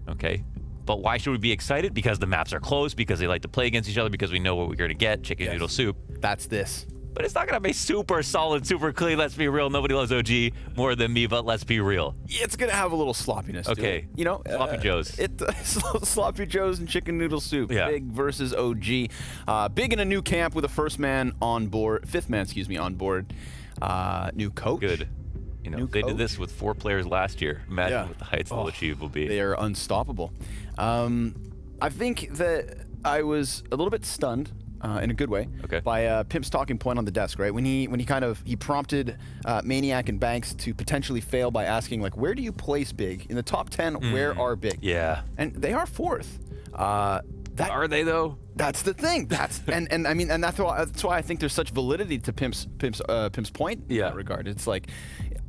Okay, but why should we be excited? Because the maps are close, because they like to play against each other, because we know what we're going to get, chicken noodle soup. That's this. But it's not going to be super solid, super clean. Let's be real. Nobody loves OG more than me, but let's be real. It's going to have a little sloppiness to it. You know, Sloppy Joes. Sloppy Joes and chicken noodle soup. Yeah. Big versus OG. Big in a new camp with a fifth man, on board. New coach. Good. You know, they did this with 4 players last year. Imagine what the heights they'll achieve will be. They are unstoppable. I think that I was a little bit stunned, in a good way, by Pimp's talking point on the desk, right? When he prompted Maniac and Banks to potentially fail by asking, like, where do you place Big? In the top 10, where are Big? Yeah. And they are 4th. Are they, though? That's the thing. That's and I mean, and that's why I think there's such validity to Pimp's point in that regard. It's like,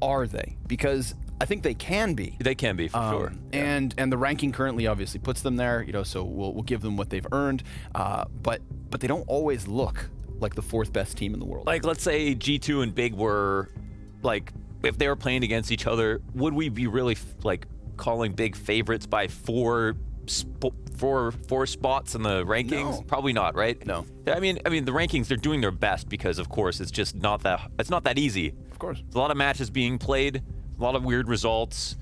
are they? Because I think they can be. They can be, for sure. And the ranking currently obviously puts them there, you know, so we'll give them what they've earned. But they don't always look like the 4th best team in the world. Like, let's say G2 and Big were, like, if they were playing against each other, would we be really, like, calling Big favorites by 4 spots in the rankings? No. Probably not, right? No. I mean the rankings, they're doing their best because, of course, it's just not that easy. Of course. There's a lot of matches being played, a lot of weird results.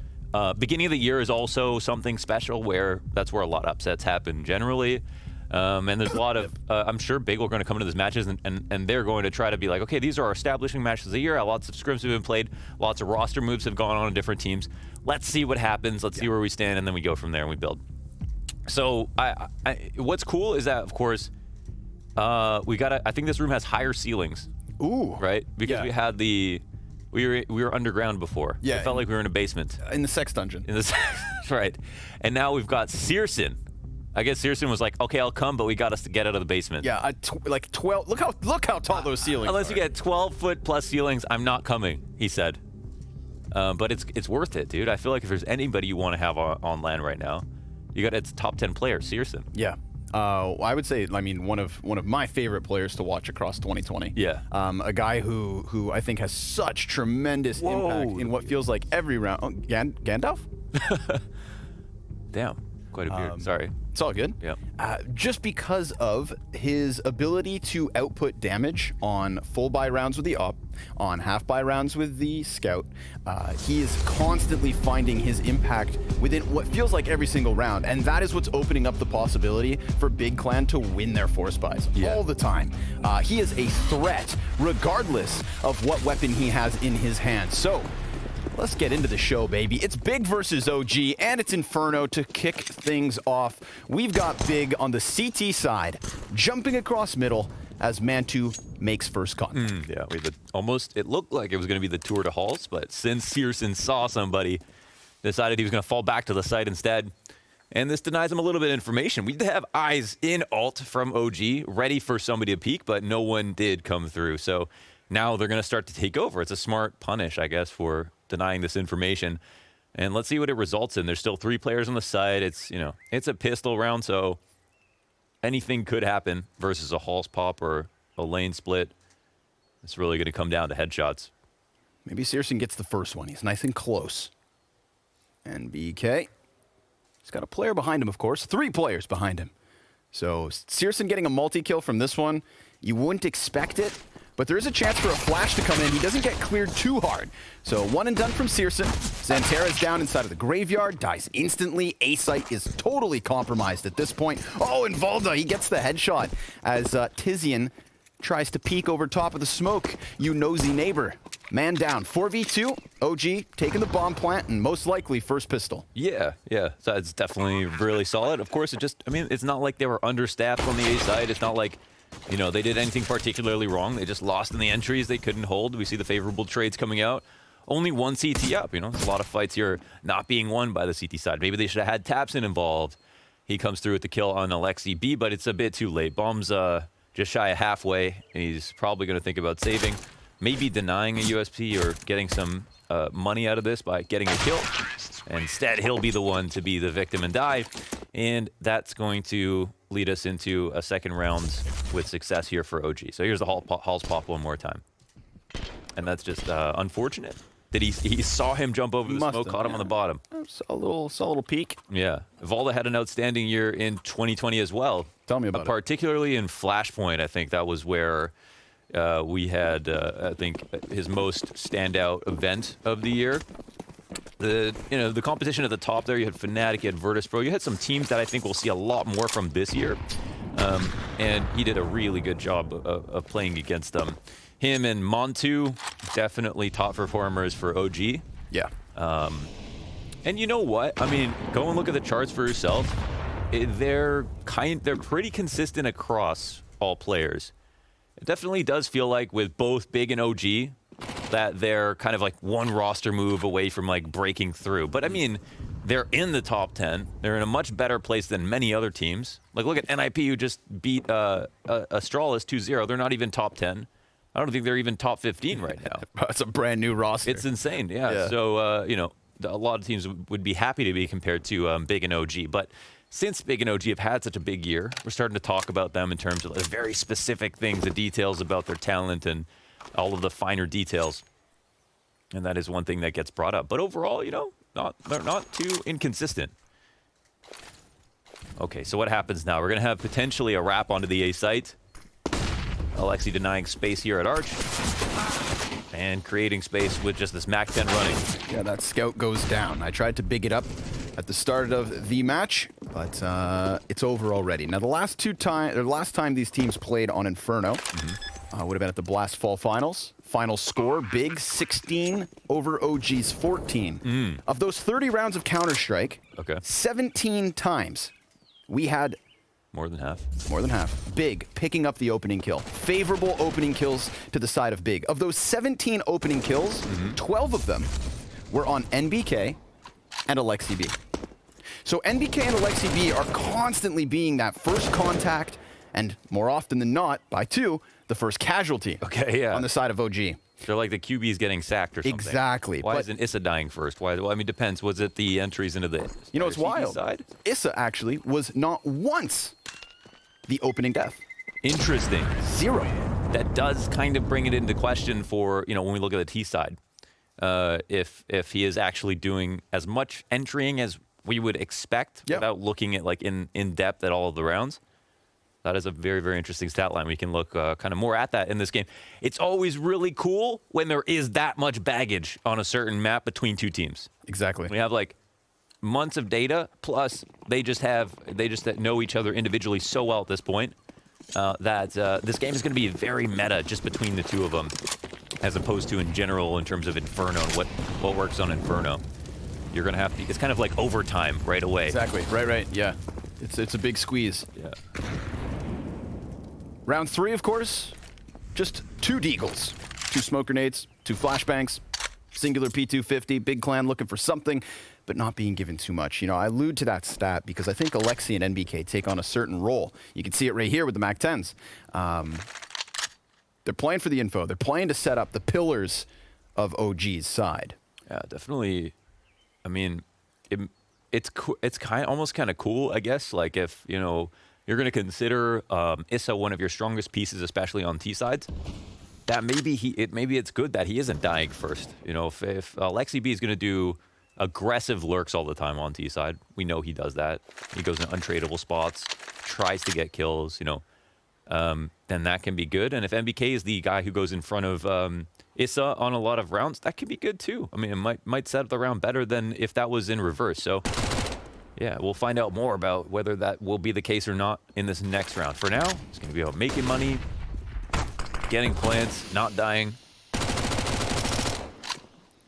Beginning of the year is also something special where that's where a lot of upsets happen generally. And there's a lot of, I'm sure Big are going to come into these matches and they're going to try to be like, okay, these are our establishing matches of the year. Lots of scrims have been played. Lots of roster moves have gone on in different teams. Let's see what happens. Let's see where we stand, and then we go from there and we build. So what's cool is that, of course, I think this room has higher ceilings. Ooh. Right? Because we had we were underground before. Yeah. It felt like we were in a basement. In the sex dungeon. Right. And now we've got Searson. I guess Searson was like, okay, I'll come, but we got us to get out of the basement. Yeah, like 12. Look how tall those ceilings Unless are. you get 12-foot plus ceilings, I'm not coming, he said. But it's worth it, dude. I feel like if there's anybody you want to have on LAN right now, it's top 10 player, Searson. Yeah. I would say, I mean, one of my favorite players to watch across 2020. Yeah. A guy who I think has such tremendous impact in what feels like every round. Oh, Gandalf? Damn. Quite a beard. Sorry. It's all good. Yeah. Just because of his ability to output damage on full buy rounds with the op, on half buy rounds with the scout, he is constantly finding his impact within what feels like every single round, and that is what's opening up the possibility for Big Clan to win their force buys all the time. He is a threat regardless of what weapon he has in his hand. So let's get into the show, baby. It's Big versus OG, and it's Inferno to kick things off. We've got Big on the CT side, jumping across middle as Mantu makes first contact. Yeah, it looked like it was going to be the tour to halls, but since Searson saw somebody, decided he was going to fall back to the site instead. And this denies him a little bit of information. We did have eyes in alt from OG, ready for somebody to peek, but no one did come through. So now they're going to start to take over. It's a smart punish, I guess, for denying this information. And let's see what it results in. There's still 3 players on the side. It's a pistol round, so anything could happen versus a halls pop or a lane split. It's really going to come down to headshots. Maybe Searson gets the first one. He's nice and close. And BK, he's got a player behind him, of course. 3 players behind him. So Searson getting a multi-kill from this one. You wouldn't expect it, but there is a chance for a flash to come in. He doesn't get cleared too hard. So 1 and done from Searson. Xantera's down inside of the graveyard, dies instantly. A-Site is totally compromised at this point. Oh, and Valda, he gets the headshot as Tizian tries to peek over top of the smoke. You nosy neighbor. Man down. 4v2. OG taking the bomb plant and most likely first pistol. Yeah. So it's definitely really solid. Of course, it's not like they were understaffed on the A side. It's not like, they did anything particularly wrong. They just lost in the entries they couldn't hold. We see the favorable trades coming out. Only one CT up, There's a lot of fights here not being won by the CT side. Maybe they should have had Tapson involved. He comes through with the kill on Alexi B, but it's a bit too late. Bomb's just shy of halfway. He's probably going to think about saving, maybe denying a USP or getting some money out of this by getting a kill. Instead, he'll be the one to be the victim and die. And that's going to lead us into a second round with success here for OG. So here's the Halls pop one more time. And that's just unfortunate. He saw him jump over the smoke, caught him on the bottom. Saw a little peek. Yeah. Valda had an outstanding year in 2020 as well. Tell me about it. Particularly in Flashpoint, I think that was where we had, I think, his most standout event of the year. The competition at the top there, you had Fnatic, you had Virtus.pro. You had some teams that I think we'll see a lot more from this year. And he did a really good job of playing against them. Him and Montu, definitely top performers for OG. Yeah. And you know what? I mean, go and look at the charts for yourself. They're pretty consistent across all players. It definitely does feel like with both Big and OG that they're kind of like one roster move away from like breaking through. But I mean, they're in the top 10. They're in a much better place than many other teams. Like look at NIP who just beat Astralis 2-0. They're not even top 10. I don't think they're even top 15 right now. It's a brand new roster. It's insane, yeah. So, a lot of teams would be happy to be compared to Big and OG. But since Big and OG have had such a big year, we're starting to talk about them in terms of very specific things, the details about their talent and all of the finer details. And that is one thing that gets brought up. But overall, they're not too inconsistent. Okay, so what happens now? We're going to have potentially a wrap onto the A site. Alexi denying space here at Arch. And creating space with just this Mac 10 running. Yeah, that scout goes down. I tried to big it up at the start of the match, but it's over already. Now, the last time these teams played on Inferno would have been at the Blast Fall Finals. Final score, Big 16 over OG's 14. Of those 30 rounds of Counter-Strike, 17 times we had more than half. More than half. Big picking up the opening kill. Favorable opening kills to the side of Big. Of those 17 opening kills, 12 of them were on NBK and Alexi B. So NBK and Alexi B are constantly being that first contact, and more often than not, by two, the first casualty on the side of OG. They're like the QB's getting sacked or something. Exactly. Why isn't Issa dying first? Why? Well, I mean, depends. Was it the entries into the it's wild. Side? Issa actually was not once the opening death. Interesting. 0. That does kind of bring it into question for, when we look at the T side. If he is actually doing as much entering as we would expect without looking at in depth at all of the rounds. That is a very, very interesting stat line. We can look kind of more at that in this game. It's always really cool when there is that much baggage on a certain map between two teams. Exactly. We have months of data, plus they just know each other individually so well at this point that this game is going to be very meta just between the two of them, as opposed to in general in terms of Inferno and what works on Inferno. You're going to have to, it's kind of like overtime right away. Exactly. Right. Yeah. It's a big squeeze. Yeah. Round 3, of course, just 2 deagles, 2 smoke grenades, 2 flashbangs, singular P250, Big Clan looking for something, but not being given too much. I allude to that stat because I think Alexi and NBK take on a certain role. You can see it right here with the Mac 10s. They're playing for the info. They're playing to set up the pillars of OG's side. Yeah, definitely. I mean, it's almost kind of cool, I guess. Like if, you're going to consider Issa one of your strongest pieces, especially on T sides, that maybe it's good that he isn't dying first. If Alexi B is going to do aggressive lurks all the time on T side, we know he does that. He goes in untradeable spots, tries to get kills, then that can be good. And if MBK is the guy who goes in front of Issa on a lot of rounds, that could be good too. I mean, it might set up the round better than if that was in reverse. So, yeah, we'll find out more about whether that will be the case or not in this next round. For now, it's going to be about making money, getting plants, not dying.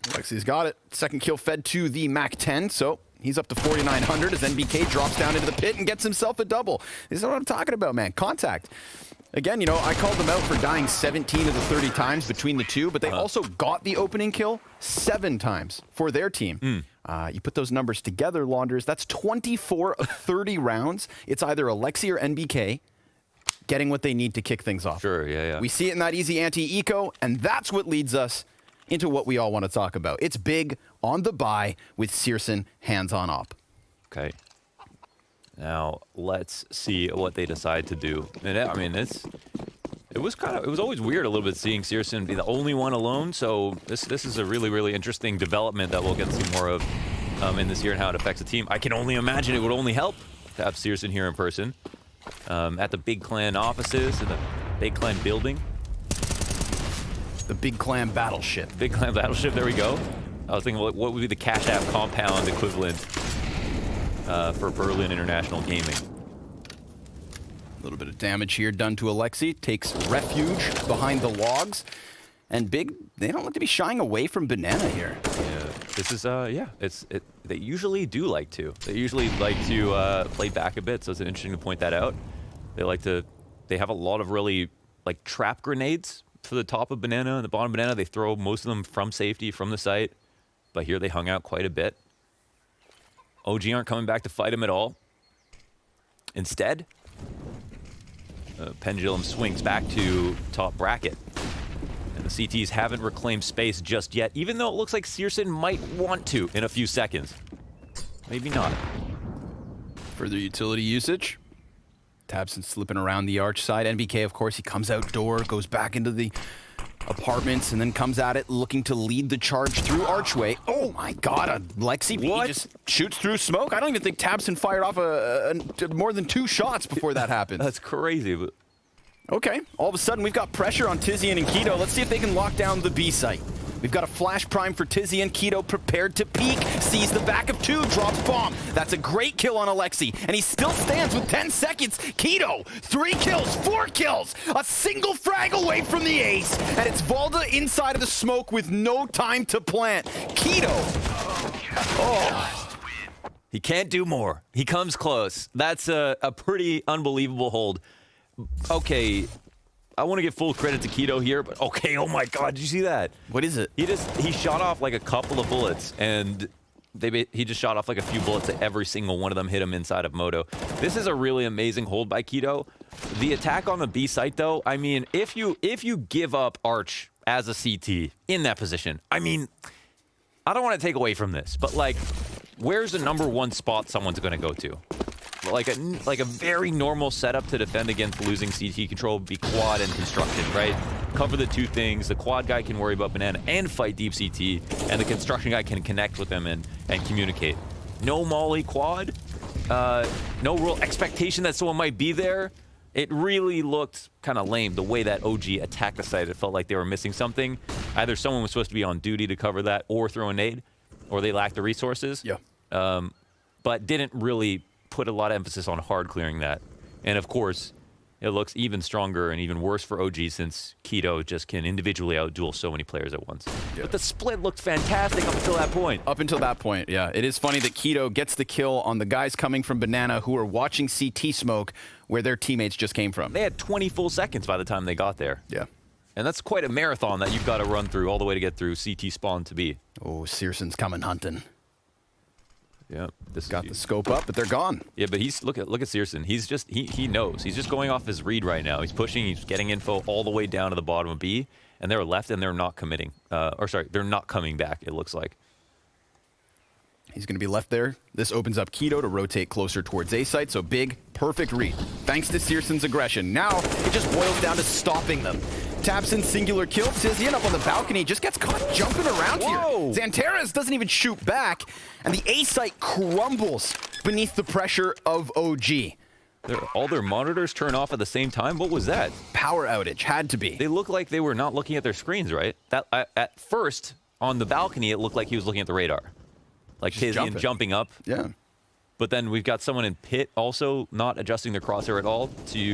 Lexi's got it. Second kill fed to the MAC-10, so he's up to 4,900 as NBK drops down into the pit and gets himself a double. This is what I'm talking about, man. Contact. Again, you know, I called them out for dying 17 of the 30 times between the two, but they also got the opening kill 7 times for their team. You put those numbers together, Launders, that's 24 of 30 rounds. It's either Alexi or NBK getting what they need to kick things off. Sure, yeah. We see it in that easy anti-eco, and that's what leads us into what we all want to talk about. It's big on the buy with Searson hands on op. Okay. Now let's see what they decide to do. And I mean, it was always weird a little bit seeing Searson be the only one alone. So this is a really interesting development that we'll get to see more of in this year and how it affects the team. I can only imagine it would only help to have Searson here in person at the Big Clan offices in the Big Clan building. The Big Clan battleship. Big Clan battleship. There we go. I was thinking, what would be the Cash App compound equivalent for Berlin International Gaming? A little bit of damage here done to Alexi. Takes refuge behind the logs. And Big, they don't like to be shying away from Banana here. Yeah, this is, they usually do like to. They usually like to play back a bit, so it's interesting to point that out. They have a lot of really, like, trap grenades for the top of Banana and the bottom of Banana. They throw most of them from safety, from the site. But here they hung out quite a bit. OG aren't coming back to fight him at all. Instead, Pendulum swings back to top bracket. And the CTs haven't reclaimed space just yet, even though it looks like Searson might want to in a few seconds. Maybe not. Further utility usage. Tabson slipping around the arch side. NBK, of course, he comes outdoor, goes back into the apartments, and then comes at it looking to lead the charge through archway. Oh my god, Alexi B just shoots through smoke. I don't even think Tabson fired off more than 2 shots before that happened. That's crazy. But okay, all of a sudden we've got pressure on Tizian and Keto. Let's see if they can lock down the B site. We've got a flash prime for Tizian. Keto prepared to peek. Sees the back of 2. Drops bomb. That's a great kill on Alexi. And he still stands with 10 seconds. Keto, 3 kills, 4 kills. A single frag away from the ace. And it's Valda inside of the smoke with no time to plant. Keto. Oh. He can't do more. He comes close. That's a pretty unbelievable hold. Okay. I want to give full credit to Keto here, but okay, oh my god, did you see that? What is it? He shot off like a couple of bullets, and he just shot off like a few bullets that every single one of them hit him inside of Moto. This is a really amazing hold by Keto. The attack on the B site, though, I mean, if you give up Arch as a CT in that position, I mean, I don't want to take away from this, but like, where's the #1 spot someone's going to go to? Like a very normal setup to defend against losing CT control would be quad and construction, right? Cover the 2 things. The quad guy can worry about Banana and fight deep CT, and the construction guy can connect with them and communicate. No molly quad, no real expectation that someone might be there. It really looked kind of lame the way that OG attacked the site. It felt like they were missing something. Either someone was supposed to be on duty to cover that or throw a nade, or they lacked the resources. Yeah. But didn't really put a lot of emphasis on hard clearing that. And of course, it looks even stronger and even worse for OG since Keto just can individually outduel so many players at once. Yeah. But the split looked fantastic up until that point. Up until that point, yeah. It is funny that Keto gets the kill on the guys coming from Banana who are watching CT smoke where their teammates just came from. They had 20 full seconds by the time they got there. Yeah. And that's quite a marathon that you've got to run through all the way to get through CT spawn to B. Oh, Searson's coming hunting. Yeah, this got the scope up, but they're gone. Yeah, but look at Searson. He's just he knows. He's just going off his read right now. He's pushing. He's getting info all the way down to the bottom of B, and they're left, and they're not committing. They're not coming back. It looks like. He's going to be left there. This opens up Keto to rotate closer towards A site. So Big, perfect read. Thanks to Searson's aggression. Now it just boils down to stopping them. Tabson singular kill. Tizian up on the balcony just gets caught jumping around here. Xanteras doesn't even shoot back, and the A site crumbles beneath the pressure of OG. All their monitors turn off at the same time? What was that? Power outage, had to be. They look like they were not looking at their screens, right? That at first, on the balcony, it looked like he was looking at the radar. Like Tizian jumping up. Yeah. But then we've got someone in pit also not adjusting their crosshair at all to